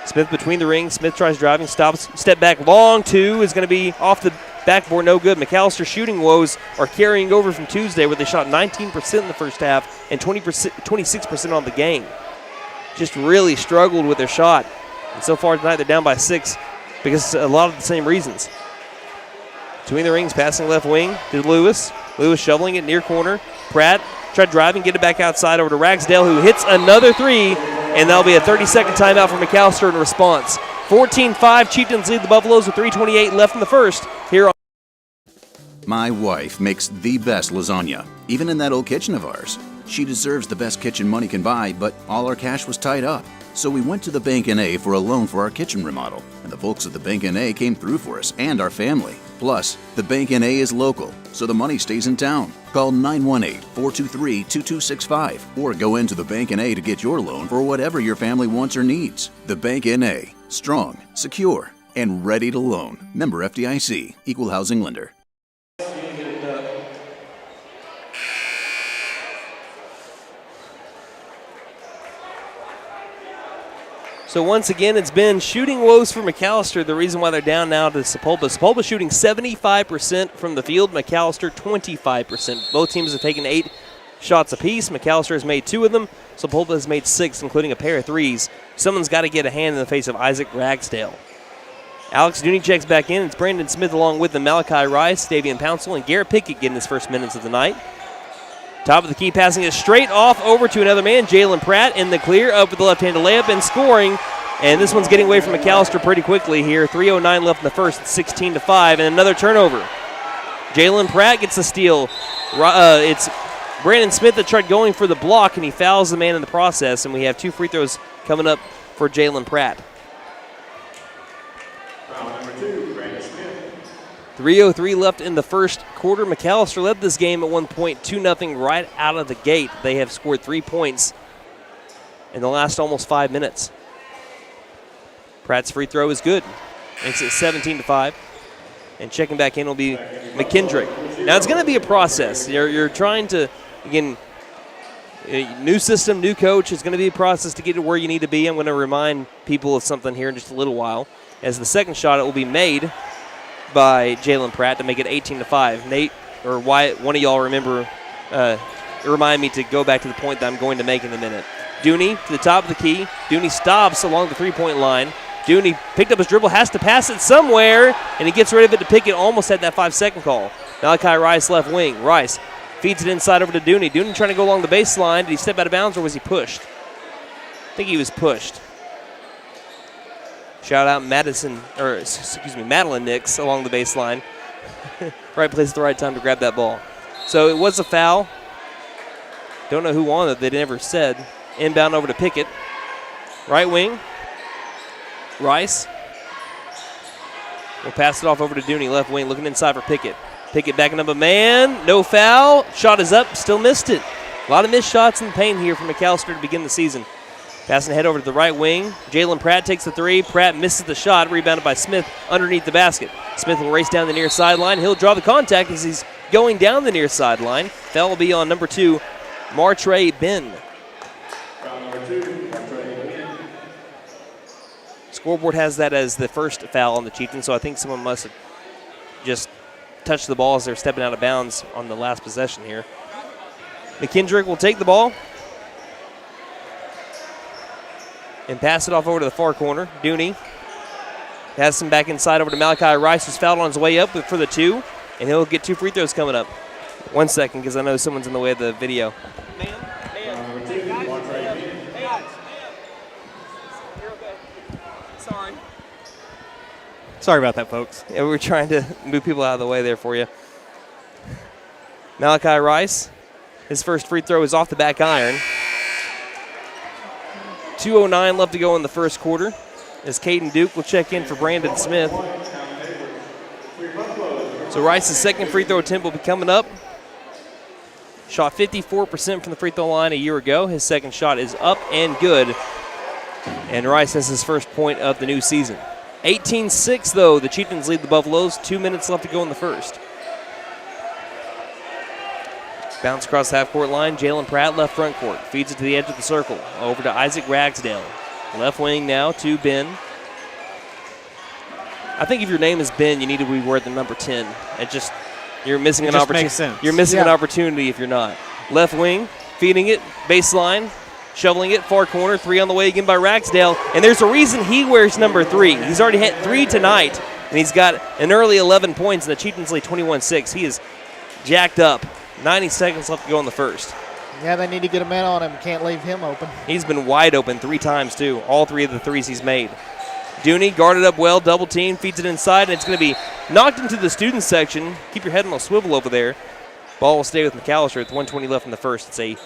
Smith between the rings. Smith tries driving, stops, step back, long 2 is going to be off the backboard, no good. McAlester shooting woes are carrying over from Tuesday, where they shot 19% in the first half and 26% on the game. Just really struggled with their shot. And so far tonight, they're down by 6 because a lot of the same reasons. Between the rings, passing left wing to Lewis. Lewis shoveling it near corner. Pratt tried driving, get it back outside over to Ragsdale, who hits another 3, and that'll be a 30-second timeout for McAlester in response. 14-5, Chieftains lead the Buffaloes with 3:28 left in the first. Here on My wife makes the best lasagna, even in that old kitchen of ours. She deserves the best kitchen money can buy, but all our cash was tied up. So we went to the Bank N.A. for a loan for our kitchen remodel, and the folks at the Bank N.A. came through for us and our family. Plus, the Bank N.A. is local, so the money stays in town. Call 918-423-2265 or go into the Bank N.A. to get your loan for whatever your family wants or needs. The Bank N.A. Strong, secure, and ready to loan. Member FDIC. Equal housing lender. So once again, it's been shooting woes for McAlester, the reason why they're down now to Sapulpa. Sapulpa shooting 75% from the field, McAlester 25%. Both teams have taken 8 shots apiece. McAlester has made 2 of them. Sapulpa has made 6, including a pair of threes. Someone's got to get a hand in the face of Isaac Ragsdale. Alex Dooney checks back in. It's Brandon Smith along with them. Malachi Rice, Davian Pouncil, and Garrett Pickett getting his first minutes of the night. Top of the key, passing it straight off over to another man, Jalen Pratt in the clear, up with the left-handed layup and scoring. And this one's getting away from McAlester pretty quickly here. 3:09 left in the first, 16-5, and another turnover. Jalen Pratt gets the steal. It's Brandon Smith that tried going for the block, and he fouls the man in the process, and we have 2 free throws coming up for Jalen Pratt. 3:03 left in the first quarter. McAlester led this game at one point, 2-0 right out of the gate. They have scored 3 points in the last almost 5 minutes. Pratt's free throw is good. Makes it 17-5. And checking back in will be McKendrick. Now it's going to be a process. You're trying to, again, new system, new coach. It's going to be a process to get to where you need to be. I'm going to remind people of something here in just a little while. As the second shot, it will be made by Jalen Pratt to make it 18-5. Nate or Wyatt, one of y'all remind me to go back to the point that I'm going to make in a minute. Dooney to the top of the key. Dooney stops along the three-point line. Dooney picked up his dribble, has to pass it somewhere, and he gets rid of it to Pickett. Almost had that 5-second call. Malachi Rice left wing. Rice feeds it inside over to Dooney. Dooney trying to go along the baseline. Did he step out of bounds or was he pushed? I think he was pushed. Shout out Madeline Nix along the baseline. Right place at the right time to grab that ball. So it was a foul. Don't know who on it. They never said. Inbound over to Pickett. Right wing. Rice. We'll pass it off over to Dooney. Left wing looking inside for Pickett. Pickett backing up a man. No foul. Shot is up. Still missed it. A lot of missed shots in the paint here for McAlester to begin the season. Passing ahead over to the right wing. Jalen Pratt takes the 3. Pratt misses the shot. Rebounded by Smith underneath the basket. Smith will race down the near sideline. He'll draw the contact as he's going down the near sideline. Foul will be on number 2, Martre Ben. Scoreboard has that as the first foul on the Chieftains, so I think someone must have just touched the ball as they're stepping out of bounds on the last possession here. McKendrick will take the ball and pass it off over to the far corner. Dooney has him back inside over to Malachi Rice, who's fouled on his way up for the 2, and he'll get 2 free throws coming up. 1 second, because I know someone's in the way of the video. Sorry about that, folks. Yeah, we were trying to move people out of the way there for you. Malachi Rice, his first free throw is off the back iron. 2:09 left to go in the first quarter as Caden Duke will check in for Brandon Smith. So Rice's second free throw attempt will be coming up. Shot 54% from the free throw line a year ago. His second shot is up and good. And Rice has his first point of the new season. 18-6, though. The Chieftains lead the Buffaloes. 2 minutes left to go in the first. Bounce across the half-court line. Jalen Pratt, left front court. Feeds it to the edge of the circle. Over to Isaac Ragsdale. Left wing now to Ben. I think if your name is Ben, you need to be wearing the number 10. You're missing an opportunity. You're missing an opportunity if you're not. Left wing, feeding it, baseline, shoveling it, far corner, 3 on the way again by Ragsdale. And there's a reason he wears number 3. He's already hit 3 tonight, and he's got an early 11 points, and the Chieftains lead 21-6. He is jacked up. 90 seconds left to go in the first. Yeah, they need to get a man on him. Can't leave him open. He's been wide open 3 times, too. All 3 of the threes he's made. Dooney guarded up well, double team, feeds it inside, and it's going to be knocked into the student section. Keep your head on a swivel over there. Ball will stay with McAlester with 1:20 left in the first. It's a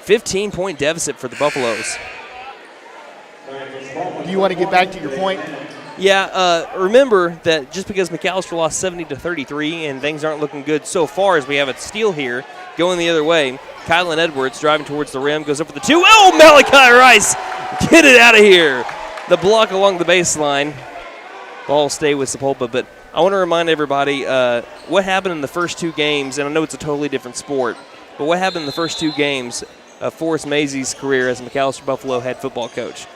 15-point deficit for the Buffaloes. Do you want to get back to your point? Yeah, remember that just because McAlester lost 70-33 and things aren't looking good so far as we have a steal here going the other way, Kylan Edwards driving towards the rim, goes up for the 2. Oh, Malachi Rice! Get it out of here! The block along the baseline. Ball will stay with Sapulpa, but I want to remind everybody what happened in the first 2 games, and I know it's a totally different sport, but what happened in the first 2 games of Forrest Mazzie's career as a McAlester Buffalo head football coach.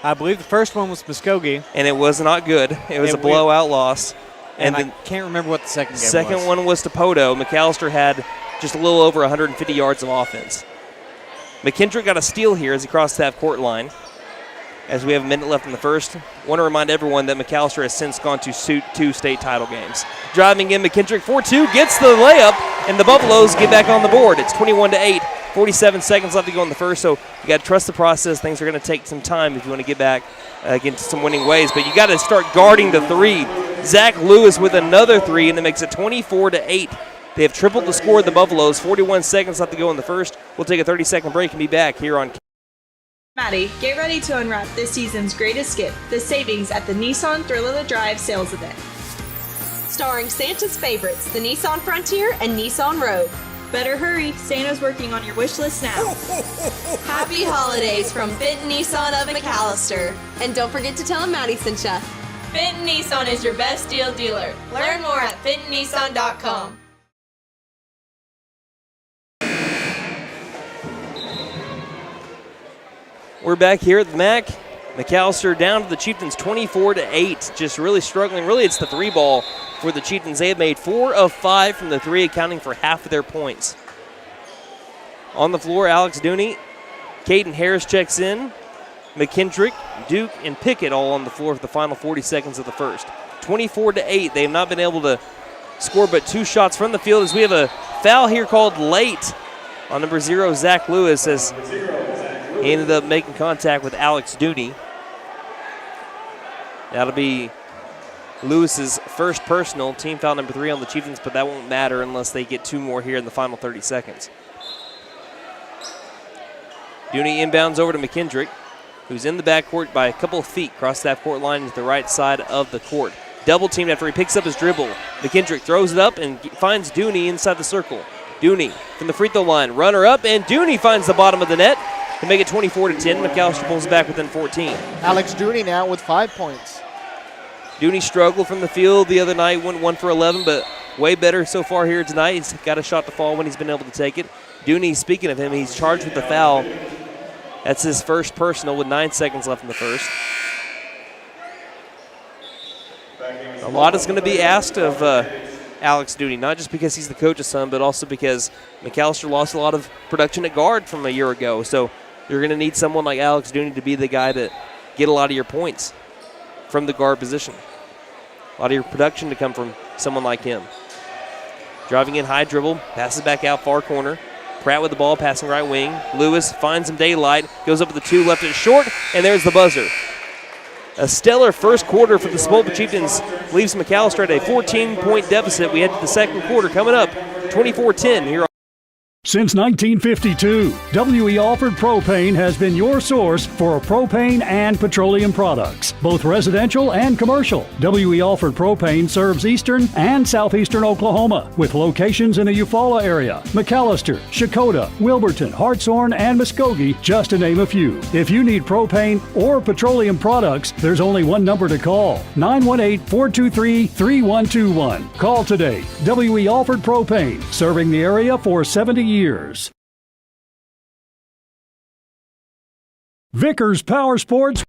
I believe the first one was Muskogee. And it was not good. It was a blowout loss. And I can't remember what the second game was. Second one was to Poto. McAlester had just a little over 150 yards of offense. McKendrick got a steal here as he crossed the half-court line. As we have a minute left in the first, want to remind everyone that McAlester has since gone to 2 state title games. Driving in, McKendrick 4-2, gets the layup, and the Buffaloes get back on the board. It's 21-8, 47 seconds left to go in the first, so you got to trust the process. Things are going to take some time if you want to get back against some winning ways, but you got to start guarding the three. Zach Lewis with another three, and it makes it 24-8. They have tripled the score of the Buffaloes. 41 seconds left to go in the first. We'll take a 30-second break and be back here on. Maddie, get ready to unwrap this season's greatest gift, the savings at the Nissan Thrill of the Drive sales event. Starring Santa's favorites, the Nissan Frontier and Nissan Rogue. Better hurry, Santa's working on your wish list now. Happy holidays from Benton Nissan of McAlester. And don't forget to tell them Maddie sent ya. Benton Nissan is your best deal dealer. Learn more at bentonnissan.com. We're back here at the MAC. McAlester down to the Chieftains 24-8. Just really struggling. Really, it's the three ball for the Chieftains. They have made 4 of 5 from the three, accounting for half of their points. On the floor, Alex Dooney. Caden Harris checks in. McKendrick, Duke, and Pickett all on the floor for the final 40 seconds of the first. 24-8. They have not been able to score but 2 shots from the field as we have a foul here called late on number 0, Zach Lewis, as he ended up making contact with Alex Dooney. That'll be Lewis's first personal, team foul number 3 on the Chieftains, but that won't matter unless they get 2 more here in the final 30 seconds. Dooney inbounds over to McKendrick, who's in the backcourt by a couple of feet, across that court line to the right side of the court. Double teamed after he picks up his dribble. McKendrick throws it up and finds Dooney inside the circle. Dooney from the free throw line, runner up, and Dooney finds the bottom of the net to make it 24-10. McAlester pulls it back within 14. Alex Dooney now with 5 points. Dooney struggled from the field the other night, went 1 for 11, but way better so far here tonight. He's got a shot to fall when he's been able to take it. Dooney, speaking of him, he's charged with the foul. That's his first personal with 9 seconds left in the first. A lot is going to be asked of Alex Dooney, not just because he's the coach's son, but also because McAlester lost a lot of production at guard from a year ago. So you're going to need someone like Alex Dooney to be the guy to get a lot of your points from the guard position. A lot of your production to come from someone like him. Driving in high dribble, passes back out far corner. Pratt with the ball, passing right wing. Lewis finds some daylight, goes up with the 2, left it short, and there's the buzzer. A stellar first quarter for the Sapulpa Chieftains leaves McAlester at a 14-point deficit. We head to the second quarter coming up, 24-10 here on. Since 1952, W.E. Alford Propane has been your source for propane and petroleum products, both residential and commercial. W.E. Alford Propane serves eastern and southeastern Oklahoma, with locations in the Eufaula area, McAlester, Shakota, Wilburton, Hartshorn, and Muskogee, just to name a few. If you need propane or petroleum products, there's only one number to call, 918-423-3121. Call today. W.E. Alford Propane, serving the area for 70 years. Vickers Power Sports.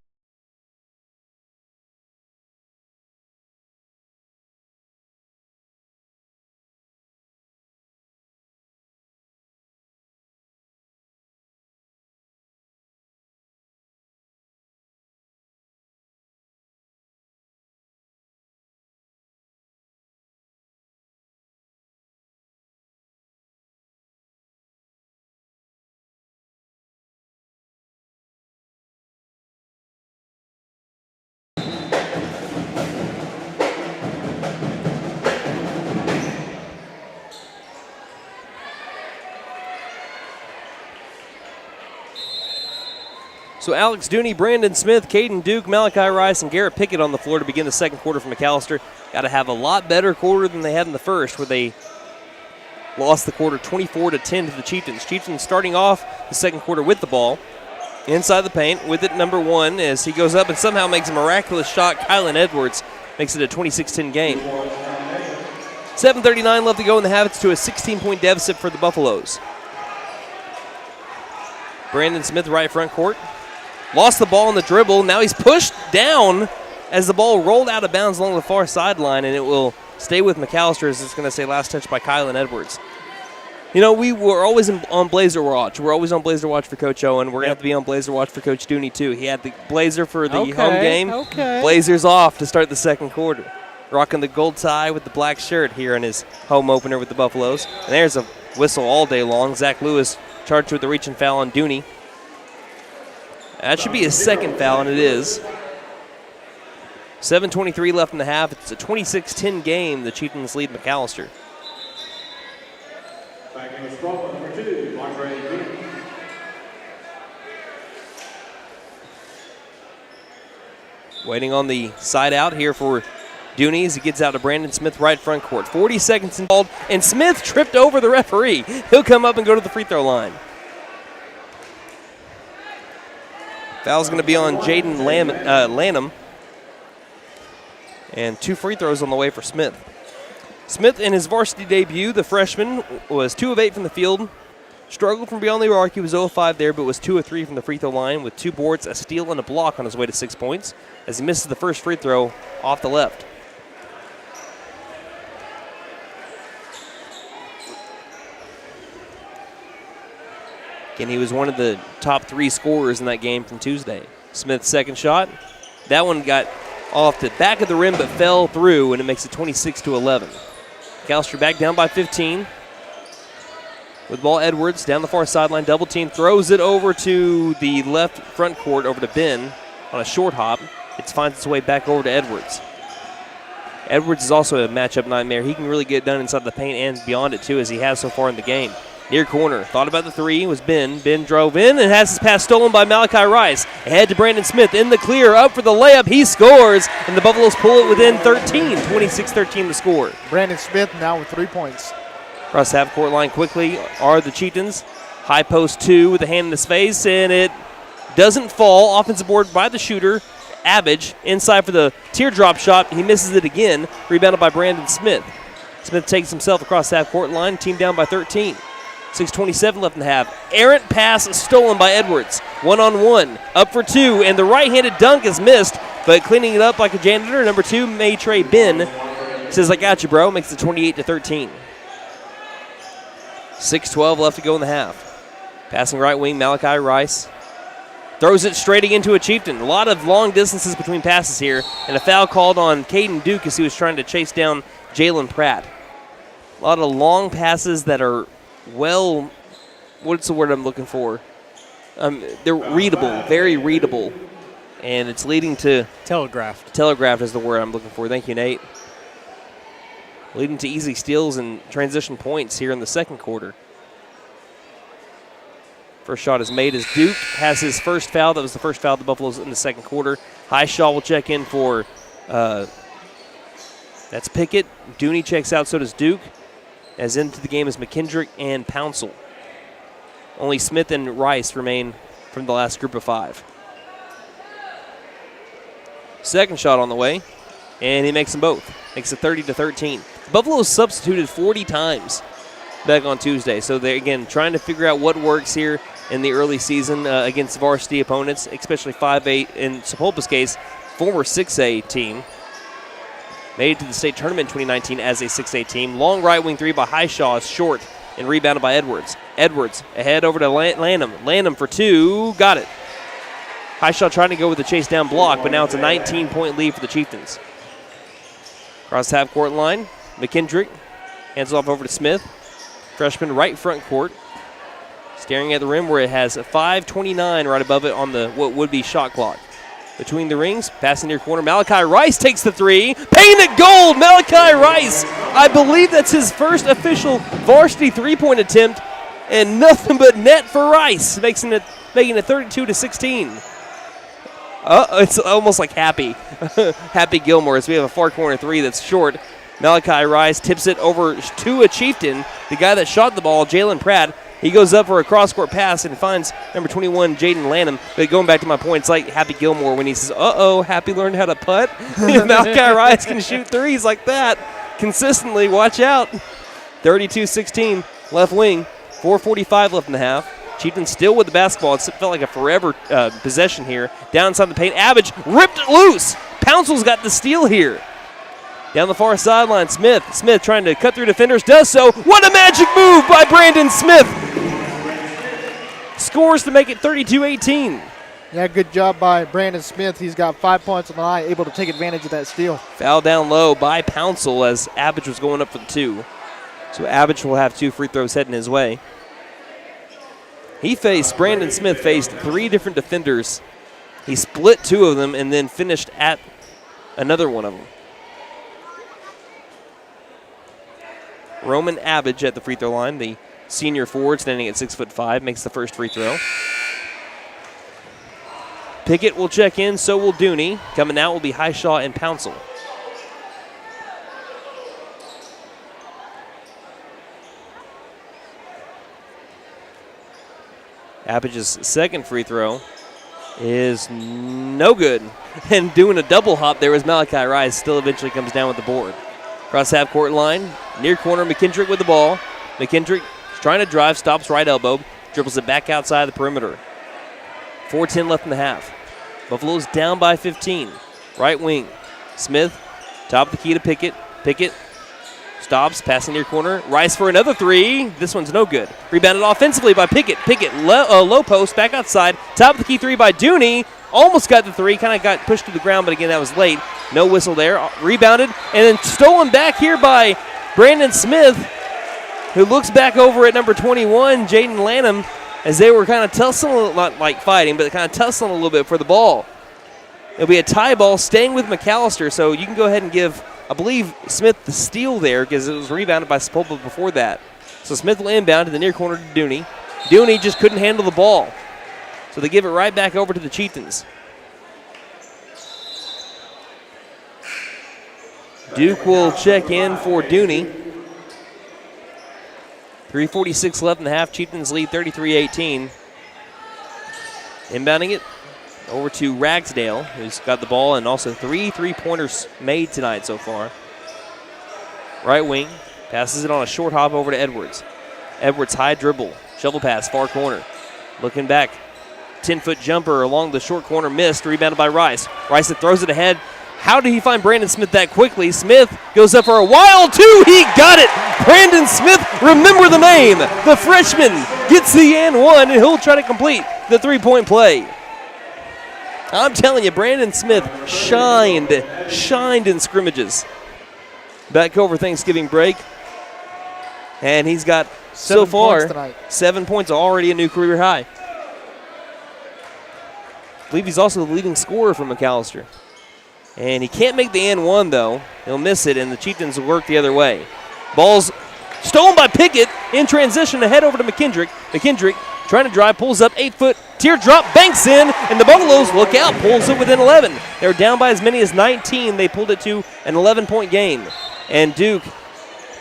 So Alex Dooney, Brandon Smith, Caden Duke, Malachi Rice, and Garrett Pickett on the floor to begin the second quarter for McAlester. Got to have a lot better quarter than they had in the first, where they lost the quarter 24-10 to the Chieftains. Chieftains starting off the second quarter with the ball inside the paint with it, number 1, as he goes up and somehow makes a miraculous shot. Kylan Edwards makes it a 26-10 game. 7:39 left to go in the half. It's to a 16-point deficit for the Buffaloes. Brandon Smith, right front court. Lost the ball on the dribble. Now he's pushed down as the ball rolled out of bounds along the far sideline, and it will stay with McAlester, as it's going to say last touch by Kylan Edwards. You know, we were always on Blazer Watch. We're always on Blazer Watch for Coach Owen. We're going to have to be on Blazer Watch for Coach Dooney, too. He had the Blazer for the home game. Okay. Blazers off to start the second quarter. Rocking the gold tie with the black shirt here in his home opener with the Buffaloes. And there's a whistle all day long. Zach Lewis charged with the reach and foul on Dooney. That should be his second foul, and it is. 7:23 left in the half. It's a 26-10 game. The Chieftains lead McAlester. Back in the spot, number 2, Andre Green. Waiting on the side out here for Dooney as he gets out to Brandon Smith right front court. 40 seconds involved, and Smith tripped over the referee. He'll come up and go to the free throw line. Foul's going to be on Jaden Lanham. And 2 free throws on the way for Smith. Smith, in his varsity debut, the freshman, was 2 of 8 from the field. Struggled from beyond the arc. He was 0 of 5 there, but was 2 of 3 from the free throw line with 2 boards, a steal, and a block on his way to 6 points as he misses the first free throw off the left. Again, he was one of the top 3 scorers in that game from Tuesday. Smith's second shot. That one got off the back of the rim but fell through, and it makes it 26-11. McAlester back down by 15. With ball, Edwards down the far sideline, double team, throws it over to the left front court, over to Ben on a short hop. It finds its way back over to Edwards. Edwards is also a matchup nightmare. He can really get done inside the paint and beyond it too, as he has so far in the game. Near corner, thought about the 3, was Ben. Ben drove in and has his pass stolen by Malachi Rice. Ahead to Brandon Smith in the clear, up for the layup. He scores, and the Buffaloes pull it within 13. 26-13 the score. Brandon Smith now with 3 points. Across the half-court line quickly are the Chieftains. High post 2 with a hand in his face, and it doesn't fall. Offensive board by the shooter, Abbage. Inside for the teardrop shot. He misses it again. Rebounded by Brandon Smith. Smith takes himself across the half-court line. Team down by 13. 6:27 left in the half. Errant pass stolen by Edwards. 1-on-1. Up for 2, and the right-handed dunk is missed, but cleaning it up like a janitor, number 2, Maytre Ben, says, I got you, bro. Makes it 28-13. 6:12 left to go in the half. Passing right wing, Malachi Rice. Throws it straight into a Chieftain. A lot of long distances between passes here, and a foul called on Caden Duke as he was trying to chase down Jalen Pratt. A lot of long passes that are what's the word I'm looking for? They're readable, very readable, and it's leading to telegraphed. Telegraphed is the word I'm looking for. Thank you, Nate. Leading to easy steals and transition points here in the second quarter. First shot is made as Duke has his first foul. That was the first foul of the Buffaloes in the second quarter. Highshaw will check in for, that's Pickett. Dooney checks out, so does Duke. As into the game is McKendrick and Pouncil. Only Smith and Rice remain from the last group of 5. Second shot on the way, and he makes them both. Makes it 30-13. Buffalo's substituted 40 times back on Tuesday, so they're, again, trying to figure out what works here in the early season against varsity opponents, especially 5A, in Sapulpa's case, former 6A team. Made it to the state tournament in 2019 as a 6A team. Long right wing 3 by Highshaw is short and rebounded by Edwards. Edwards ahead over to Lanham. Lanham for 2, got it. Highshaw trying to go with the chase down block, but now it's a 19-point lead for the Chieftains. Across the half-court line, McKendrick hands it off over to Smith. Freshman right front court. Staring at the rim where it has a 5:29 right above it on the what would be shot clock. Between the rings, passing near corner, Malachi Rice takes the 3. Painted gold, Malachi Rice. I believe that's his first official varsity three-point attempt, and nothing but net for Rice, making it 32-16. It's almost like Happy Gilmore, as we have a far corner 3 that's short. Malachi Rice tips it over to a Chieftain, the guy that shot the ball, Jalen Pratt. He goes up for a cross-court pass and finds number 21, Jaden Lanham. But going back to my point, it's like Happy Gilmore when he says, Happy learned how to putt. Malachi Rice can shoot threes like that consistently. Watch out. 32-16, left wing. 4:45 left in the half. Chieftains still with the basketball. It felt like a forever possession here. Down inside the paint. Abbage ripped it loose. Pouncil's got the steal here. Down the far sideline, Smith. Smith trying to cut through defenders. Does so. What a magic move by Brandon Smith. Scores to make it 32-18. Yeah, good job by Brandon Smith. He's got 5 points on the night, able to take advantage of that steal. Foul down low by Pouncil as Abbage was going up for the 2. So Abbage will have 2 free throws heading his way. Brandon Smith faced 3 different defenders. He split 2 of them and then finished at another one of them. Roman Abbage at the free throw line, the senior forward standing at 6'5", makes the first free throw. Pickett will check in, so will Dooney. Coming out will be Highshaw and Pouncil. Abbage's second free throw is no good. And doing a double hop there was Malachi Rice. Still eventually comes down with the board. Cross half court line. Near corner, McKendrick with the ball. McKendrick trying to drive, stops right elbow. Dribbles it back outside the perimeter. 4:10 left in the half. Buffalo's down by 15. Right wing. Smith, top of the key to Pickett. Pickett stops, passing near corner. Rice for another 3. This one's no good. Rebounded offensively by Pickett. Pickett low post, back outside. Top of the key 3 by Dooney. Almost got the 3. Kind of got pushed to the ground, but again, that was late. No whistle there. Rebounded and then stolen back here by Brandon Smith, who looks back over at number 21, Jaden Lanham, as they were kind of tussling, not like fighting, but kind of tussling a little bit for the ball. It'll be a tie ball staying with McAlester, so you can go ahead and give, I believe, Smith the steal there because it was rebounded by Sapulpa before that. So Smith will inbound to the near corner to Dooney. Dooney just couldn't handle the ball, so they give it right back over to the Chieftains. Duke will check in for Dooney. 3:46 left in the half. Chieftains lead 33-18. Inbounding it over to Ragsdale, who's got the ball, and also 3 3-pointers made tonight so far. Right wing, passes it on a short hop over to Edwards. Edwards high dribble, shovel pass, far corner. Looking back, 10-foot jumper along the short corner, missed, rebounded by Rice. Rice that throws it ahead. How did he find Brandon Smith that quickly? Smith goes up for a wild 2. He got it. Brandon Smith, remember the name. The freshman gets the and 1, and he'll try to complete the 3-point play. I'm telling you, Brandon Smith shined in scrimmages. Back over Thanksgiving break. And he's got, so far, 7 points, already a new career high. I believe he's also the leading scorer for McAlester. And he can't make the and 1, though. He'll miss it, and the Chieftains will work the other way. Ball's stolen by Pickett in transition to head over to McKendrick. McKendrick trying to drive, pulls up, 8-foot teardrop, banks in, and the Buffaloes look out, pulls it within 11. They're down by as many as 19. They pulled it to an 11-point game. And Duke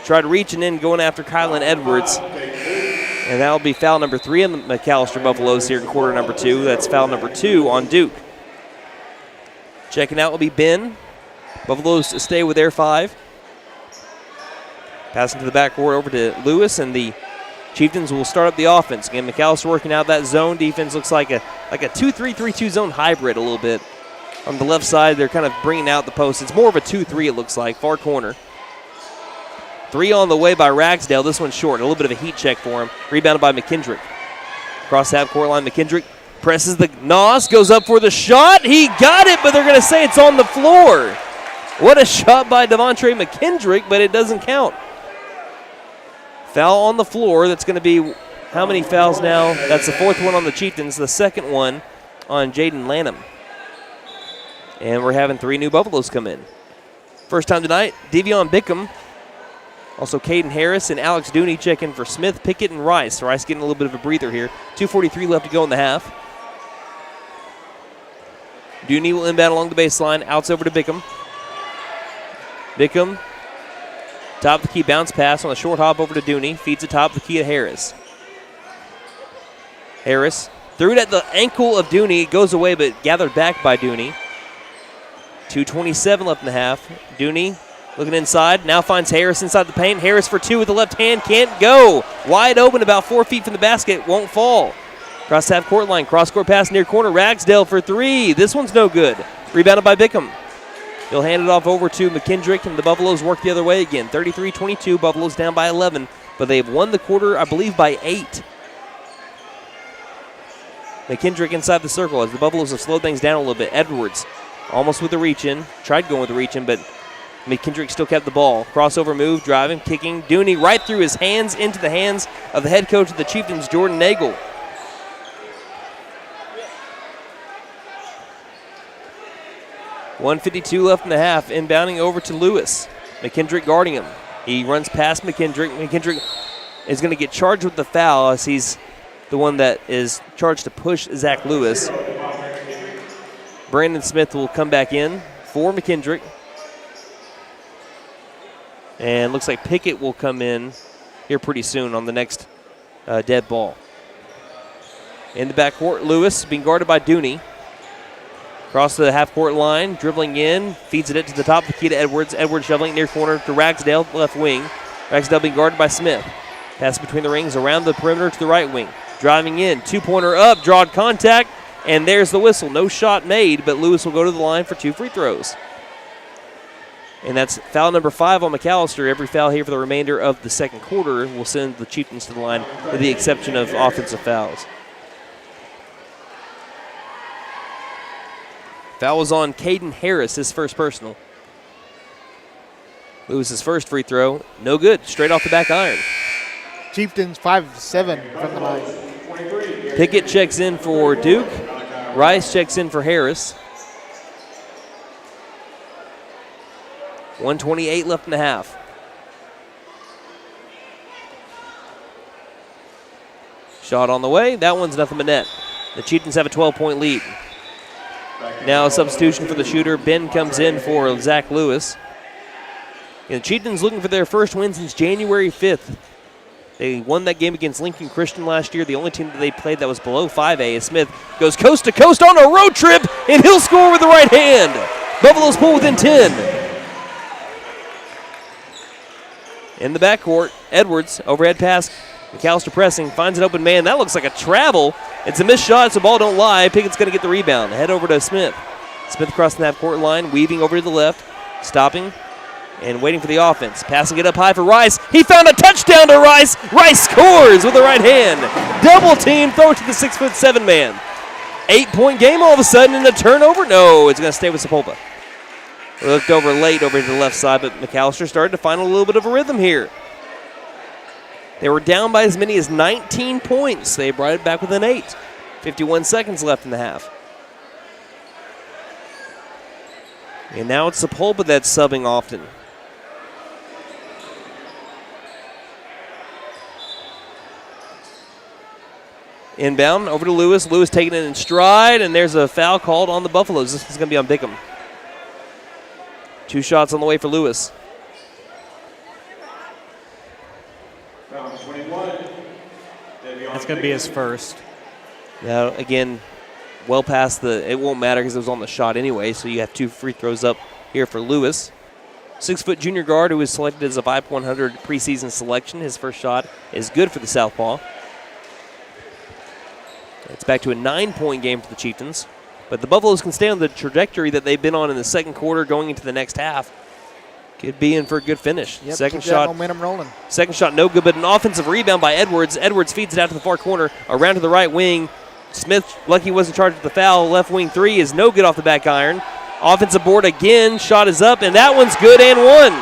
tried reaching in, going after Kylan Edwards. And that'll be foul number 3 on the McAlester Buffaloes here in quarter number 2. That's foul number 2 on Duke. Checking out will be Ben. Buffaloes stay with their 5. Passing to the backcourt over to Lewis, and the Chieftains will start up the offense. Again, McAlester working out that zone defense. Looks like a 2-3-3-2 zone hybrid a little bit. On the left side, they're kind of bringing out the post. It's more of a 2-3, it looks like, far corner. 3 on the way by Ragsdale. This one's short. A little bit of a heat check for him. Rebounded by McKendrick. Across half court line, McKendrick presses the nos, goes up for the shot. He got it, but they're going to say it's on the floor. What a shot by Devontre McKendrick, but it doesn't count. Foul on the floor. That's going to be how many fouls now? That's the 4th one on the Chieftains, the 2nd one on Jaden Lanham. And we're having 3 new Buffaloes come in. First time tonight, Devion Bickham. Also Caden Harris and Alex Dooney check in for Smith, Pickett, and Rice. Rice getting a little bit of a breather here. 2:43 left to go in the half. Dooney will inbound along the baseline. Outs over to Bickham. Bickham, top of the key bounce pass on a short hop over to Dooney. Feeds it top of the key to Harris. Harris threw it at the ankle of Dooney. It goes away, but gathered back by Dooney. 2:27 left in the half. Dooney looking inside. Now finds Harris inside the paint. Harris for 2 with the left hand. Can't go. Wide open about 4 feet from the basket. Won't fall. Cross half court line, cross-court pass near corner. Ragsdale for three. This one's no good. Rebounded by Bickham. He'll hand it off over to McKendrick, and the Buffaloes work the other way again. 33-22, Buffaloes down by 11, but they've won the quarter, I believe, by 8. McKendrick inside the circle as the Buffaloes have slowed things down a little bit. Edwards almost with the reach-in. Tried going with the reach-in, but McKendrick still kept the ball. Crossover move, driving, kicking. Dooney right through his hands into the hands of the head coach of the Chieftains, Jordan Nagel. .152 left in the half. Inbounding over to Lewis. McKendrick guarding him. He runs past McKendrick. McKendrick is going to get charged with the foul as he's the one that is charged to push Zach Lewis. Brandon Smith will come back in for McKendrick. And looks like Pickett will come in here pretty soon on the next dead ball. In the backcourt, Lewis being guarded by Dooney. Across the half-court line, dribbling in, feeds it to the top of the key to Edwards. Edwards shoveling near corner to Ragsdale, left wing. Ragsdale being guarded by Smith. Pass between the rings, around the perimeter to the right wing. Driving in, two-pointer up, drawed contact, and there's the whistle. No shot made, but Lewis will go to the line for 2 free throws. And that's foul number 5 on McAlester. Every foul here for the remainder of the second quarter will send the Chieftains to the line with the exception of offensive fouls. Foul was on Caden Harris, his first personal. Lewis's first free throw, no good, straight off the back iron. Chieftains 5 of 7 from the line. Pickett checks in for Duke. Rice checks in for Harris. 1:28 left in the half. Shot on the way. That one's nothing but net. The Chieftains have a 12-point lead. Now a substitution for the shooter. Ben comes in for Zach Lewis. And the Chieftains looking for their first win since January 5th. They won that game against Lincoln Christian last year. The only team that they played that was below 5A. As Smith goes coast to coast on a road trip, and he'll score with the right hand. Buffaloes pull within 10. In the backcourt, Edwards, overhead pass. McAlester pressing, finds an open man. That looks like a travel. It's a missed shot, so ball don't lie. Pickett's going to get the rebound. Head over to Smith. Smith crossing that court line, weaving over to the left, stopping and waiting for the offense. Passing it up high for Rice. He found a touchdown to Rice. Rice scores with the right hand. Double team, throw it to the 6'7" man. 8-point game all of a sudden, and the turnover? No, it's going to stay with Sapulpa. We looked over late over to the left side, but McAlester started to find a little bit of a rhythm here. They were down by as many as 19 points. They brought it back within 8. 51 seconds left in the half. And now it's Sapulpa that's subbing often. Inbound over to Lewis. Lewis taking it in stride, and there's a foul called on the Buffaloes. This is going to be on Bickham. 2 shots on the way for Lewis. That's going to be his first. Now, again, well past the, it won't matter because it was on the shot anyway, so you have 2 free throws up here for Lewis. 6-foot junior guard who was selected as a 5-100 preseason selection. His first shot is good for the Southpaw. It's back to a 9-point game for the Chieftains. But the Buffaloes can stay on the trajectory that they've been on in the second quarter going into the next half. Could be in for a good finish. Yep, second keep shot. that momentum rolling. Second shot, no good, but an offensive rebound by Edwards. Edwards feeds it out to the far corner, around to the right wing. Smith, lucky he wasn't charged with the foul. Left wing 3 is no good off the back iron. Offensive board again. Shot is up, and that one's good and 1.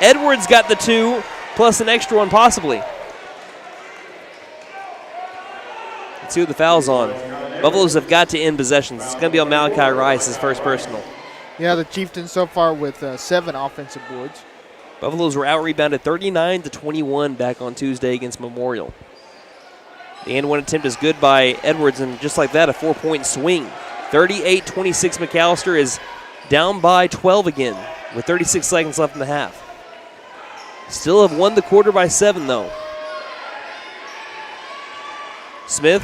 Edwards got the 2, plus an extra one possibly. Let's see what the foul's on. Buffaloes have got to end possessions. It's going to be on Malachi Rice, his first personal. Yeah, the Chieftains so far with 7 offensive boards. Buffaloes were out-rebounded 39-21 back on Tuesday against Memorial. The and one attempt is good by Edwards, and just like that, a 4-point swing. 38-26 McAlester is down by 12 again with 36 seconds left in the half. Still have won the quarter by 7, though. Smith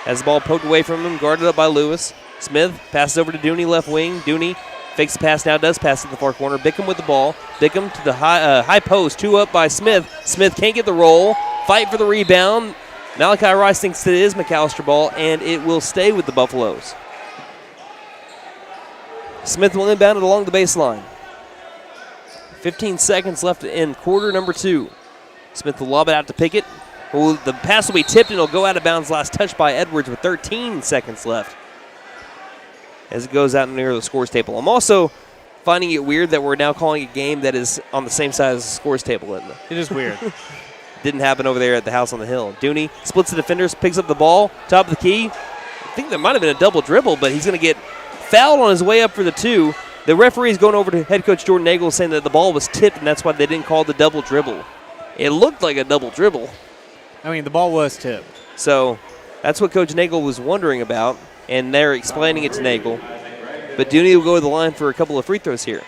has the ball poked away from him, guarded up by Lewis. Smith passes over to Dooney, left wing. Dooney fakes the pass now, does pass to the far corner. Bickham with the ball. Bickham to the high post, 2 up by Smith. Smith can't get the roll. Fight for the rebound. Malachi Rice thinks it is McAlester ball, and it will stay with the Buffaloes. Smith will inbound it along the baseline. 15 seconds left in quarter number 2. Smith will lob it out to Pickett. The pass will be tipped, and it'll go out of bounds. Last touch by Edwards with 13 seconds left as it goes out near the scores table. I'm also finding it weird that we're now calling a game that is on the same side as the scores table. It is weird. Didn't happen over there at the house on the hill. Dooney splits the defenders, picks up the ball, top of the key. I think there might have been a double dribble, but he's going to get fouled on his way up for the 2. The referee is going over to head coach Jordan Nagel saying that the ball was tipped, and that's why they didn't call the double dribble. It looked like a double dribble. I mean, the ball was tipped. So that's what Coach Nagel was wondering about, and they're explaining it to Nagel. But Dooney will go to the line for a couple of free throws here.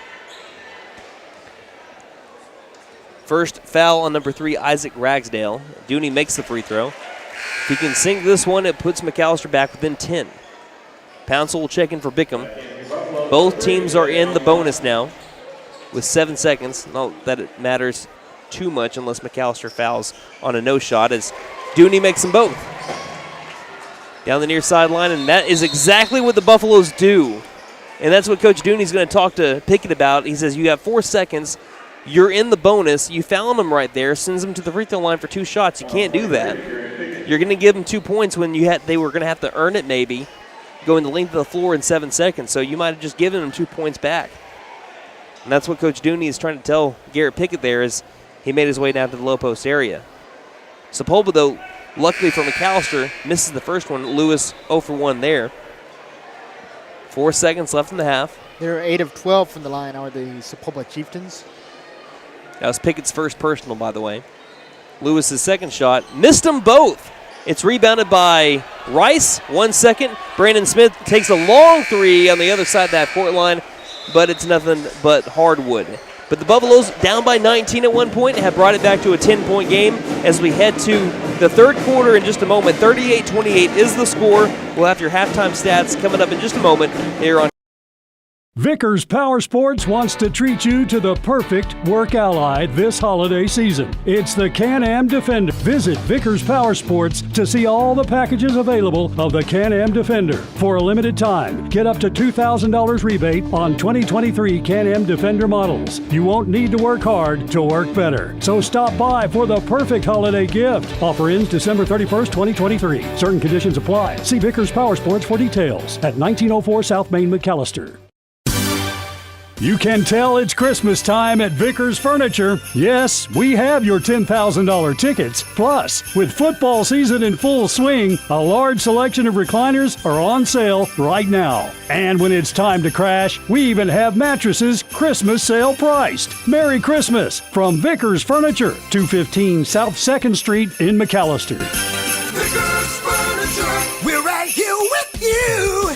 First foul on number 3, Isaac Ragsdale. Dooney makes the free throw. If he can sink this one, it puts McAlester back within 10. Pouncil will check in for Bickham. Both teams are in the bonus now with 7 seconds. Not that it matters too much unless McAlester fouls on a no shot as Dooney makes them both. Down the near sideline, and that is exactly what the Buffaloes do. And that's what Coach Dooney's going to talk to Pickett about. He says, you have 4 seconds. You're in the bonus. You found them right there. Sends them to the free throw line for 2 shots. You can't do that. You're going to give them 2 points when they were going to have to earn it maybe, going the length of the floor in 7 seconds. So you might have just given them 2 points back. And that's what Coach Dooney is trying to tell Garrett Pickett there as he made his way down to the low post area. Sapulpa, though, luckily for McAlester, misses the first one. Lewis 0 for 1 there. 4 seconds left in the half. They're 8 of 12 from the line, are the Sapulpa Chieftains. That was Pickett's first personal, by the way. Lewis's second shot. Missed them both. It's rebounded by Rice. 1 second. Brandon Smith takes a long 3 on the other side of that court line, but it's nothing but hardwood. But the Buffaloes, down by 19 at one point, have brought it back to a 10-point game as we head to the third quarter in just a moment. 38-28 is the score. We'll have your halftime stats coming up in just a moment here on Vickers Power Sports wants to treat you to the perfect work ally this holiday season. It's the Can-Am Defender. Visit Vickers Power Sports to see all the packages available of the Can-Am Defender. For a limited time, get up to $2,000 rebate on 2023 Can-Am Defender models. You won't need to work hard to work better. So stop by for the perfect holiday gift. Offer ends December 31st, 2023. Certain conditions apply. See Vickers Power Sports for details at 1904 South Main, McAlester. You can tell it's Christmas time at Vickers Furniture. Yes, we have your $10,000 tickets. Plus, with football season in full swing, a large selection of recliners are on sale right now. And when it's time to crash, we even have mattresses Christmas sale priced. Merry Christmas from Vickers Furniture, 215 South 2nd Street in McAlester. Vickers Furniture, we're right here with you.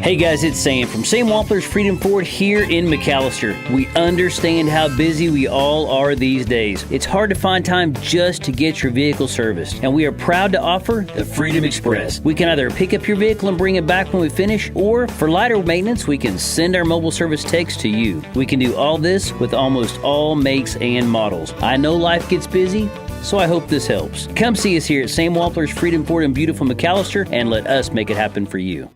Hey guys, it's Sam from Sam Wampler's Freedom Ford here in McAlester. We understand how busy we all are these days. It's hard to find time just to get your vehicle serviced, and we are proud to offer the Freedom Express. We can either pick up your vehicle and bring it back when we finish, or for lighter maintenance, we can send our mobile service techs to you. We can do all this with almost all makes and models. I know life gets busy, so I hope this helps. Come see us here at Sam Wampler's Freedom Ford in beautiful McAlester and let us make it happen for you.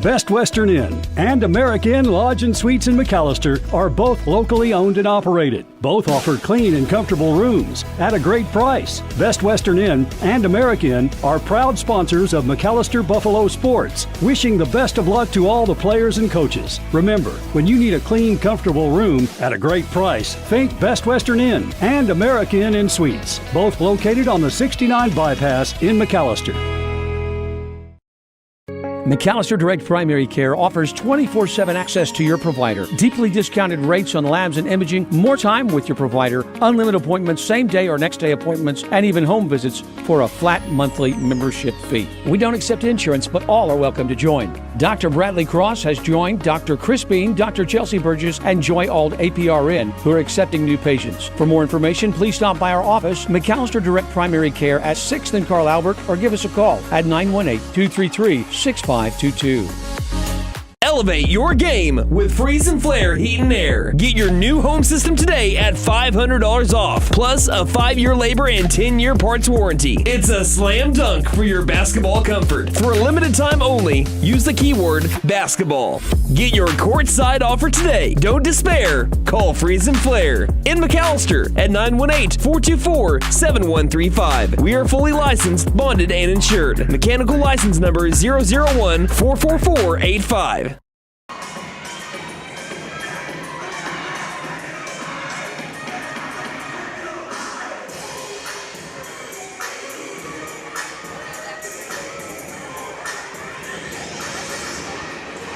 Best Western Inn and American Inn Lodge and Suites in McAlester are both locally owned and operated. Both offer clean and comfortable rooms at a great price. Best Western Inn and American Inn are proud sponsors of McAlester Buffalo Sports, wishing the best of luck to all the players and coaches. Remember, when you need a clean, comfortable room at a great price, think Best Western Inn and American Inn and Suites, both located on the 69 bypass in McAlester. McAlester Direct Primary Care offers 24/7 access to your provider, deeply discounted rates on labs and imaging, more time with your provider, unlimited appointments, same day or next day appointments, and even home visits for a flat monthly membership fee. We don't accept insurance, but all are welcome to join. Dr. Bradley Cross has joined, Dr. Chris Bean, Dr. Chelsea Burgess, and Joy Ald APRN, who are accepting new patients. For more information, please stop by our office, McAlester Direct Primary Care at 6th and Carl Albert, or give us a call at 918-233-6522. Elevate your game with Freeze and Flare Heat and Air. Get your new home system today at $500 off, plus a 5-year labor and 10-year parts warranty. It's a slam dunk for your basketball comfort. For a limited time only, use the keyword basketball. Get your courtside offer today. Don't despair. Call Freeze and Flare in McAlester at 918-424-7135. We are fully licensed, bonded, and insured. Mechanical license number 001-44485.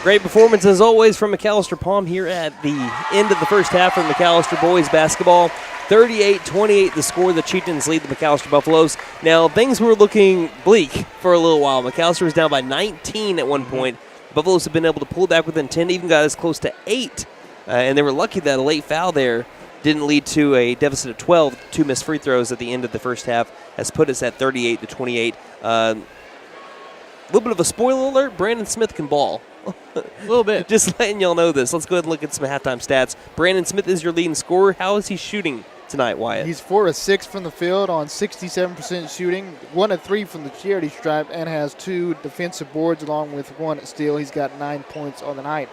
Great performance as always from McAlester Palm here at the end of the first half for McAlester boys basketball. 38-28 the score. The Chieftains lead the McAlester Buffaloes. Now, things were looking bleak for a little while. McAlester was down by 19 at one point. Buffaloes have been able to pull back within 10, even got as close to 8. And they were lucky that a late foul there didn't lead to a deficit of 12. 2 missed free throws at the end of the first half has put us at 38-28. A little bit of a spoiler alert, Brandon Smith can ball. A little bit. Just letting y'all know this. Let's go ahead and look at some halftime stats. Brandon Smith is your leading scorer. How is he shooting tonight, Wyatt? He's 4 of 6 from the field on 67% shooting, 1 of 3 from the charity stripe, and has 2 defensive boards along with 1 steal. He's got 9 points on the night.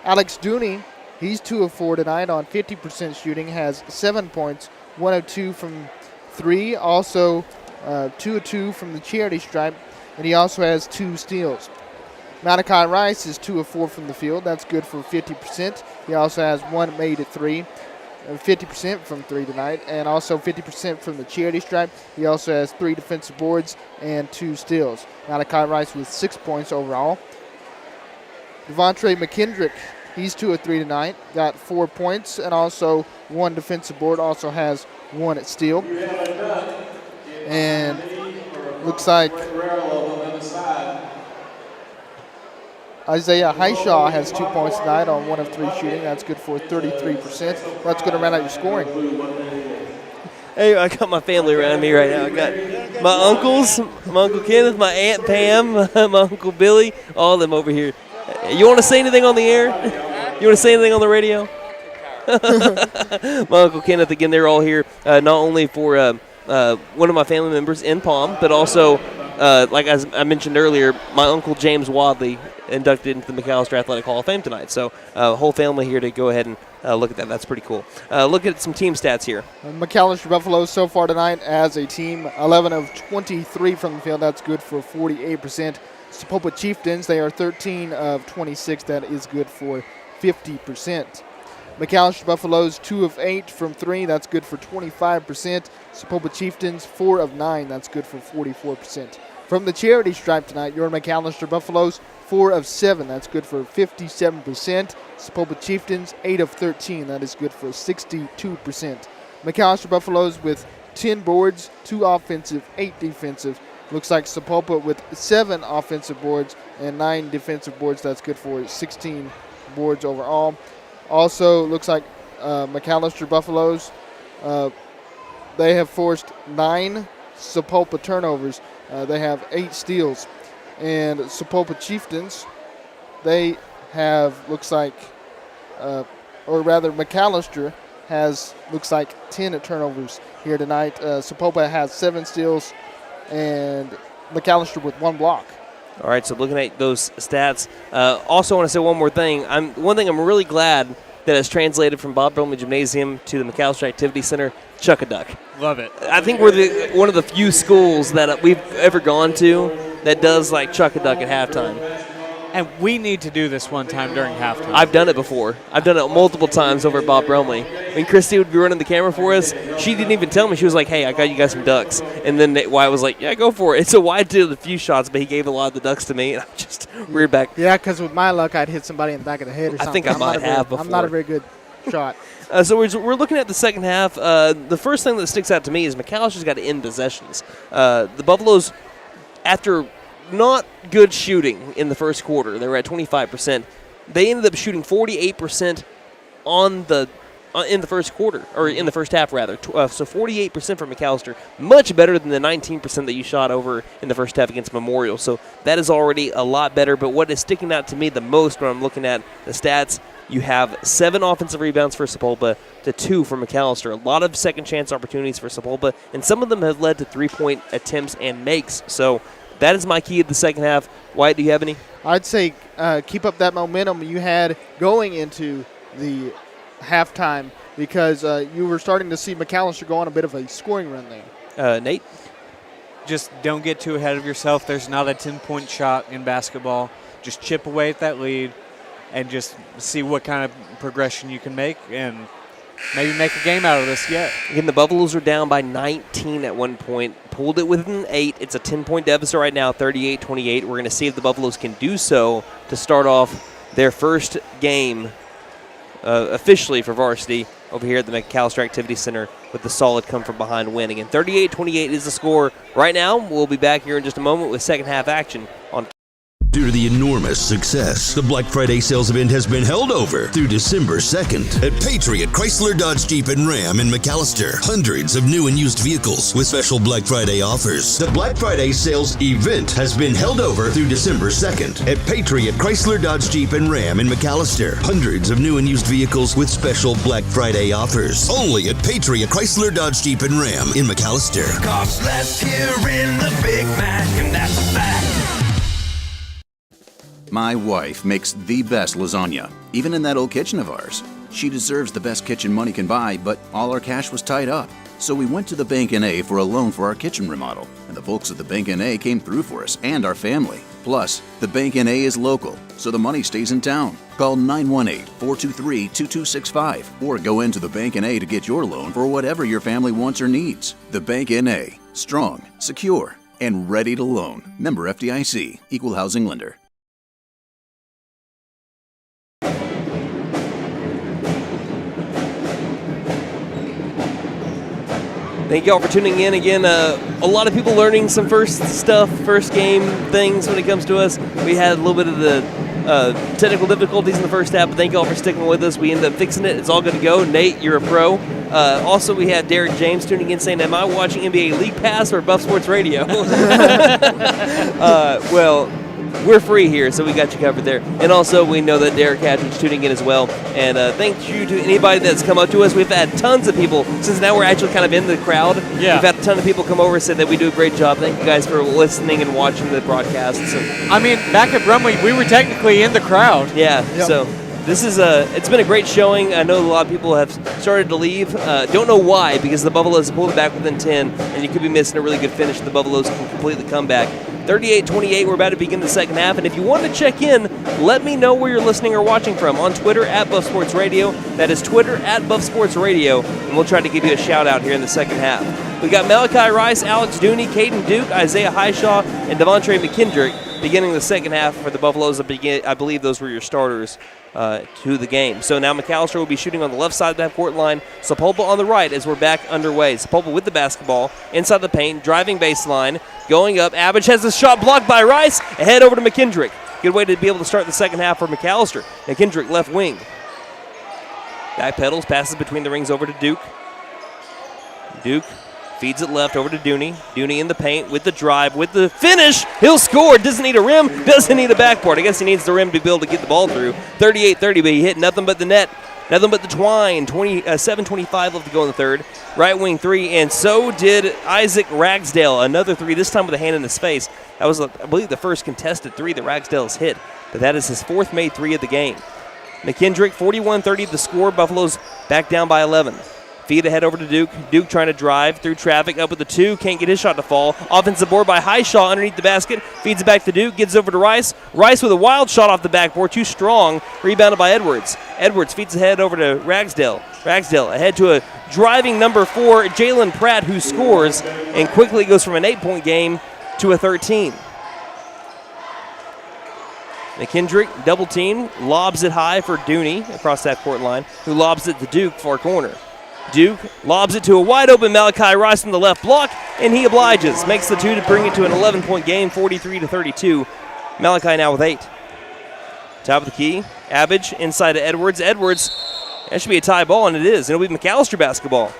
Alex Dooney, he's 2 of 4 tonight on 50% shooting, has 7 points, 1 of 2 from 3, also 2 of 2 from the charity stripe, and he also has 2 steals. Malachi Rice is 2 of 4 from the field. That's good for 50%. He also has 1 made at 3, 50% from 3 tonight, and also 50% from the charity stripe. He also has 3 defensive boards and 2 steals. Malachi Rice with 6 points overall. Devontre McKendrick, he's 2 of 3 tonight, got 4 points and also 1 defensive board, also has 1 steal. And looks like Isaiah Highshaw has 2 points tonight on 1 of 3 shooting. That's good for 33%. That's going to round out your scoring. Hey, I got my family around me right now. I got my uncles, my Uncle Kenneth, my Aunt Pam, my Uncle Billy, all of them over here. You want to say anything on the air? You want to say anything on the radio? My Uncle Kenneth, again, they're all here not only for one of my family members in Palm, but also, like as I mentioned earlier, my Uncle James Wadley inducted into the McAlester Athletic Hall of Fame tonight. So whole family here to go ahead and look at that. That's pretty cool. Look at some team stats here. McAlester Buffaloes so far tonight as a team, 11 of 23 from the field. That's good for 48%. Sapulpa Chieftains, they are 13 of 26. That is good for 50%. McAlester Buffaloes, 2 of 8 from 3. That's good for 25%. Sapulpa Chieftains, 4 of 9. That's good for 44%. From the charity stripe tonight, your McAlester Buffaloes, 4 of 7. That's good for 57%. Sapulpa Chieftains, 8 of 13. That is good for 62%. McAlester Buffaloes with 10 boards, 2 offensive, 8 defensive. Looks like Sapulpa with 7 offensive boards and 9 defensive boards. That's good for 16 boards overall. Also, looks like McAlester Buffaloes, they have forced 9 Sapulpa turnovers. They have 8 steals. And Sapulpa Chieftains, they have, looks like, or rather McAlester has, looks like, 10 turnovers here tonight. Sapulpa has 7 steals and McAlester with 1 block. All right, so looking at those stats, also want to say one more thing. One thing I'm really glad that has translated from Bob Bromley Gymnasium to the McAlester Activity Center, Chuck-a-Duck. Love it. I think we're one of the few schools that we've ever gone to that does like Chuck-a-Duck at halftime. And we need to do this one time during halftime. I've done it before. I've done it multiple times over at Bob Bromley. When Christy would be running the camera for us, she didn't even tell me. She was like, hey, I got you guys some ducks. And then Wyatt was like, yeah, go for it. So Wyatt did a few shots, but he gave a lot of the ducks to me, and I just reared back. Yeah, because with my luck, I'd hit somebody in the back of the head or something. I think I might have before. I'm not a very good shot. So we're looking at the second half. The first thing that sticks out to me is McAllister's got to end possessions. The Buffaloes, after not good shooting in the first quarter, they were at 25%. They ended up shooting 48% on the in the first quarter, or in the first half, rather. So 48% for McAlester, much better than the 19% that you shot over in the first half against Memorial. So that is already a lot better. But what is sticking out to me the most when I'm looking at the stats, you have 7 offensive rebounds for Sapulpa to 2 for McAlester. A lot of second chance opportunities for Sapulpa, and some of them have led to 3-point attempts and makes. So that is my key of the second half. Wyatt, do you have any? I'd say keep up that momentum you had going into the halftime, because you were starting to see McAlester go on a bit of a scoring run there. Nate? Just don't get too ahead of yourself. There's not a 10-point shot in basketball. Just chip away at that lead and just see what kind of progression you can make and maybe make a game out of this yet. Again, the Buffaloes are down by 19 at one point, pulled it within 8. It's a 10-point deficit right now, 38-28. We're going to see if the Buffaloes can do so to start off their first game officially for varsity over here at the McAlester Activity Center with the solid come-from-behind win. Again, 38-28 is the score right now. We'll be back here in just a moment with second half action on. Due to the enormous success, the Black Friday sales event has been held over through December 2nd at Patriot Chrysler Dodge Jeep and Ram in McAlester. Hundreds of new and used vehicles with special Black Friday offers. The Black Friday sales event has been held over through December 2nd at Patriot Chrysler Dodge Jeep and Ram in McAlester. Hundreds of new and used vehicles with special Black Friday offers. Only at Patriot Chrysler Dodge Jeep and Ram in McAlester. Cost less here in the Big Mac, and that's a fact. My wife makes the best lasagna, even in that old kitchen of ours. She deserves the best kitchen money can buy, but all our cash was tied up. So we went to the Bank N.A. for a loan for our kitchen remodel, and the folks at the Bank N.A. came through for us and our family. Plus, the Bank N.A. is local, so the money stays in town. Call 918-423-2265 or go into the Bank N.A. to get your loan for whatever your family wants or needs. The Bank N.A. Strong, secure, and ready to loan. Member FDIC, Equal Housing Lender. Thank y'all for tuning in again. A lot of people learning some first game things when it comes to us. We had a little bit of the technical difficulties in the first half, but thank y'all for sticking with us. We ended up fixing it. It's all good to go. Nate, you're a pro. Also, we had Derek James tuning in saying, am I watching NBA League Pass or Buff Sports Radio? Well, we're free here, so we got you covered there. And also, we know that Derek Hatch's tuning in as well. And thank you to anybody that's come up to us. We've had tons of people, since now we're actually kind of in the crowd. Yeah. We've had a ton of people come over and said that we do a great job. Thank you guys for listening and watching the broadcasts. I mean, back at Brumley, we were technically in the crowd. Yeah, yep. So this is it's been a great showing. I know a lot of people have started to leave. Don't know why, because the Buffaloes pulled it back within 10, and you could be missing a really good finish if the Buffaloes can completely come back. 38-28, we're about to begin the second half, and if you want to check in, let me know where you're listening or watching from on Twitter at Buff Sports Radio. That is Twitter at Buff Sports Radio, and we'll try to give you a shout-out here in the second half. We got Malachi Rice, Alex Dooney, Caden Duke, Isaiah Highshaw, and Devontre McKendrick beginning the second half for the Buffaloes. I believe those were your starters to the game. So now McAlester will be shooting on the left side of that court line. Sapulpa on the right as we're back underway. Sapulpa with the basketball inside the paint, driving baseline, going up. Abbage has the shot blocked by Rice. Ahead over to McKendrick. Good way to be able to start the second half for McAlester. McKendrick left wing. Back pedals, passes between the rings over to Duke. Duke feeds it left over to Dooney. Dooney in the paint with the drive, with the finish. He'll score. Doesn't need a rim, doesn't need a backboard. I guess he needs the rim to be able to get the ball through. 38-30, but he hit nothing but the net. Nothing but the twine. 7:25 left to go in the third. Right wing three, and so did Isaac Ragsdale. Another three, this time with a hand in his face. That was, I believe, the first contested three that Ragsdale's hit. But that is his fourth made three of the game. McKendrick, 41-30 the score. Buffaloes back down by 11. Feed ahead over to Duke. Duke trying to drive through traffic up with the two. Can't get his shot to fall. Offensive board by Highshaw underneath the basket. Feeds it back to Duke. Gets over to Rice. Rice with a wild shot off the backboard. Too strong. Rebounded by Edwards. Edwards feeds ahead over to Ragsdale. Ragsdale ahead to a driving number 4, Jalen Pratt, who scores and quickly goes from an 8-point game to a 13. McKendrick, double team, lobs it high for Dooney across that court line, who lobs it to Duke, far corner. Duke lobs it to a wide-open Malachi Rice in the left block, and he obliges. Makes the two to bring it to an 11-point game, 43-32. Malachi now with 8. Top of the key, Abbage inside to Edwards. Edwards That should be a tie ball, and it is. It'll be McAlester basketball.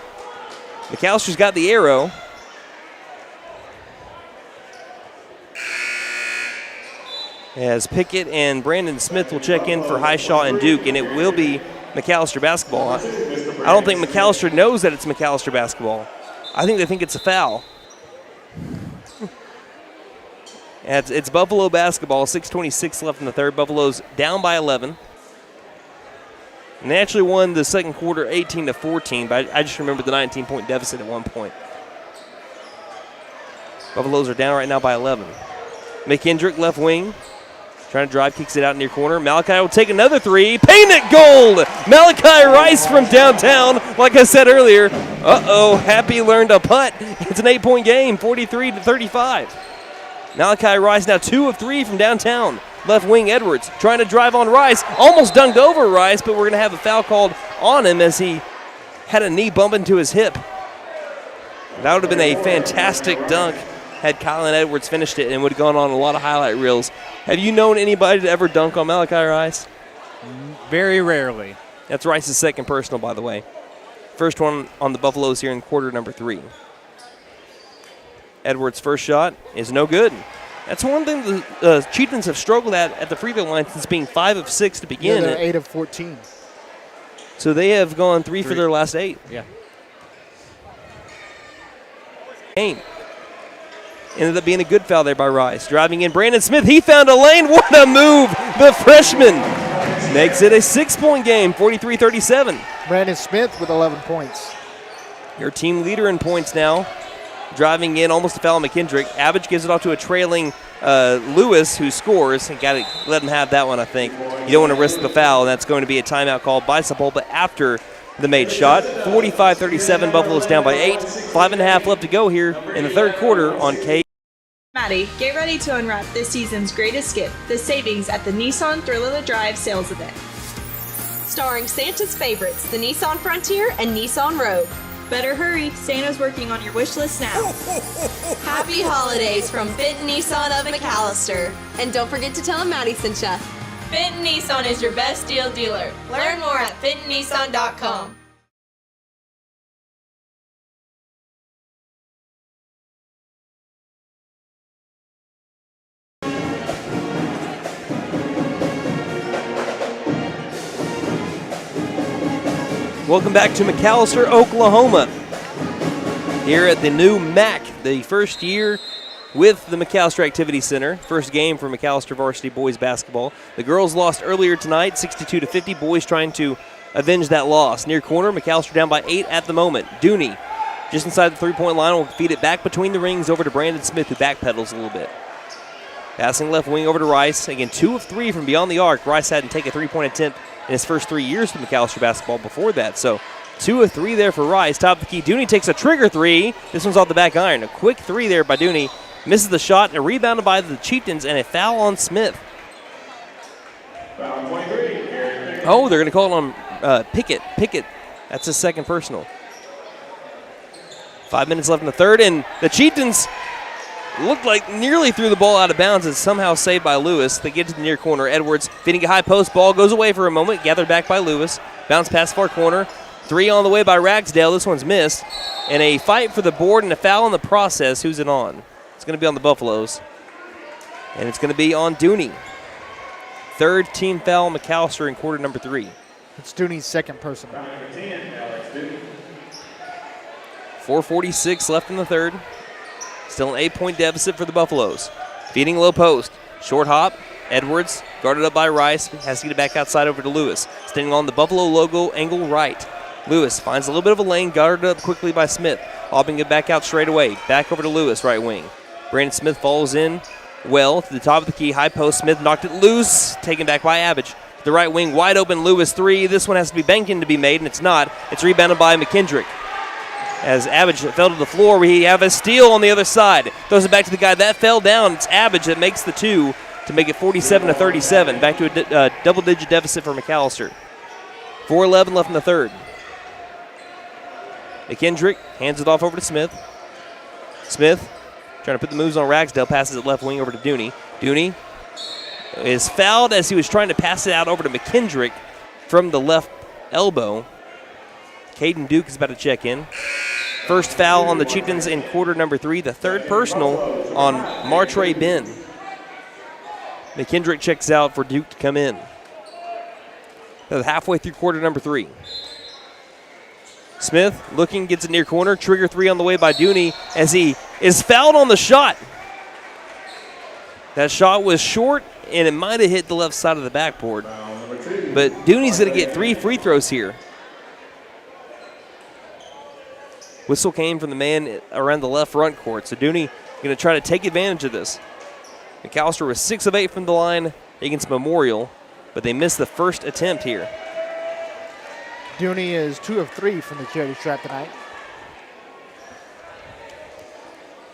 McAllister's got the arrow. As Pickett and Brandon Smith will check in for Highshaw and Duke, and it will be McAlester basketball. I don't think McAlester knows that it's McAlester basketball. I think they think it's a foul. It's Buffalo basketball, 6:26 left in the third. Buffalo's down by 11. And they actually won the second quarter 18-14, but I just remember the 19-point deficit at one point. Buffaloes are down right now by 11. McKendrick, left wing, trying to drive, kicks it out near corner. Malachi will take another three. Paint it gold! Malachi Rice from downtown. Like I said earlier, Happy learned a putt. It's an 8-point game, 43-35. Malachi Rice now 2 of 3 from downtown. Left wing Edwards trying to drive on Rice. Almost dunked over Rice, but we're going to have a foul called on him as he had a knee bump into his hip. That would have been a fantastic dunk had Kylan Edwards finished it and would have gone on a lot of highlight reels. Have you known anybody to ever dunk on Malachi Rice? Very rarely. That's Rice's second personal, by the way. First one on the Buffaloes here in quarter number 3. Edwards' first shot is no good. That's one thing the Chieftains have struggled at the free throw line since being 5 of 6 to begin. Yeah, they're 8 of 14. So they have gone 3 for their last 8. Yeah. Game. Ended up being a good foul there by Rice. Driving in Brandon Smith. He found a lane. What a move. The freshman makes it a 6-point game, 43-37. Brandon Smith with 11 points. Your team leader in points now. Driving in, almost a foul on McKendrick. Abbage gives it off to a trailing Lewis, who scores. And got to let him have that one, I think. You don't want to risk the foul, and that's going to be a timeout called by Sapulpa after the made shot. 45-37, Buffalo's down by 8. 5.5 left to go here in the third quarter on K. Maddie, get ready to unwrap this season's greatest gift, the savings at the Nissan Thrill of the Drive sales event. Starring Santa's favorites, the Nissan Frontier and Nissan Rogue. Better hurry, Santa's working on your wish list now. Happy holidays from Benton Nissan of McAlester. And don't forget to tell him Maddie sent ya. Benton Nissan is your best deal dealer. Learn more at bentonnissan.com. Welcome back to McAlester, Oklahoma. Here at the new MAC, the first year with the McAlester Activity Center. First game for McAlester varsity boys basketball. The girls lost earlier tonight, 62-50. Boys trying to avenge that loss. Near corner, McAlester down by 8 at the moment. Dooney, just inside the three-point line, will feed it back between the rings over to Brandon Smith, who backpedals a little bit. Passing left wing over to Rice. Again, 2 of 3 from beyond the arc. Rice hadn't taken a three-point attempt in his first 3 years for McAlester basketball before that. So 2 of 3 there for Rice. Top of the key, Dooney takes a trigger 3. This one's off the back iron. A quick 3 there by Dooney. Misses the shot, and rebounded by the Chieftains, and a foul on Smith. Oh, they're going to call it on Pickett. Pickett, that's his second personal. 5 minutes left in the third, and the Chieftains looked like nearly threw the ball out of bounds. It's somehow saved by Lewis. They get to the near corner. Edwards feeding a high post. Ball goes away for a moment. Gathered back by Lewis. Bounce pass far corner. 3 on the way by Ragsdale. This one's missed. And a fight for the board and a foul in the process. Who's it on? It's going to be on the Buffaloes. And it's going to be on Dooney. Third team foul on McAlester in quarter number 3. It's Dooney's second personal. 4:46 left in the third. Still an 8-point deficit for the Buffaloes. Feeding low post. Short hop. Edwards, guarded up by Rice, has to get it back outside over to Lewis. Standing on the Buffalo logo, angle right. Lewis finds a little bit of a lane, guarded up quickly by Smith. Lobbing it back out straight away. Back over to Lewis, right wing. Brandon Smith follows in well to the top of the key. High post. Smith knocked it loose. Taken back by Abbage. The right wing, wide open. Lewis 3. This one has to be banking to be made, and it's not. It's rebounded by McKendrick. As Abbage fell to the floor, we have a steal on the other side. Throws it back to the guy that fell down. It's Abbage that makes the 2 to make it 47-37. Back to a double-digit deficit for McAlester. 4:11 left in the third. McKendrick hands it off over to Smith. Smith trying to put the moves on Ragsdale. Passes it left wing over to Dooney. Dooney is fouled as he was trying to pass it out over to McKendrick from the left elbow. Caden Duke is about to check in. First foul on the Chieftains in quarter number 3, the third personal on Martre Ben. McKendrick checks out for Duke to come in. Halfway through quarter number 3. Smith looking, gets it near corner. Trigger 3 on the way by Dooney as he is fouled on the shot. That shot was short, and it might have hit the left side of the backboard. But Dooney's going to get 3 free throws here. Whistle came from the man around the left front court, so Dooney going to try to take advantage of this. McAlester was 6 of 8 from the line against Memorial, but they missed the first attempt here. Dooney is 2 of 3 from the charity stripe tonight.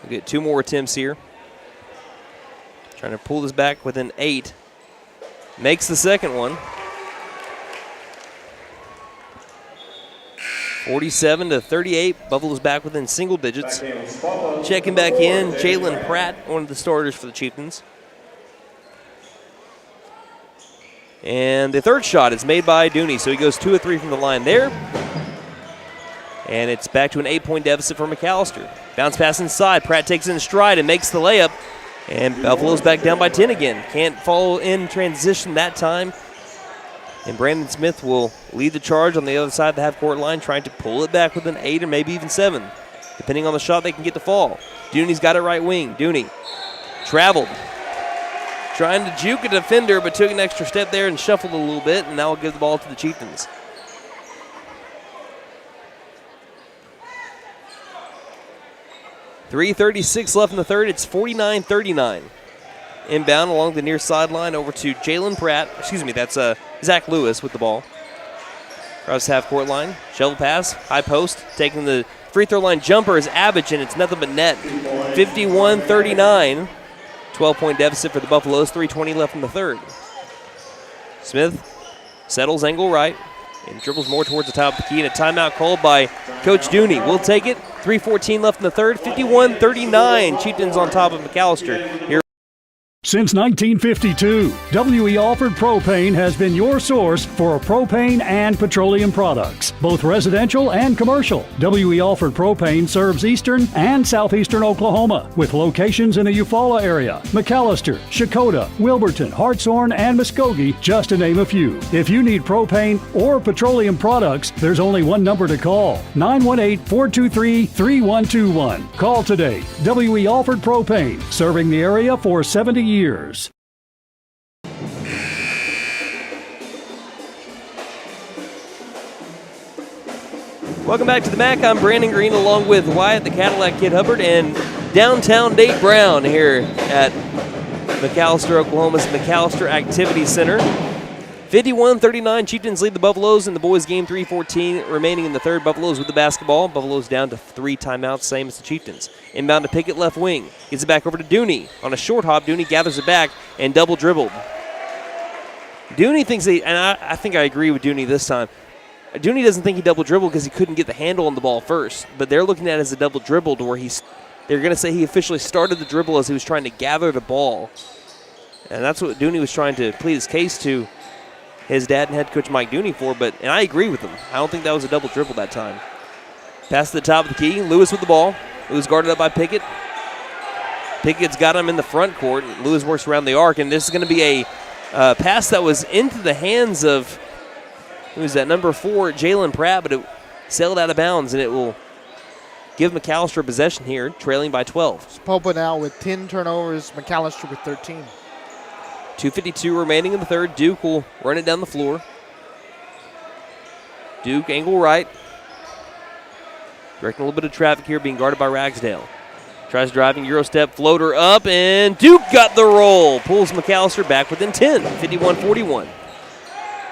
We'll get 2 more attempts here. Trying to pull this back within 8. Makes the second one. 47-38. Buffalo's back within single digits. Checking back in, Jalen Pratt, one of the starters for the Chieftains. And the third shot is made by Dooney, so he goes 2 of 3 from the line there. And it's back to an 8-point deficit for McAlester. Bounce pass inside. Pratt takes it in stride and makes the layup. And Buffalo's back down by 10 again. Can't follow in transition that time. And Brandon Smith will lead the charge on the other side of the half-court line, trying to pull it back within 8 or maybe even 7. Depending on the shot they can get to fall. Dooney's got it right wing. Dooney traveled. Trying to juke a defender, but took an extra step there and shuffled a little bit, and now will give the ball to the Chieftains. .336 left in the third. It's 49-39. Inbound along the near sideline over to Jalen Pratt. Excuse me, that's Zach Lewis with the ball. Across half-court line. Shovel pass, high post. Taking the free throw line jumper is Abbage, and it's nothing but net. 51-39. 12-point deficit for the Buffaloes. 3:20 left in the third. Smith settles angle right and dribbles more towards the top of the key. And a timeout called by Coach Dooney. We'll take it. 3:14 left in the third. 51-39. Chieftains on top of McAlester here. Since 1952, W.E. Alford Propane has been your source for propane and petroleum products, both residential and commercial. W.E. Alford Propane serves eastern and southeastern Oklahoma, with locations in the Eufaula area, McAlester, Shakota, Wilburton, Hartshorn, and Muskogee, just to name a few. If you need propane or petroleum products, there's only one number to call, 918-423-3121. Call today. W.E. Alford Propane, serving the area for 70 years. Welcome back to the MAC. I'm Brandon Green along with Wyatt, the Cadillac Kid Hubbard, and downtown Dave Brown here at McAlester, Oklahoma's McAlester Activity Center. 51-39, Chieftains lead the Buffaloes in the boys game. 3:14 remaining in the third. Buffaloes with the basketball. Buffaloes down to 3 timeouts, same as the Chieftains. Inbound to Pickett, left wing. Gets it back over to Dooney. On a short hop, Dooney gathers it back and double dribbled. Dooney thinks I think I agree with Dooney this time. Dooney doesn't think he double dribbled because he couldn't get the handle on the ball first, but they're looking at it as a double dribble to where they're going to say he officially started the dribble as he was trying to gather the ball. And that's what Dooney was trying to plead his case to his dad and head coach Mike Dooney for, and I agree with him. I don't think that was a double dribble that time. Pass to the top of the key. Lewis with the ball. Lewis guarded up by Pickett. Pickett's got him in the front court. Lewis works around the arc, and this is going to be a pass that was into the hands of, who is that, number 4, Jalen Pratt, but it sailed out of bounds, and it will give McAlester possession here, trailing by 12. Sapulpa now with 10 turnovers, McAlester with 13. 2:52 remaining in the third. Duke will run it down the floor. Duke, angle right. Directing a little bit of traffic here, being guarded by Ragsdale. Tries driving, Euro step, floater up, and Duke got the roll. Pulls McAlester back within 10, 51-41.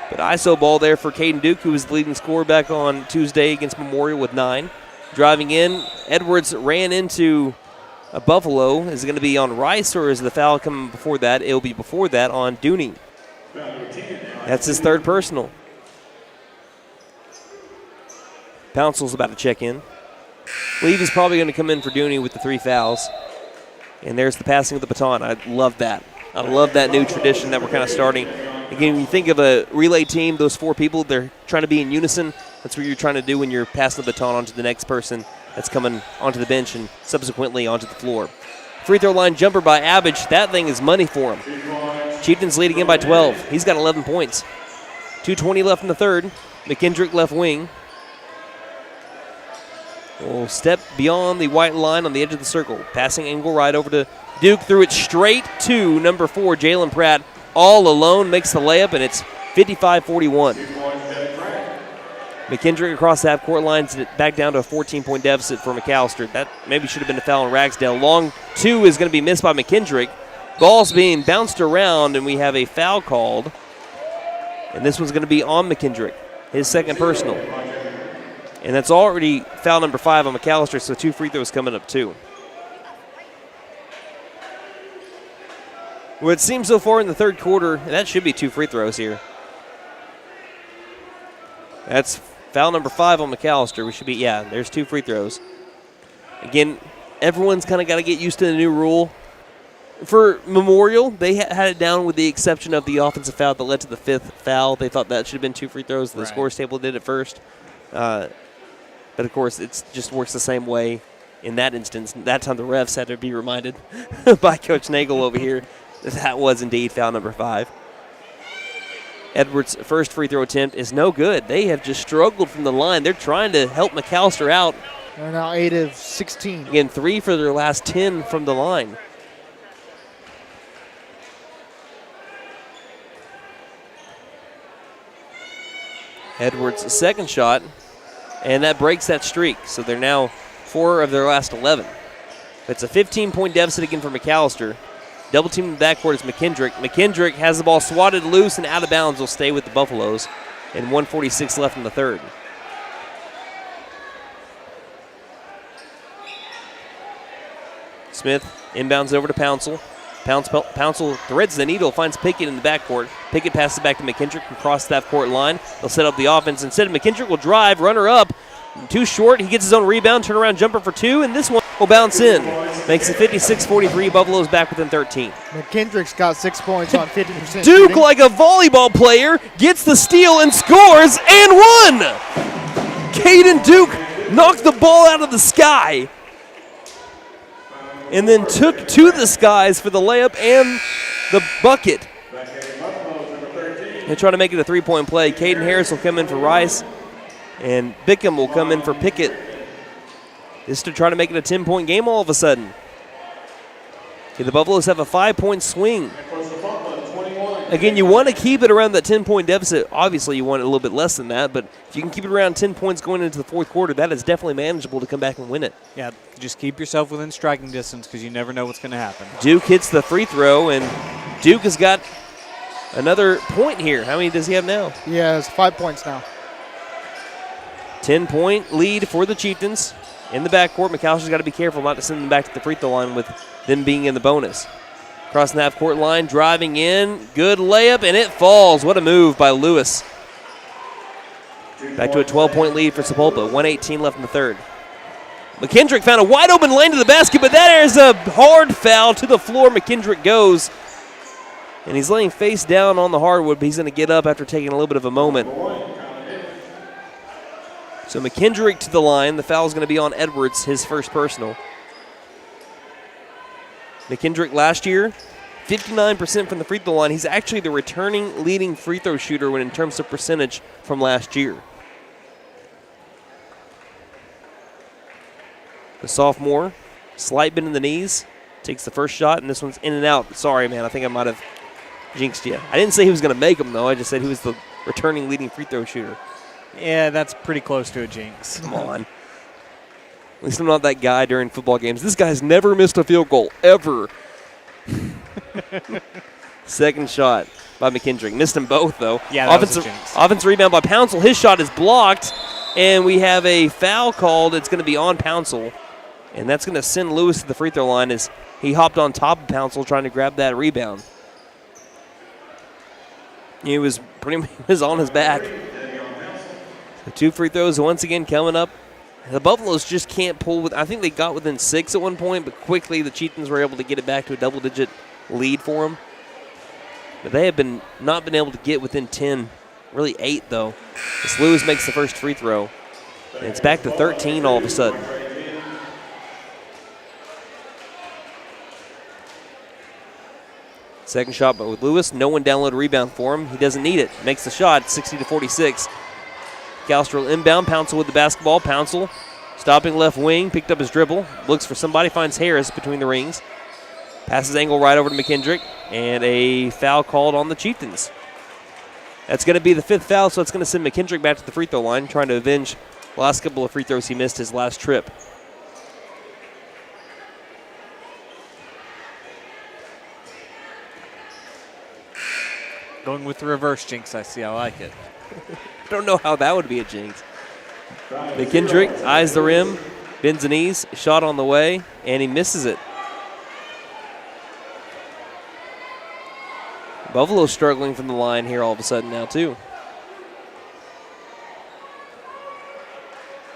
But ISO ball there for Caden Duke, who was the leading scorer back on Tuesday against Memorial with 9. Driving in, Edwards ran into a Buffalo. Is it going to be on Rice, or is the foul coming before that? It'll be before that on Dooney. That's his third personal. Pouncel's about to check in. Leave is probably going to come in for Dooney with the 3 fouls. And there's the passing of the baton. I love that. I love that new tradition that we're kind of starting. Again, when you think of a relay team, those 4 people, they're trying to be in unison. That's what you're trying to do when you're passing the baton on to the next person that's coming onto the bench and subsequently onto the floor. Free throw line jumper by Abbage. That thing is money for him. Chieftains leading in by 12. He's got 11 points. 2:20 left in the third. McKendrick left wing. Will step beyond the white line on the edge of the circle. Passing angle right over to Duke. Threw it straight to number 4, Jalen Pratt. All alone, makes the layup, and it's 55-41. McKendrick across the half-court line, back down to a 14-point deficit for McAlester. That maybe should have been a foul on Ragsdale. Long 2 is going to be missed by McKendrick. Ball's being bounced around, and we have a foul called. And this one's going to be on McKendrick, his second personal. And that's already foul number 5 on McAlester, so 2 free throws coming up too. Well, it seems so far in the third quarter, that should be 2 free throws here. That's foul number 5 on McAlester. We should be, there's 2 free throws. Again, everyone's kind of got to get used to the new rule. For Memorial, they had it down with the exception of the offensive foul that led to the 5th foul. They thought that should have been 2 free throws. The scores table did it first. But, of course, it just works the same way in that instance. That time the refs had to be reminded by Coach Nagel over here that that was indeed foul number 5. Edwards' first free throw attempt is no good. They have just struggled from the line. They're trying to help McAlester out. They're now 8 of 16. Again, 3 for their last 10 from the line. Edwards' second shot, and that breaks that streak. So they're now 4 of their last 11. It's a 15-point deficit again for McAlester. Double team in the backcourt is McKendrick. McKendrick has the ball swatted loose and out of bounds. Will stay with the Buffaloes. And 1:46 left in the third. Smith inbounds over to Pouncil. Pouncil threads the needle, finds Pickett in the backcourt. Pickett passes it back to McKendrick across the half-court line. They'll set up the offense. Instead, McKendrick will drive, runner up. Too short. He gets his own rebound, turnaround jumper for 2, and this one will bounce in. Makes it 56-43. Buffalo's back within 13. McKendrick's got 6 points on 50% Duke, shooting. like a volleyball player, gets the steal and scores and won! Caden Duke knocked the ball out of the sky and then took to the skies for the layup and the bucket. They try to make it a 3-point play. Caden Harris will come in for Rice, and Bickham will come in for Pickett. This is to try to make it a 10-point game all of a sudden. Okay, the Buffaloes have a 5-point swing. Again, you want to keep it around that 10-point deficit. Obviously, you want it a little bit less than that, but if you can keep it around 10 points going into the fourth quarter, that is definitely manageable to come back and win it. Yeah, just keep yourself within striking distance because you never know what's going to happen. Duke hits the free throw, and Duke has got another point here. How many does he have now? He has 5 points now. 10-point lead for the Chieftains in the backcourt. McAllister's got to be careful not to send them back to the free throw line with them being in the bonus. Crossing the half-court line, driving in. Good layup, and it falls. What a move by Lewis. Back to a 12-point lead for Sapulpa. 1:18 left in the third. McKendrick found a wide-open lane to the basket, but that is a hard foul to the floor. McKendrick goes, and he's laying face down on the hardwood, but he's going to get up after taking a little bit of a moment. So McKendrick to the line. The foul is going to be on Edwards, his first personal. McKendrick last year, 59% from the free throw line. He's actually the returning leading free throw shooter when in terms of percentage from last year. The sophomore, slight bend in the knees, takes the first shot, and this one's in and out. Sorry, man, I think I might have jinxed you. I didn't say he was going to make them, though. I just said he was the returning leading free throw shooter. Yeah, that's pretty close to a jinx. Come on. At least I'm not that guy during football games. This guy's never missed a field goal, ever. Second shot by McKendrick. Missed them both, though. Yeah, that was a jinx. Offensive rebound by Pouncil. His shot is blocked, and we have a foul called. It's going to be on Pouncil, and that's going to send Lewis to the free throw line as he hopped on top of Pouncil trying to grab that rebound. He was on his back. So 2 free throws once again coming up. The Buffaloes just can't pull. I think they got within 6 at one point, but quickly the Chieftains were able to get it back to a double-digit lead for them. But they have not been able to get within 10, really 8 though. As Lewis makes the first free throw. And it's back to 13 all of a sudden. Second shot, but with Lewis, no one down low to rebound for him. He doesn't need it. Makes the shot, 60-46. McAlester will inbound. Pouncil with the basketball. Pouncil stopping left wing, picked up his dribble. Looks for somebody, finds Harris between the rings. Passes angle right over to McKendrick, and a foul called on the Chieftains. That's going to be the 5th foul, so it's going to send McKendrick back to the free throw line, trying to avenge the last couple of free throws he missed his last trip. Going with the reverse jinx, I see. I like it. I don't know how that would be a jinx. McKendrick eyes the rim, bends the knees, shot on the way, and he misses it. Buffalo's struggling from the line here all of a sudden now, too.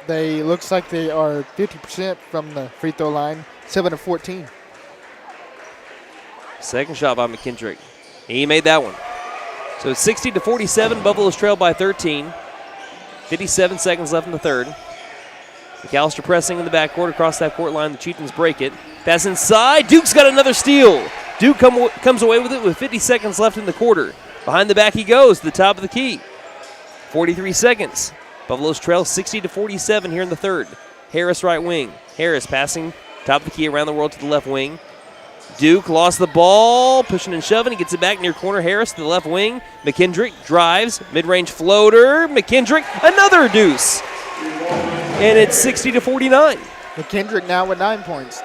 Looks like they are 50% from the free throw line, 7-14. Second shot by McKendrick. He made that one. So it's 60-47. Buffalo's trailed by 13. 57 seconds left in the third. McAlester pressing in the backcourt across that court line. The Chieftains break it. Pass inside. Duke's got another steal. Duke comes away with it with 50 seconds left in the quarter. Behind the back he goes to the top of the key. 43 seconds. Buffalo's trail 60-47 here in the third. Harris right wing. Harris passing top of the key around the world to the left wing. Duke lost the ball, pushing and shoving. He gets it back near corner. Harris to the left wing. McKendrick drives, mid-range floater. McKendrick, another deuce. And it's 60-49. McKendrick now with 9 points.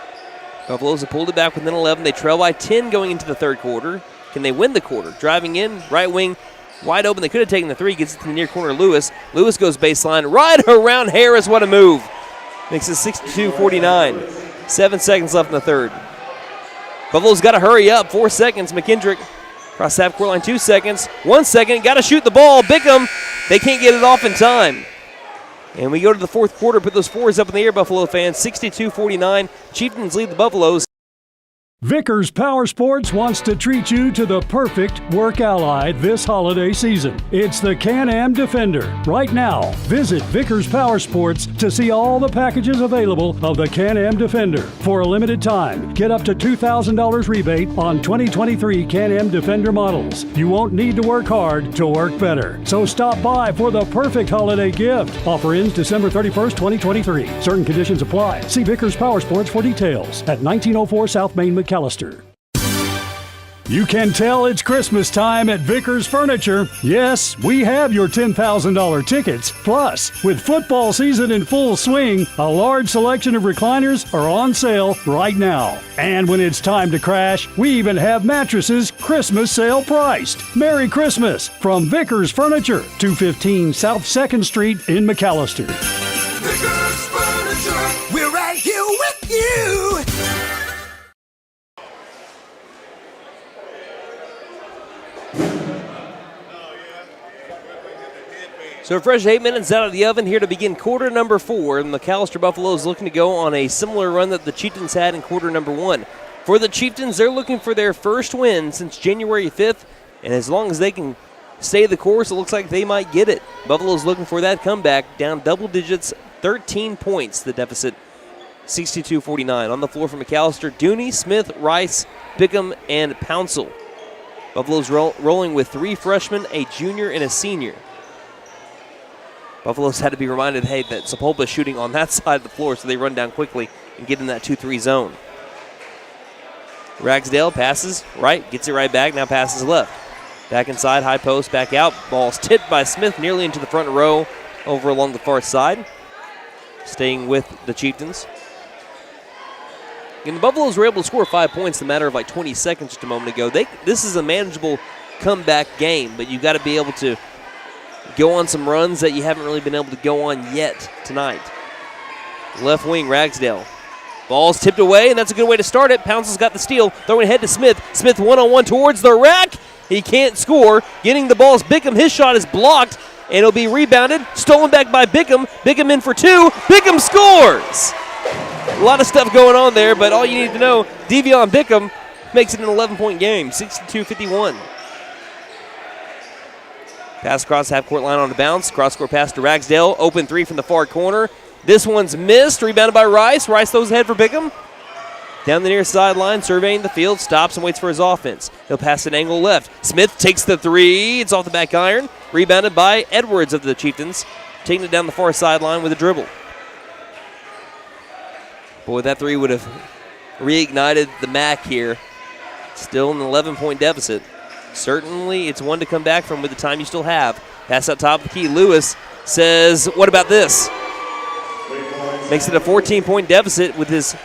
Buffaloes have pulled it back within 11. They trail by 10 going into the third quarter. Can they win the quarter? Driving in, right wing, wide open. They could have taken the three. Gets it to the near corner. Lewis. Lewis goes baseline, right around Harris. What a move. Makes it 62-49. 7 seconds left in the third. Buffalo's got to hurry up. 4 seconds. McKendrick across half court line. 2 seconds. 1 second. Got to shoot the ball. Bickham. They can't get it off in time. And we go to the fourth quarter. Put those fours up in the air, Buffalo fans. 62-49. Chieftains lead the Buffaloes. Vickers Power Sports wants to treat you to the perfect work ally this holiday season. It's the Can-Am Defender. Right now, visit Vickers Power Sports to see all the packages available of the Can-Am Defender. For a limited time, get up to $2,000 rebate on 2023 Can-Am Defender models. You won't need to work hard to work better. So stop by for the perfect holiday gift. Offer ends December 31st, 2023. Certain conditions apply. See Vickers Power Sports for details at 1904 South Main, McAlester. You can tell it's Christmas time at Vickers Furniture. Yes, we have your $10,000 tickets. Plus, with football season in full swing, a large selection of recliners are on sale right now. And when it's time to crash, we even have mattresses Christmas sale priced. Merry Christmas from Vickers Furniture, 215 South 2nd Street in McAlester. Vickers Furniture, we're right here with you. So a fresh 8 minutes out of the oven here to begin quarter number 4. And the McAlester Buffaloes looking to go on a similar run that the Chieftains had in quarter number 1. For the Chieftains, they're looking for their first win since January 5th. And as long as they can stay the course, it looks like they might get it. Buffalo's looking for that comeback, down double digits, 13 points, the deficit, 62-49. On the floor for McAlester, Dooney, Smith, Rice, Bickham, and Pouncil. Buffalo's rolling with 3 freshmen, a junior, and a senior. Buffalo's had to be reminded, hey, that Sapulpa is shooting on that side of the floor, so they run down quickly and get in that 2-3 zone. Ragsdale passes right, gets it right back, now passes left. Back inside, high post, back out. Ball's tipped by Smith nearly into the front row over along the far side. Staying with the Chieftains. And the Buffaloes were able to score 5 points in a matter of like 20 seconds just a moment ago. This is a manageable comeback game, but you've got to be able to go on some runs that you haven't really been able to go on yet tonight. Left wing, Ragsdale. Ball's tipped away, and that's a good way to start it. Pouncil's got the steal, throwing ahead to Smith. Smith one-on-one towards the rack. He can't score. Getting the ball is Bickham. His shot is blocked, and it'll be rebounded. Stolen back by Bickham. Bickham in for 2. Bickham scores! A lot of stuff going on there, but all you need to know, Devion Bickham makes it an 11-point game, 62-51. Pass across half-court line on the bounce. Cross-court pass to Ragsdale. Open three from the far corner. This one's missed. Rebounded by Rice. Rice throws ahead for Pickham. Down the near sideline, surveying the field, stops and waits for his offense. He'll pass an angle left. Smith takes the three. It's off the back iron. Rebounded by Edwards of the Chieftains. Taking it down the far sideline with a dribble. Boy, that three would have reignited the MAC here. Still in an 11-point deficit. Certainly, it's one to come back from with the time you still have. Pass out top of the key. Lewis says, what about this? Makes it a 14-point deficit with his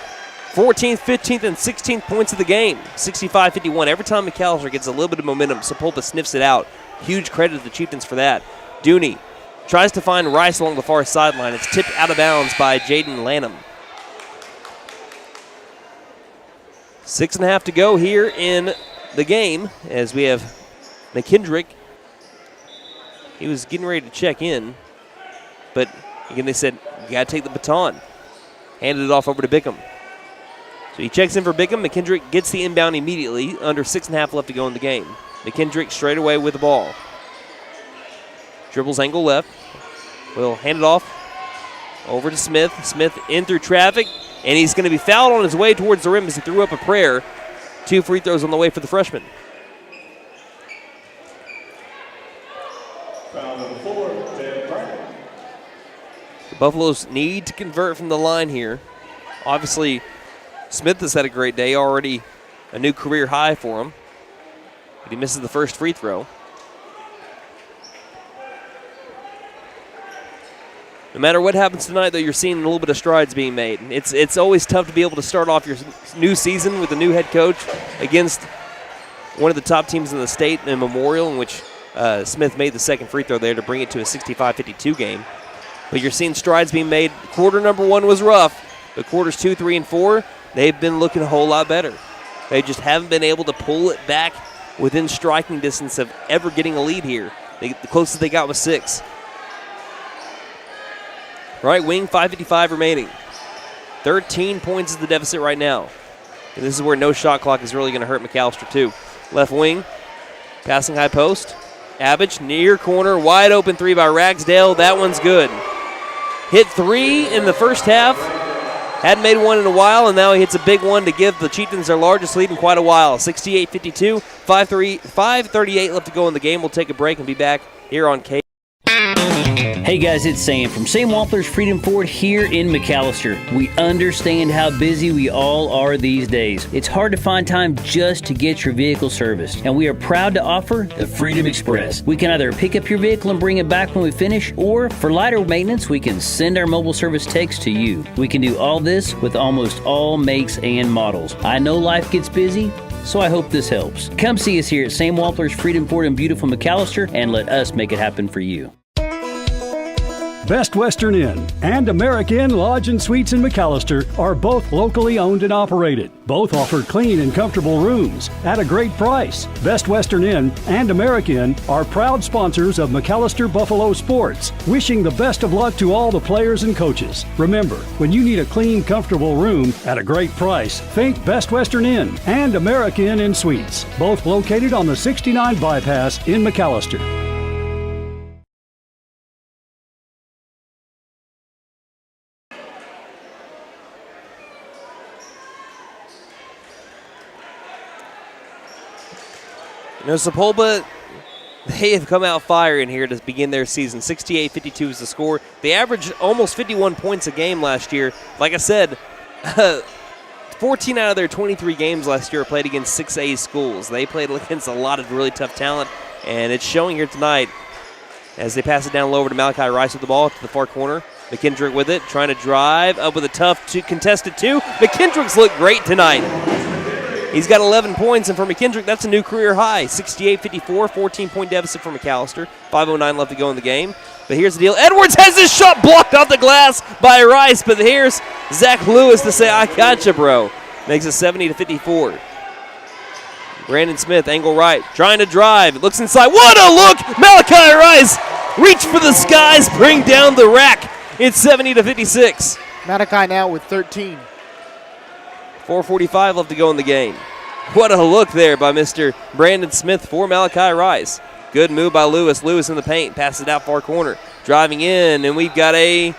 14th, 15th, and 16th points of the game. 65-51. Every time McAlester gets a little bit of momentum, Sapulpa sniffs it out. Huge credit to the Chieftains for that. Dooney tries to find Rice along the far sideline. It's tipped out of bounds by Jaden Lanham. 6.5 to go here in the game as we have McKendrick. He was getting ready to check in, but again they said, you got to take the baton. Handed it off over to Bickham. So he checks in for Bickham. McKendrick gets the inbound immediately. Under 6.5 left to go in the game. McKendrick straight away with the ball. Dribbles angle left. Will hand it off over to Smith. Smith in through traffic, and he's going to be fouled on his way towards the rim as he threw up a prayer. 2 free throws on the way for the freshman. Foul number 4, Ted Brown. The Buffaloes need to convert from the line here. Obviously, Smith has had a great day, already a new career high for him. But he misses the first free throw. No matter what happens tonight, though, you're seeing a little bit of strides being made. It's always tough to be able to start off your new season with a new head coach against one of the top teams in the state in Memorial, in which Smith made the second free throw there to bring it to a 65-52 game. But you're seeing strides being made. Quarter number 1 was rough, but quarters 2, 3, and 4, they've been looking a whole lot better. They just haven't been able to pull it back within striking distance of ever getting a lead here. The closest they got was 6. Right wing, 5:55 remaining. 13 points is the deficit right now. And this is where no shot clock is really going to hurt McAlester too. Left wing, passing high post. Abbage, near corner, wide open three by Ragsdale. That one's good. Hit 3 in the first half. Hadn't made one in a while, and now he hits a big one to give the Chieftains their largest lead in quite a while. 68-52, 5:38 left to go in the game. We'll take a break and be back here on K. Hey guys, it's Sam from Sam Wampler's Freedom Ford here in McAlester. We understand how busy we all are these days. It's hard to find time just to get your vehicle serviced, and we are proud to offer the Freedom Express. We can either pick up your vehicle and bring it back when we finish, or for lighter maintenance, we can send our mobile service techs to you. We can do all this with almost all makes and models. I know life gets busy, so I hope this helps. Come see us here at Sam Wampler's Freedom Ford in beautiful McAlester and let us make it happen for you. Best Western Inn and American Lodge and Suites in McAlester are both locally owned and operated. Both offer clean and comfortable rooms at a great price. Best Western Inn and American are proud sponsors of McAlester Buffalo Sports, wishing the best of luck to all the players and coaches. Remember, when you need a clean, comfortable room at a great price, think Best Western Inn and American Inn Suites, both located on the 69 bypass in McAlester. You know, Sapulpa, they have come out firing here to begin their season. 68-52 is the score. They averaged almost 51 points a game last year. Like I said, 14 out of their 23 games last year played against 6A schools. They played against a lot of really tough talent, and it's showing here tonight as they pass it down low over to Malachi Rice with the ball to the far corner. McKendrick with it, trying to drive up with a tough contested 2. McKendrick's looked great tonight. He's got 11 points, and for McKendrick, that's a new career high. 68-54, 14-point deficit for McAlester. 5:09 left to go in the game. But here's the deal. Edwards has his shot blocked off the glass by Rice, but here's Zach Lewis to say, I gotcha, bro. Makes it 70-54. Brandon Smith, angle right, trying to drive. It looks inside. What a look! Malachi Rice, reach for the skies, bring down the rack. It's 70-56. Malachi now with 13. 4:45 left to go in the game. What a look there by Mr. Brandon Smith for Malachi Rice. Good move by Lewis. Lewis in the paint, passes it out far corner. Driving in, and we've got a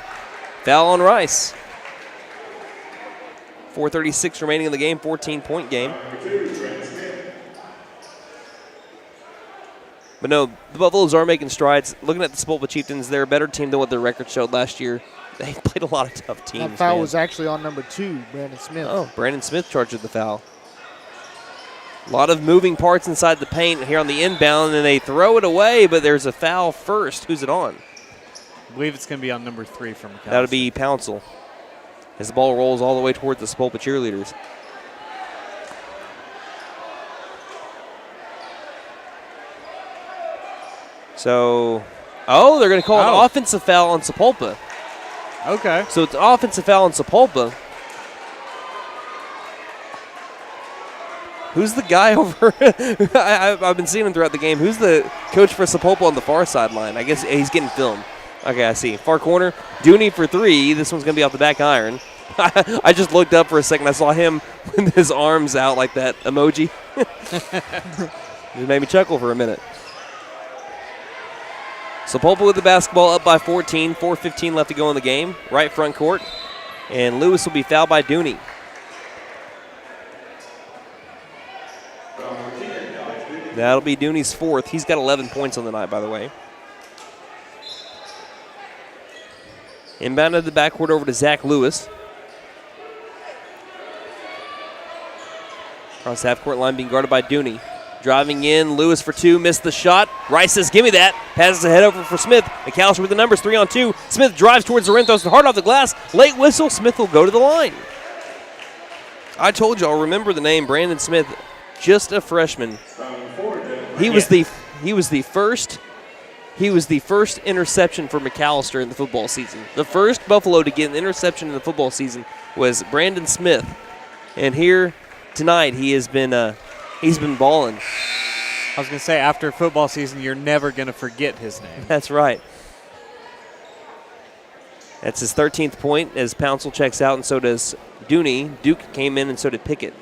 foul on Rice. 4:36 remaining in the game, 14-point game. But no, the Buffaloes are making strides. Looking at the Sapulpa Chieftains, they're a better team than what their record showed last year. They played a lot of tough teams. That foul was actually on number 2, Brandon Smith. Oh, Brandon Smith charged with the foul. A lot of moving parts inside the paint here on the inbound, and they throw it away, but there's a foul first. Who's it on? I believe it's going to be on number 3 from McAlester. That'll be Pouncil as the ball rolls all the way toward the Sapulpa cheerleaders. So, they're going to call an offensive foul on Sapulpa. Okay. So it's an offensive foul on Sapulpa. Who's the guy over? I've been seeing him throughout the game. Who's the coach for Sapulpa on the far sideline? I guess he's getting film. Okay, I see. Far corner, Dooney for 3. This one's going to be off the back iron. I just looked up for a second. I saw him with his arms out like that emoji. It made me chuckle for a minute. Sapulpa with the basketball up by 14. 4:15 left to go in the game. Right front court. And Lewis will be fouled by Dooney. That'll be Dooney's 4th. He's got 11 points on the night, by the way. Inbound to the backcourt over to Zach Lewis. Across the half-court line being guarded by Dooney. Driving in, Lewis for 2, missed the shot. Rice says, give me that. Passes the head over for Smith. McAlester with the numbers, 3-on-2. Smith drives towards the rim, throws it hard off the glass. Late whistle, Smith will go to the line. I told y'all, remember the name Brandon Smith, just a freshman. He was the first interception for McAlester in the football season. The first Buffalo to get an interception in the football season was Brandon Smith. And here tonight he's been balling. I was going to say, after football season, you're never going to forget his name. That's right. That's his 13th point as Pouncil checks out, and so does Dooney. Duke came in, and so did Pickett.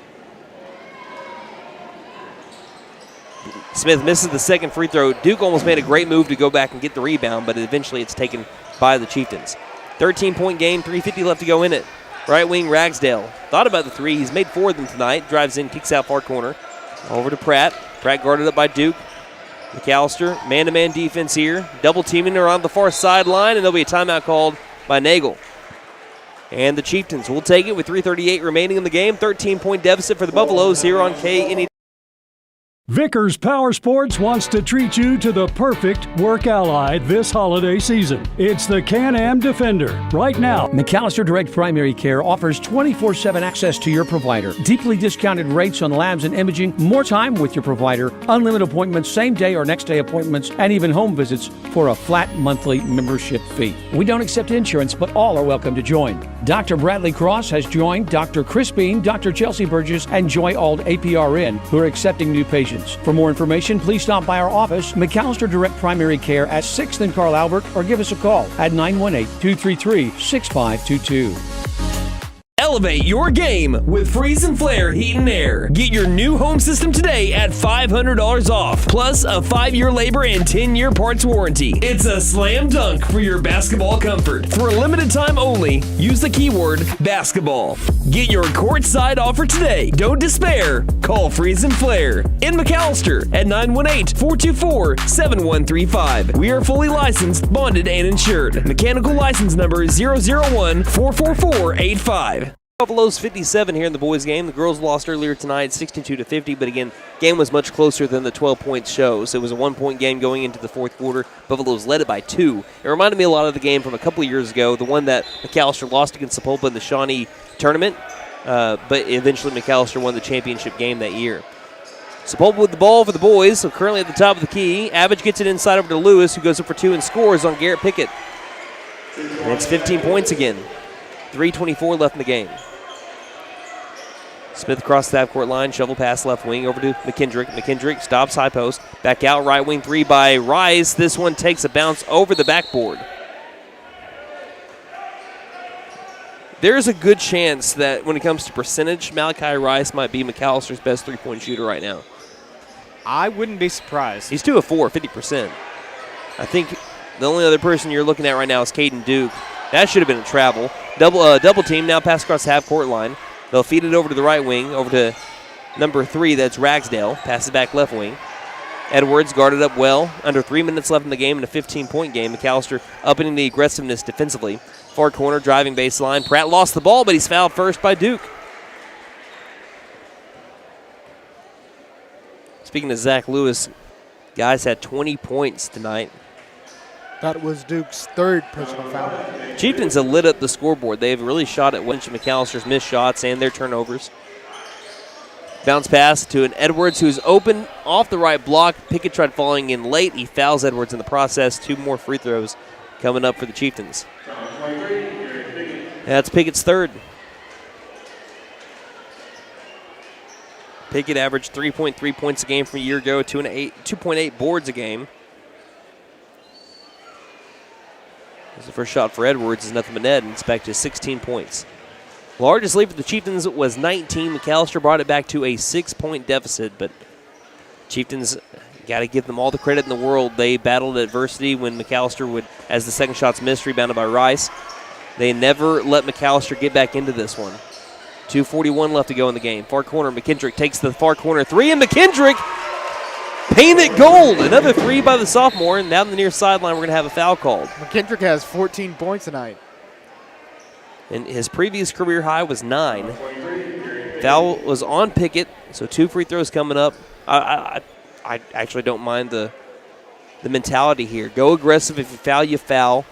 Smith misses the second free throw. Duke almost made a great move to go back and get the rebound, but eventually it's taken by the Chieftains. 13-point game, 3:50 left to go in it. Right wing Ragsdale thought about the 3. He's made 4 of them tonight. Drives in, kicks out far corner. Over to Pratt. Pratt guarded up by Duke. McAlester, man-to-man defense here. Double teaming around the far sideline, and there'll be a timeout called by Nagel. And the Chieftains will take it with 3:38 remaining in the game. 13-point deficit for the Buffaloes here on KNE. Vickers Power Sports wants to treat you to the perfect work ally this holiday season. It's the Can-Am Defender. Right now, McAlester Direct Primary Care offers 24/7 access to your provider, deeply discounted rates on labs and imaging, more time with your provider, unlimited appointments, same day or next day appointments, and even home visits for a flat monthly membership fee. We don't accept insurance, but all are welcome to join. Dr. Bradley Cross has joined Dr. Chris Bean, Dr. Chelsea Burgess, and Joy Ald APRN, who are accepting new patients. For more information, please stop by our office, McAlester Direct Primary Care at 6th and Carl Albert, or give us a call at 918-233-6522. Elevate your game with Freeze and Flare Heat and Air. Get your new home system today at $500 off, plus a 5-year labor and 10-year parts warranty. It's a slam dunk for your basketball comfort. For a limited time only, use the keyword basketball. Get your courtside offer today. Don't despair. Call Freeze and Flare in McAlester at 918-424-7135. We are fully licensed, bonded, and insured. Mechanical license number 001-44485. Buffaloes 57 here in the boys' game. The girls lost earlier tonight 62-50, but again, game was much closer than the 12 points shows. It was a 1-point game going into the fourth quarter. Buffaloes led it by 2. It reminded me a lot of the game from a couple of years ago, the one that McAlester lost against Sapulpa in the Shawnee tournament, but eventually McAlester won the championship game that year. Sapulpa with the ball for the boys, so currently at the top of the key. Abbage gets it inside over to Lewis, who goes up for 2 and scores on Garrett Pickett. And it's 15 points again. 3:24 left in the game. Smith across the half-court line, shovel pass left wing over to McKendrick. McKendrick stops high post. Back out, right wing 3 by Rice. This one takes a bounce over the backboard. There's a good chance that when it comes to percentage, Malachi Rice might be McAllister's best three-point shooter right now. I wouldn't be surprised. He's 2 of 4, 50%. I think the only other person you're looking at right now is Caden Duke. That should have been a travel. Double team, now pass across the half-court line. They'll feed it over to the right wing, over to number 3, that's Ragsdale. Passes back left wing. Edwards guarded up well. Under 3 minutes left in the game in a 15-point game. McAlester upping the aggressiveness defensively. Far corner, driving baseline. Pratt lost the ball, but he's fouled first by Duke. Speaking of Zach Lewis, guys had 20 points tonight. That was Duke's third personal foul. Chieftains have lit up the scoreboard. They've really shot at Lynch and McAllister's missed shots and their turnovers. Bounce pass to an Edwards who's open off the right block. Pickett tried falling in late. He fouls Edwards in the process. 2 more free throws coming up for the Chieftains. That's Pickett's third. Pickett averaged 3.3 points a game from a year ago, 2.8 boards a game. The first shot for Edwards is nothing but net, and it's back to 16 points. Largest lead for the Chieftains was 19. McAlester brought it back to a 6-point deficit, but Chieftains got to give them all the credit in the world. They battled adversity when McAlester would, as the second shot's missed, rebounded by Rice. They never let McAlester get back into this one. 2:41 left to go in the game. Far corner, McKendrick takes the far corner 3, and McKendrick painted gold. Another 3 by the sophomore, and down the near sideline, we're going to have a foul called. McKendrick has 14 points tonight. And his previous career high was 9. Foul was on Pickett, so 2 free throws coming up. I actually don't mind the mentality here. Go aggressive. If you foul, you foul.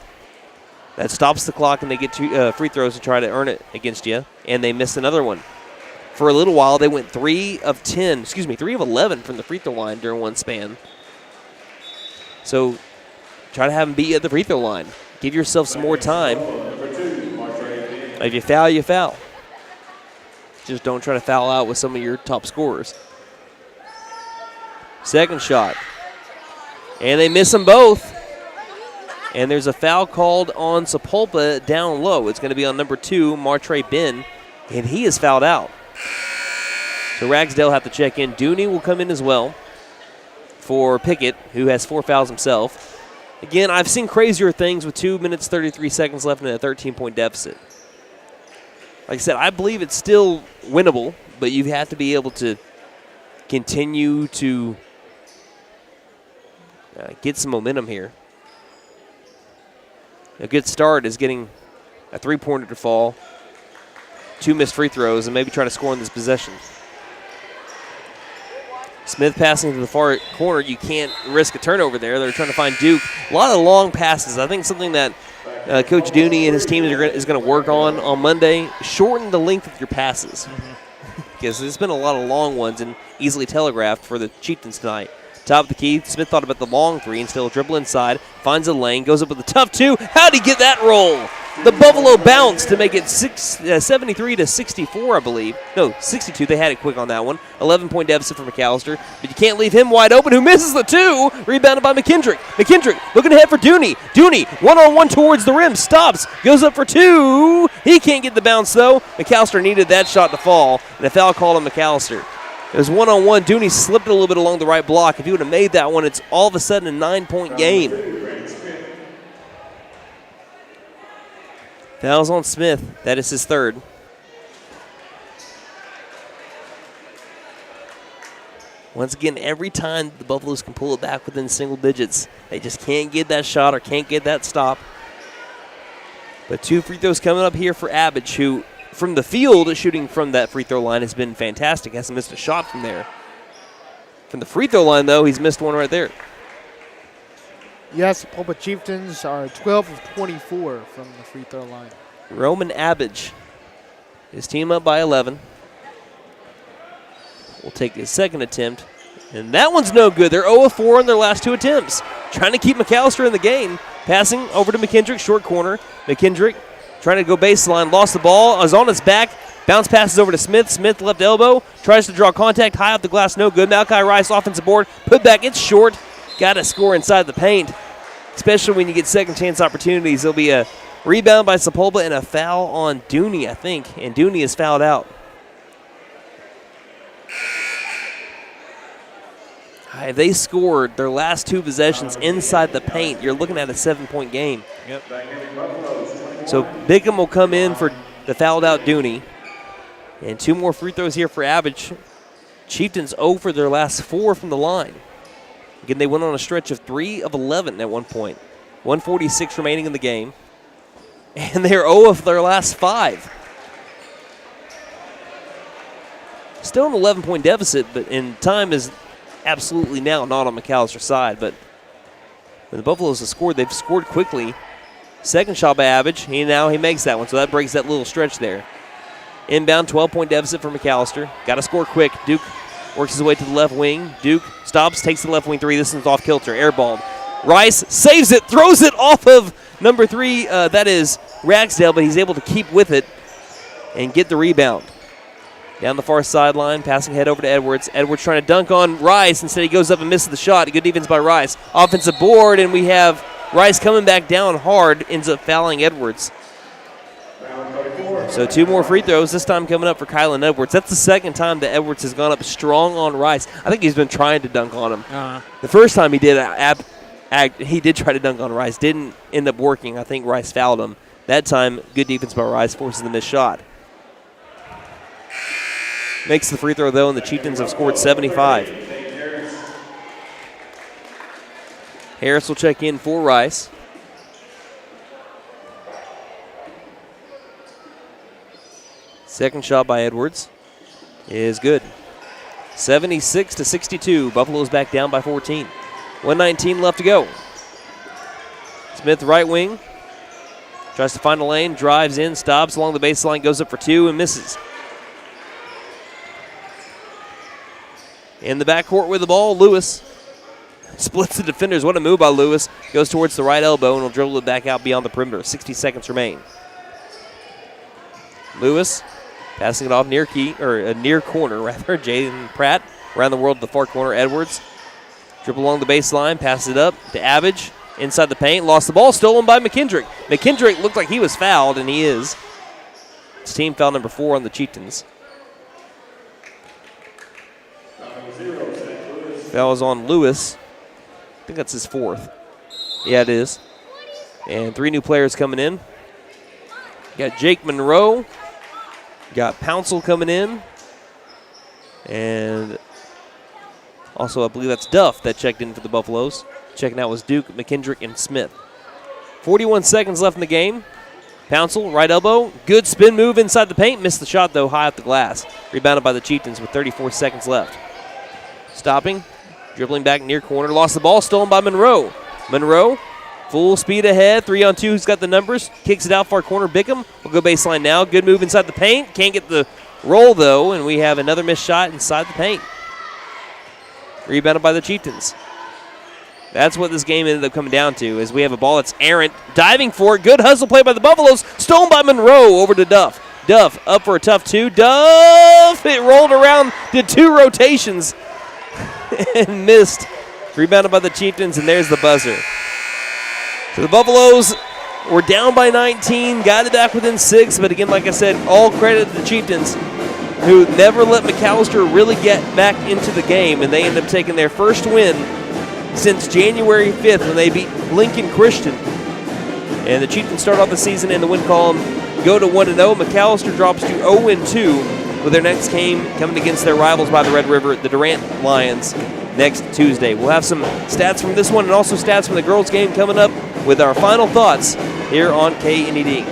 That stops the clock, and they get 2 free throws to try to earn it against you, and they missed another one. For a little while, they went 3 of 11 from the free throw line during one span. So try to have them beat you at the free throw line. Give yourself some more time. If you foul, you foul. Just don't try to foul out with some of your top scorers. Second shot. And they miss them both. And there's a foul called on Sapulpa down low. It's going to be on number 2, Martre Ben, and he is fouled out. So Ragsdale have to check in. Dooney will come in as well for Pickett, who has 4 fouls himself. Again, I've seen crazier things with 2 minutes, 33 seconds left in a 13-point deficit. Like I said, I believe it's still winnable, but you have to be able to continue to get some momentum here. A good start is getting a 3-pointer to fall, 2 missed free throws, and maybe try to score in this possession. Smith passing to the far corner. You can't risk a turnover there. They're trying to find Duke. A lot of long passes. I think something that Coach Dooney and his team is going to work on Monday. Shorten the length of your passes. Because there's been a lot of long ones and easily telegraphed for the Chieftains tonight. Top of the key. Smith thought about the long 3 and still dribble inside. Finds a lane. Goes up with a tough 2. How'd he get that roll? The Buffalo bounce to make it 73 to 64, I believe. No, 62. They had it quick on that one. 11-point deficit for McAlester. But you can't leave him wide open, who misses the 2. Rebounded by McKendrick. McKendrick looking ahead for Dooney. Dooney, one-on-one towards the rim. Stops. Goes up for 2. He can't get the bounce, though. McAlester needed that shot to fall. And a foul called on McAlester. It was one-on-one. Dooney slipped a little bit along the right block. If he would have made that one, it's all of a sudden a 9-point game. Fouls on Smith. That is his third. Once again, every time the Buffaloes can pull it back within single digits, they just can't get that shot or can't get that stop. But 2 free throws coming up here for Abbage, who from the field, shooting from that free throw line has been fantastic. Hasn't missed a shot from there. From the free throw line, though, he's missed one right there. Yes, Sapulpa Chieftains are 12 of 24 from the free throw line. Roman Abbage, his team up by 11. Will take his second attempt, and that one's no good. They're 0 of 4 in their last 2 attempts. Trying to keep McAlester in the game. Passing over to McKendrick, short corner. McKendrick trying to go baseline, lost the ball, is on his back. Bounce passes over to Smith. Smith left elbow, tries to draw contact, high off the glass, no good. Malachi Rice, offensive board, put back, it's short. Got to score inside the paint, especially when you get second chance opportunities. There'll be a rebound by Sapulpa and a foul on Dooney, I think, and Dooney is fouled out. If they scored their last 2 possessions inside the paint, you're looking at a 7-point game. Yep. So Bickham will come in for the fouled out Dooney. And 2 more free throws here for Average. Chieftains 0 for their last 4 from the line. Again, they went on a stretch of 3 of 11 at one point. 1:46 remaining in the game. And they're 0 of their last 5. Still an 11-point deficit, but in time is absolutely now not on McAllister's side. But when the Buffaloes have scored, they've scored quickly. Second shot by Average. He makes that one, so that breaks that little stretch there. Inbound, 12-point deficit for McAllister. Got to score quick. Duke works his way to the left wing. Duke stops, takes the left wing 3. This one's off kilter. Airballed. Rice saves it, throws it off of number 3. That is Ragsdale, but he's able to keep with it and get the rebound. Down the far sideline, passing head over to Edwards. Edwards trying to dunk on Rice. Instead, he goes up and misses the shot. Good defense by Rice. Offensive board, and we have Rice coming back down hard, ends up fouling Edwards. So 2 more free throws, this time coming up for Kylan Edwards. That's the second time that Edwards has gone up strong on Rice. I think he's been trying to dunk on him. The first time he did, he did try to dunk on Rice. Didn't end up working. I think Rice fouled him. That time, good defense by Rice forces the missed shot. Makes the free throw, though, and the Chieftains have scored 75. Harris will check in for Rice. Second shot by Edwards is good. 76-62. Buffalo's back down by 14. 1:19 left to go. Smith, right wing. Tries to find a lane, drives in, stops along the baseline, goes up for 2 and misses. In the backcourt with the ball, Lewis splits the defenders. What a move by Lewis. Goes towards the right elbow and will dribble it back out beyond the perimeter. 60 seconds remain. Lewis passing it off near corner, rather. Jaden Pratt around the world to the far corner. Edwards dribble along the baseline, passes it up to Average. Inside the paint, lost the ball, stolen by McKendrick. McKendrick looked like he was fouled, and he is. It's team foul number 4 on the Chieftains. Foul is on Lewis. I think that's his 4th. Yeah, it is. And 3 new players coming in. Got Jake Monroe. Got Pouncil coming in. And also, I believe that's Duff that checked in for the Buffaloes. Checking out was Duke, McKendrick, and Smith. 41 seconds left in the game. Pouncil, right elbow. Good spin move inside the paint. Missed the shot, though, high off the glass. Rebounded by the Chieftains with 34 seconds left. Stopping. Dribbling back near corner. Lost the ball. Stolen by Monroe. Monroe, full speed ahead. 3-on-2. Who's got the numbers? Kicks it out far corner. Bickham will go baseline now. Good move inside the paint. Can't get the roll, though, and we have another missed shot inside the paint. Rebounded by the Chieftains. That's what this game ended up coming down to, is we have a ball that's errant. Diving for it. Good hustle play by the Buffaloes. Stolen by Monroe over to Duff. Duff up for a tough 2. Duff! It rolled around, did 2 rotations, and missed. Rebounded by the Chieftains, and there's the buzzer. So the Buffaloes were down by 19, got it back within 6, but again, like I said, all credit to the Chieftains, who never let McAllister really get back into the game, and they end up taking their first win since January 5th when they beat Lincoln Christian. And the Chieftains start off the season in the win column, go to 1-0. McAllister drops to 0-2 with their next game coming against their rivals by the Red River, the Durant Lions, next Tuesday. We'll have some stats from this one and also stats from the girls' game coming up with our final thoughts here on KNED.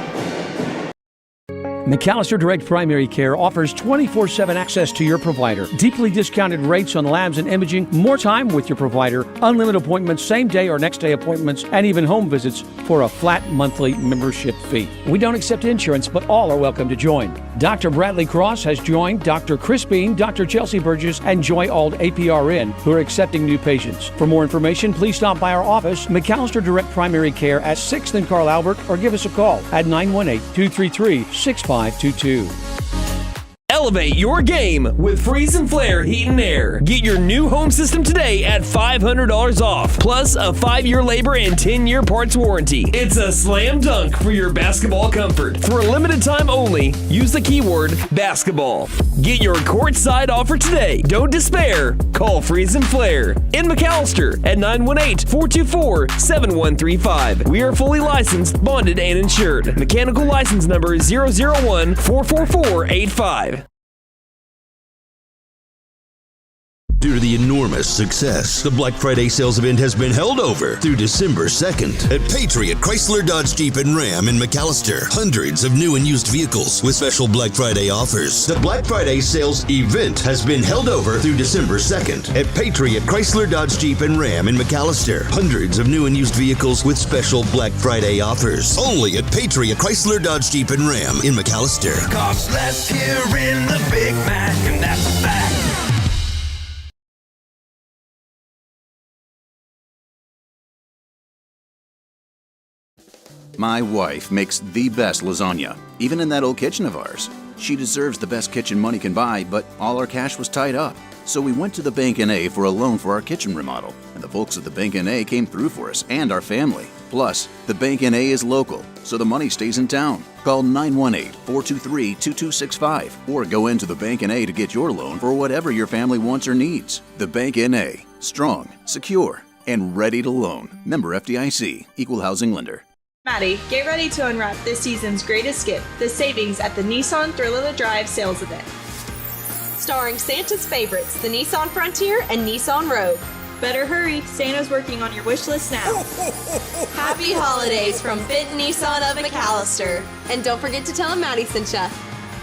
McAlester Direct Primary Care offers 24/7 access to your provider, deeply discounted rates on labs and imaging, more time with your provider, unlimited appointments, same day or next day appointments, and even home visits for a flat monthly membership fee. We don't accept insurance, but all are welcome to join. Dr. Bradley Cross has joined, Dr. Chris Bean, Dr. Chelsea Burgess, and Joy Ald APRN, who are accepting new patients. For more information, please stop by our office, McAlester Direct Primary Care at 6th and Carl Albert, or give us a call at 918-233-6522. Elevate your game with Freeze and Flare Heat and Air. Get your new home system today at $500 off, plus a 5-year labor and 10-year parts warranty. It's a slam dunk for your basketball comfort. For a limited time only, use the keyword basketball. Get your courtside offer today. Don't despair. Call Freeze and Flare in McAlester at 918-424-7135. We are fully licensed, bonded, and insured. Mechanical license number is 001-44485. Due to the enormous success, the Black Friday sales event has been held over through December 2nd at Patriot Chrysler Dodge Jeep and Ram in McAlester. Hundreds of new and used vehicles with special Black Friday offers. The Black Friday sales event has been held over through December 2nd at Patriot Chrysler Dodge Jeep and Ram in McAlester. Hundreds of new and used vehicles with special Black Friday offers. Only at Patriot Chrysler Dodge Jeep and Ram in McAlester. Costs less here in the Big Mac, and that's a fact. My wife makes the best lasagna, even in that old kitchen of ours. She deserves the best kitchen money can buy, but all our cash was tied up. So we went to the Bank N.A. for a loan for our kitchen remodel, and the folks at the Bank N.A. came through for us and our family. Plus, the Bank N.A. is local, so the money stays in town. Call 918-423-2265 or go into the Bank N.A. to get your loan for whatever your family wants or needs. The Bank N.A. Strong, secure, and ready to loan. Member FDIC, Equal Housing Lender. Maddie, get ready to unwrap this season's greatest gift, the savings at the Nissan Thrill of the Drive sales event. Starring Santa's favorites, the Nissan Frontier and Nissan Rogue. Better hurry, Santa's working on your wish list now. Happy holidays from Benton Nissan of McAlester. And don't forget to tell them Maddie sent ya.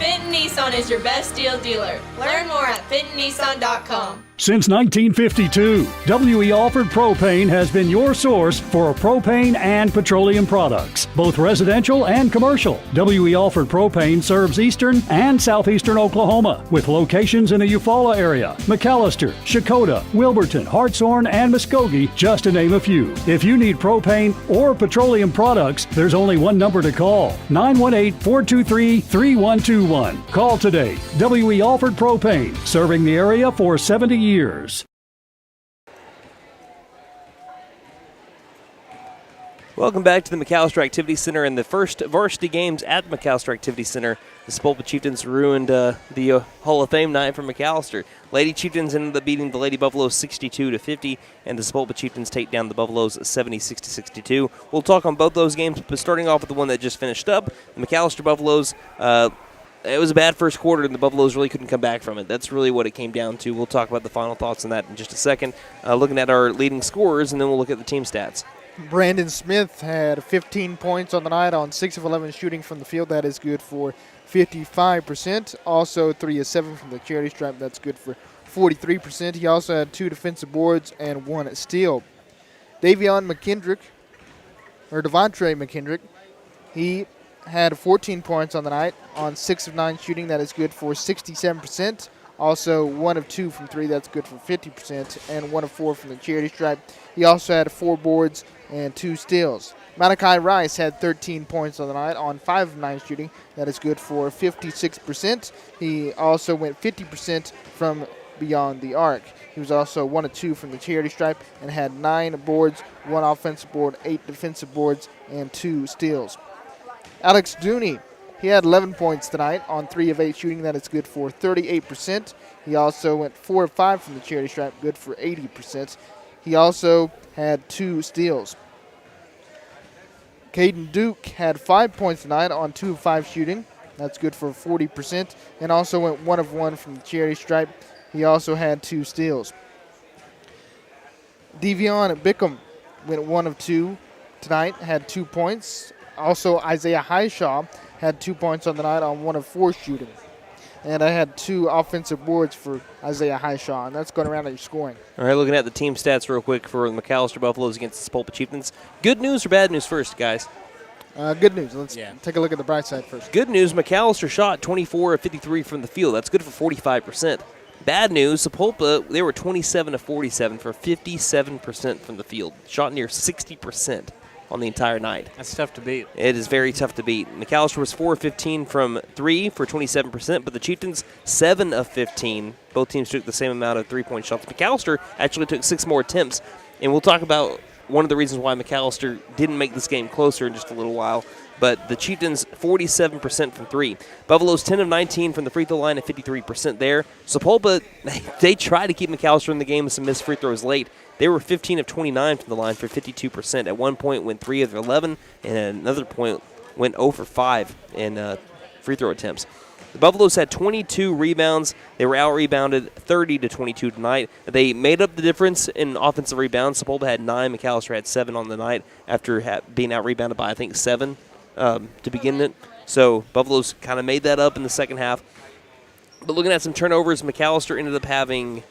Benton Nissan is your best deal dealer. Learn more at bentonnissan.com. Since 1952, W.E. Alford Propane has been your source for propane and petroleum products, both residential and commercial. W.E. Alford Propane serves eastern and southeastern Oklahoma, with locations in the Eufaula area, McAlester, Shakota, Wilburton, Hartshorn, and Muskogee, just to name a few. If you need propane or petroleum products, there's only one number to call, 918-423-3121. Call today. W.E. Alford Propane, serving the area for 70 years. Welcome back to the McAlester Activity Center and the first varsity games at the McAlester Activity Center. The Sapulpa Chieftains ruined the Hall of Fame night for McAlester. Lady Chieftains ended up beating the Lady Buffaloes 62-50, and the Sapulpa Chieftains take down the Buffaloes 76-62. We'll talk on both those games, but starting off with the one that just finished up, the McAlester Buffaloes. It was a bad first quarter, and the Buffaloes really couldn't come back from it. That's really what it came down to. We'll talk about the final thoughts on that in just a second, looking at our leading scorers, and then we'll look at the team stats. Brandon Smith had 15 points on the night on 6 of 11 shooting from the field. That is good for 55%. Also 3 of 7 from the charity stripe. That's good for 43%. He also had 2 defensive boards and 1 steal. Devontre McKendrick, he had 14 points on the night on 6 of 9 shooting. That is good for 67%. Also 1 of 2 from 3. That's good for 50%. And 1 of 4 from the charity stripe. He also had 4 boards and 2 steals. Malachi Rice had 13 points on the night on 5 of 9 shooting. That is good for 56%. He also went 50% from beyond the arc. He was also 1 of 2 from the charity stripe and had 9 boards, 1 offensive board, 8 defensive boards, and 2 steals. Alex Dooney, he had 11 points tonight on 3 of 8 shooting. That is good for 38%. He also went 4 of 5 from the charity stripe, good for 80%. He also had 2 steals. Caden Duke had 5 points tonight on 2 of 5 shooting. That's good for 40%. And also went 1 of 1 from the charity stripe. He also had 2 steals. Devion Bickham went 1 of 2 tonight, had 2 points. Also, Isaiah Highshaw had 2 points on the night on 1 of 4 shooting. And I had 2 offensive boards for Isaiah Highshaw, and that's going around at your scoring. All right, looking at the team stats real quick for the McAlester Buffaloes against the Sapulpa Chieftains. Good news or bad news first, guys? Good news. Let's take a look at the bright side first. Good news, McAlester shot 24 of 53 from the field. That's good for 45%. Bad news, Sapulpa, they were 27 of 47 for 57% from the field. Shot near 60%. on the entire night. That's tough to beat. It is very tough to beat. McAlester was 4 of 15 from 3 for 27%, but the Chieftains 7 of 15. Both teams took the same amount of three-point shots. McAlester actually took 6 more attempts, and we'll talk about one of the reasons why McAlester didn't make this game closer in just a little while. But the Chieftains 47% from 3. Buffalo's 10 of 19 from the free throw line at 53% there. Sapulpa, they tried to keep McAlester in the game with some missed free throws late. They were 15 of 29 from the line for 52%. At one point went 3 of 11, and at another point went 0 for 5 in free throw attempts. The Buffaloes had 22 rebounds. They were out-rebounded 30 to 22 tonight. They made up the difference in offensive rebounds. Sapulpa had 9. McAlester had 7 on the night after being out-rebounded by, I think, 7 to begin it. So Buffaloes kind of made that up in the second half. But looking at some turnovers, McAlester ended up having,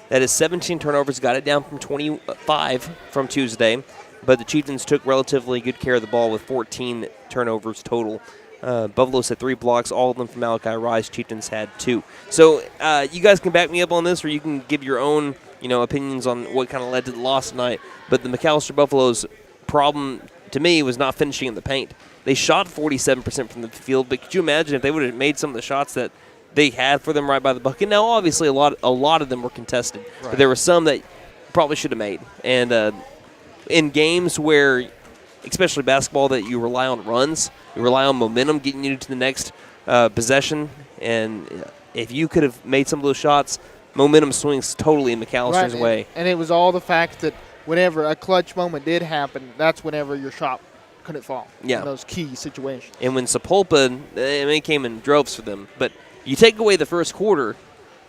that is 17 turnovers, got it down from 25 from Tuesday. But the Chieftains took relatively good care of the ball with 14 turnovers total. Buffaloes had 3 blocks, all of them from Malachi Rice. Chieftains had 2. So you guys can back me up on this, or you can give your own opinions on what kind of led to the loss tonight. But the McAlester Buffaloes' problem, to me, was not finishing in the paint. They shot 47% from the field, but could you imagine if they would have made some of the shots that they had for them right by the bucket? Now, obviously, a lot of them were contested, but there were some that probably should have made. And in games where, especially basketball, that you rely on runs, you rely on momentum getting you to the next possession, and if you could have made some of those shots, momentum swings totally in McAllister's way. And it was all the fact that whenever a clutch moment did happen, that's whenever your shot couldn't fall in those key situations. And when Sapulpa, it came in droves for them, but you take away the first quarter,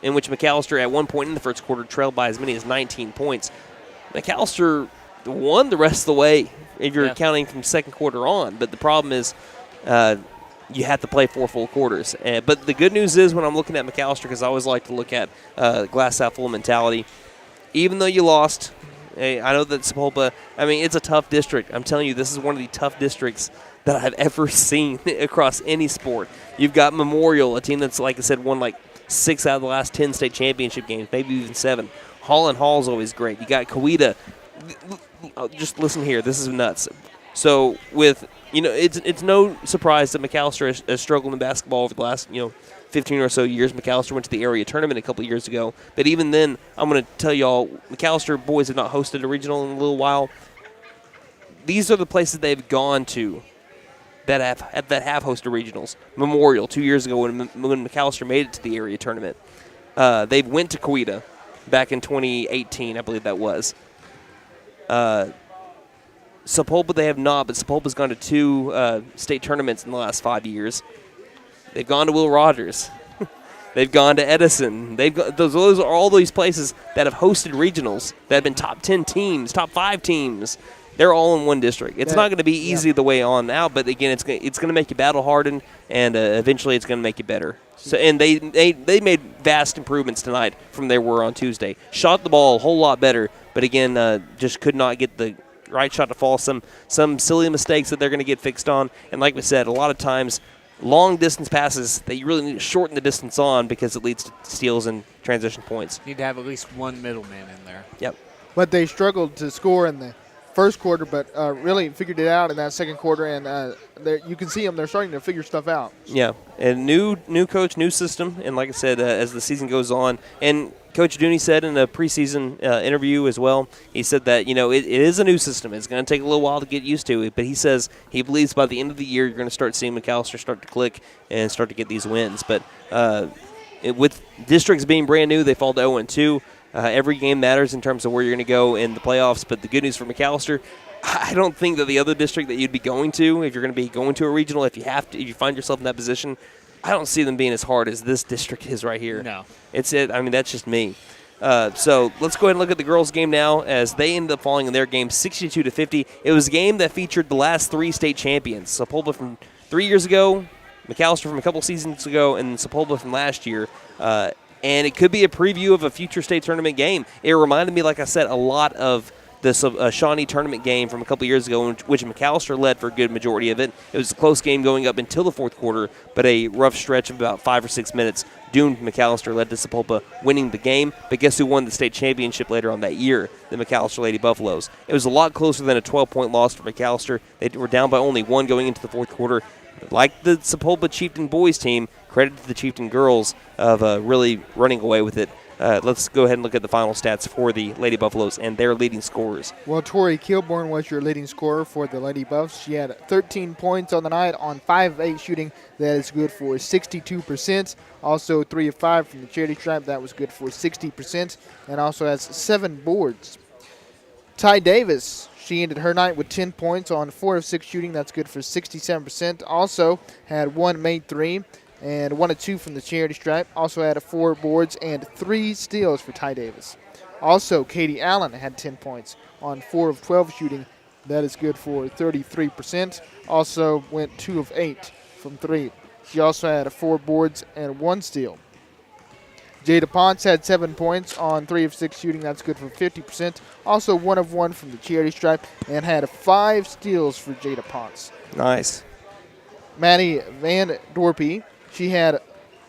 in which McAlester at one point in the first quarter trailed by as many as 19 points. McAlester won the rest of the way if you're counting from second quarter on. But the problem is you have to play 4 full quarters. But the good news is when I'm looking at McAlester, because I always like to look at glass half full mentality, even though you lost, I know that Sapulpa, it's a tough district. I'm telling you, this is one of the tough districts that I've ever seen across any sport. You've got Memorial, a team that's, like I said, won like 6 out of the last 10 state championship games, maybe even 7. Holland Hall's always great. You got Coweta. Just listen here. This is nuts. So with, it's no surprise that McAlester has struggled in basketball over the last, 15 or so years. McAlester went to the area tournament a couple years ago. But even then, I'm going to tell y'all, McAlester boys have not hosted a regional in a little while. These are the places they've gone to that have hosted regionals. Memorial 2 years ago when McAlester made it to the area tournament. They went to Coweta back in 2018, I believe that was. Sapulpa they have not, but Sapulpa's gone to 2 state tournaments in the last 5 years. They've gone to Will Rogers. They've gone to Edison. Those are all these places that have hosted regionals that have been top 10 teams, top 5 teams. They're all in one district. It's not going to be easy the way on out, but again, it's going to make you battle hardened, and eventually it's going to make you better. So, and they made vast improvements tonight from they were on Tuesday. Shot the ball a whole lot better, but again, just could not get the right shot to fall. Some silly mistakes that they're going to get fixed on. And like we said, a lot of times, long distance passes that you really need to shorten the distance on because it leads to steals and transition points. Need to have at least one middleman in there. Yep. But they struggled to score in the first quarter, but really figured it out in that second quarter, and you can see them. They're starting to figure stuff out. Yeah, and new coach, new system, and like I said, as the season goes on, and Coach Dooney said in a preseason interview as well, he said that, it is a new system. It's going to take a little while to get used to it, but he says he believes by the end of the year you're going to start seeing McAlester start to click and start to get these wins. But with districts being brand new, they fall to 0-2. Every game matters in terms of where you're going to go in the playoffs, but the good news for McAlester, I don't think that the other district that you'd be going to, if you're going to be going to a regional, if you find yourself in that position, I don't see them being as hard as this district is right here. No. That's just me. So let's go ahead and look at the girls' game now as they ended up falling in their game 62-50. It was a game that featured the last 3 state champions. Sapulpa from 3 years ago, McAlester from a couple seasons ago, and Sapulpa from last year. And it could be a preview of a future state tournament game. It reminded me, like I said, a lot of this Shawnee tournament game from a couple years ago, which McAlester led for a good majority of it. It was a close game going up until the fourth quarter, but a rough stretch of about 5 or 6 minutes doomed McAlester, led to Sapulpa winning the game. But guess who won the state championship later on that year? The McAlester Lady Buffaloes. It was a lot closer than a 12-point loss for McAlester. They were down by only 1 going into the fourth quarter. Like the Sapulpa Chieftain boys team, credit to the Chieftain girls of really running away with it. Let's go ahead and look at the final stats for the Lady Buffaloes and their leading scorers. Well, Tori Kilborn was your leading scorer for the Lady Buffs. She had 13 points on the night on 5 of 8 shooting. That is good for 62%. Also 3 of 5 from the charity stripe. That was good for 60%. And also has 7 boards. Ty Davis, she ended her night with 10 points on 4 of 6 shooting. That's good for 67%. Also had 1 made 3. And 1 of 2 from the charity stripe. Also had 4 boards and 3 steals for Ty Davis. Also, Katie Allen had 10 points on 4 of 12 shooting. That is good for 33%. Also went 2 of 8 from 3. She also had 4 boards and 1 steal. Jada Ponce had 7 points on 3 of 6 shooting. That's good for 50%. Also 1 of 1 from the charity stripe and had 5 steals for Jada Ponce. Nice. Maddie Van Dorpy. She had,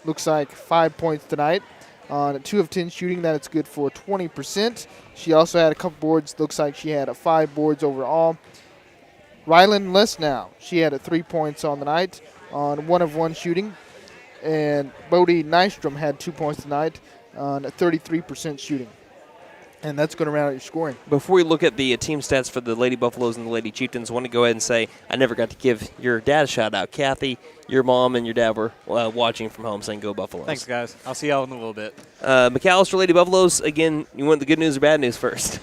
looks like, 5 points tonight on 2 of 10 shooting. That is good for 20%. She also had a couple boards. Looks like she had 5 boards overall. Rylan Lesnow, she had 3 points on the night on 1 of 1 shooting. And Bodie Nystrom had 2 points tonight on 33% shooting. And that's going to round out your scoring. Before we look at the team stats for the Lady Buffaloes and the Lady Chieftains, I want to go ahead and say I never got to give your dad a shout-out. Kathy, your mom and your dad were watching from home saying, "Go Buffaloes." Thanks, guys. I'll see y'all in a little bit. McAlester Lady Buffaloes, again, you want the good news or bad news first?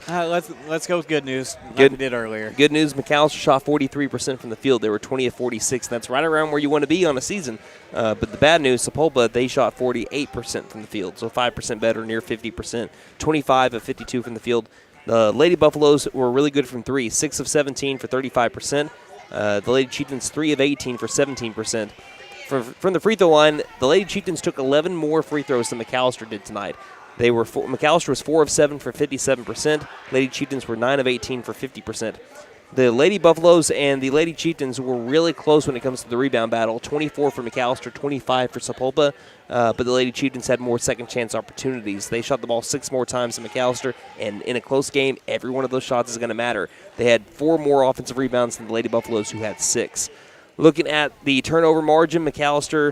Let's go with good news, like Good. we did earlier. Good news, McAlester shot 43% from the field. They were 20 of 46. That's right around where you want to be on a season. But the bad news, Sapulpa, they shot 48% from the field, so 5% better, near 50%. 25 of 52 from the field. The Lady Buffaloes were really good from 3, 6 of 17 for 35%. The Lady Chieftains, 3 of 18 for 17%. From the free throw line, the Lady Chieftains took 11 more free throws than McAlester did tonight. McAlester was 4 of 7 for 57%. Lady Chieftains were 9 of 18 for 50%. The Lady Buffaloes and the Lady Chieftains were really close when it comes to the rebound battle. 24 for McAlester, 25 for Sapulpa. But the Lady Chieftains had more second chance opportunities. They shot the ball 6 more times than McAlester, and in a close game, every one of those shots is going to matter. They had 4 more offensive rebounds than the Lady Buffaloes, who had 6. Looking at the turnover margin, McAlester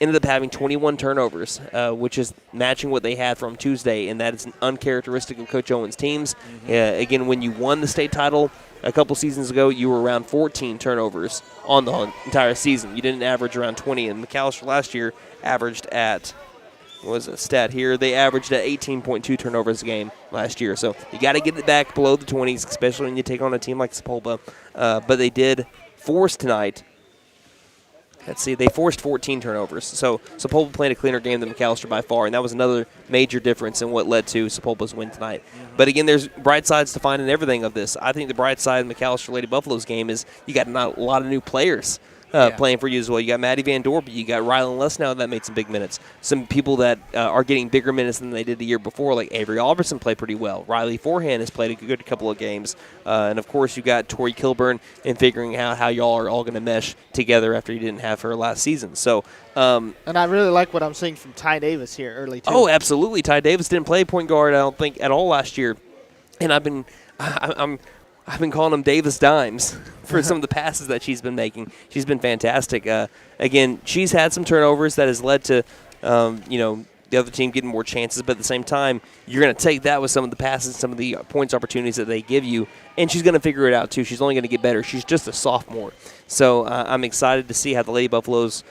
ended up having 21 turnovers, which is matching what they had from Tuesday, and that is uncharacteristic of Coach Owen's teams. Again, when you won the state title a couple seasons ago, you were around 14 turnovers on the entire season. You didn't average around 20, and McAlester last year averaged at, what was the stat here? They averaged at 18.2 turnovers a game last year. So you got to get it back below the 20s, especially when you take on a team like Sapulpa. But they did force tonight. Let's see, they forced 14 turnovers. So Sapulpa played a cleaner game than McAlester by far, and that was another major difference in what led to Sapulpa's win tonight. But again, there's bright sides to find in everything of this. I think the bright side of McAlester Lady Buffalo's game is you got a lot of new players playing for you as well. You got Maddie Van Dorp, you got Rylan Lesnow that made some big minutes. Some people that are getting bigger minutes than they did the year before, like Avery Albertson played pretty well. Riley Forehand has played a good couple of games. And, of course, you got Tori Kilburn and figuring out how y'all are all going to mesh together after you didn't have her last season. So, and I really like what I'm seeing from Ty Davis here early, too. Oh, absolutely. Ty Davis didn't play point guard, I don't think, at all last year. And I've been calling them Davis dimes for some of the passes that she's been making. She's been fantastic. Again, she's had some turnovers that has led to, the other team getting more chances. But at the same time, you're going to take that with some of the passes, some of the points opportunities that they give you. And she's going to figure it out, too. She's only going to get better. She's just a sophomore. So I'm excited to see how the Lady Buffaloes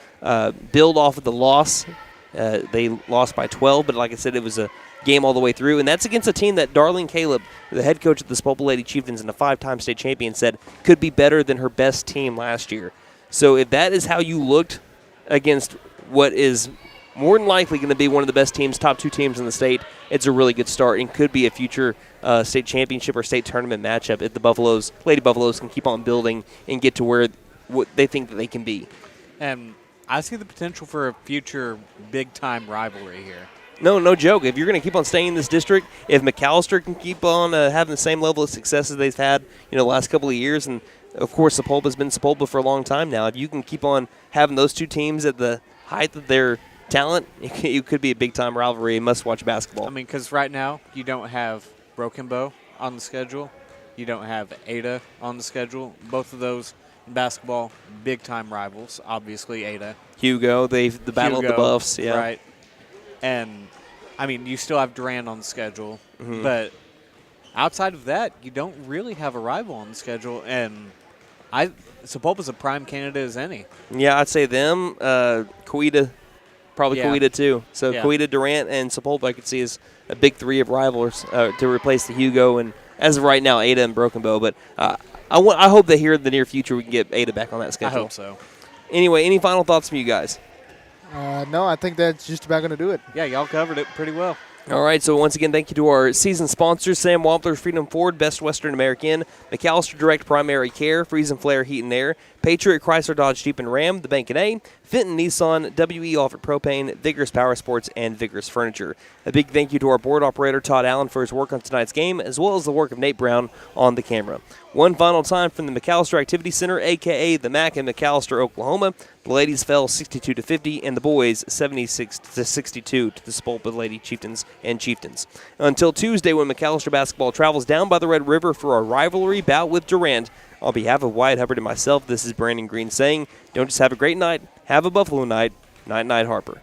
build off of the loss. They lost by 12, but like I said, it was a game all the way through, and that's against a team that Darlene Caleb, the head coach of the Sapulpa Lady Chieftains and a 5-time state champion, said could be better than her best team last year. So if that is how you looked against what is more than likely going to be one of the best teams, top 2 teams in the state, it's a really good start and could be a future state championship or state tournament matchup if the Lady Buffaloes can keep on building and get to where what they think that they can be. And I see the potential for a future big-time rivalry here. No joke. If you're going to keep on staying in this district, if McAlester can keep on having the same level of success as they've had, the last couple of years, and of course Sapulpa's been Sapulpa for a long time now. If you can keep on having those two teams at the height of their talent, it could be a big-time rivalry, must-watch basketball. I mean, because right now you don't have Broken Bow on the schedule. You don't have Ada on the schedule. Both of those in basketball, big-time rivals, obviously Ada. Hugo, the battle of the Buffs. Yeah. Right. And, I mean, you still have Durant on the schedule. But outside of that, you don't really have a rival on the schedule. And Sapulpa's a prime candidate as any. Yeah, I'd say them. Coweta, probably Coweta too. So Coweta, Durant, and Sapulpa I could see as a big three of rivals to replace the Hugo and, as of right now, Ada and Broken Bow. But I hope that here in the near future we can get Ada back on that schedule. I hope so. Anyway, any final thoughts from you guys? No, I think that's just about going to do it. Yeah, y'all covered it pretty well. All right, so once again, thank you to our season sponsors, Sam Wampler, Freedom Ford, Best Western American, McAlester Direct Primary Care, Freeze and Flare Heat and Air, Patriot Chrysler Dodge Jeep and Ram, The Bank and A, Fenton Nissan, WE Offered Propane, Vigorous Power Sports, and Vigorous Furniture. A big thank you to our board operator, Todd Allen, for his work on tonight's game, as well as the work of Nate Brown on the camera. One final time from the McAlester Activity Center, a.k.a. the MAC in McAlester, Oklahoma. The ladies fell 62-50, and the boys 76-62 to the Sapulpa Lady Chieftains and Chieftains. Until Tuesday, when McAlester basketball travels down by the Red River for a rivalry bout with Durant, on behalf of Wyatt Hubbard and myself, this is Brandon Green saying, don't just have a great night, have a Buffalo night. Night, Harper.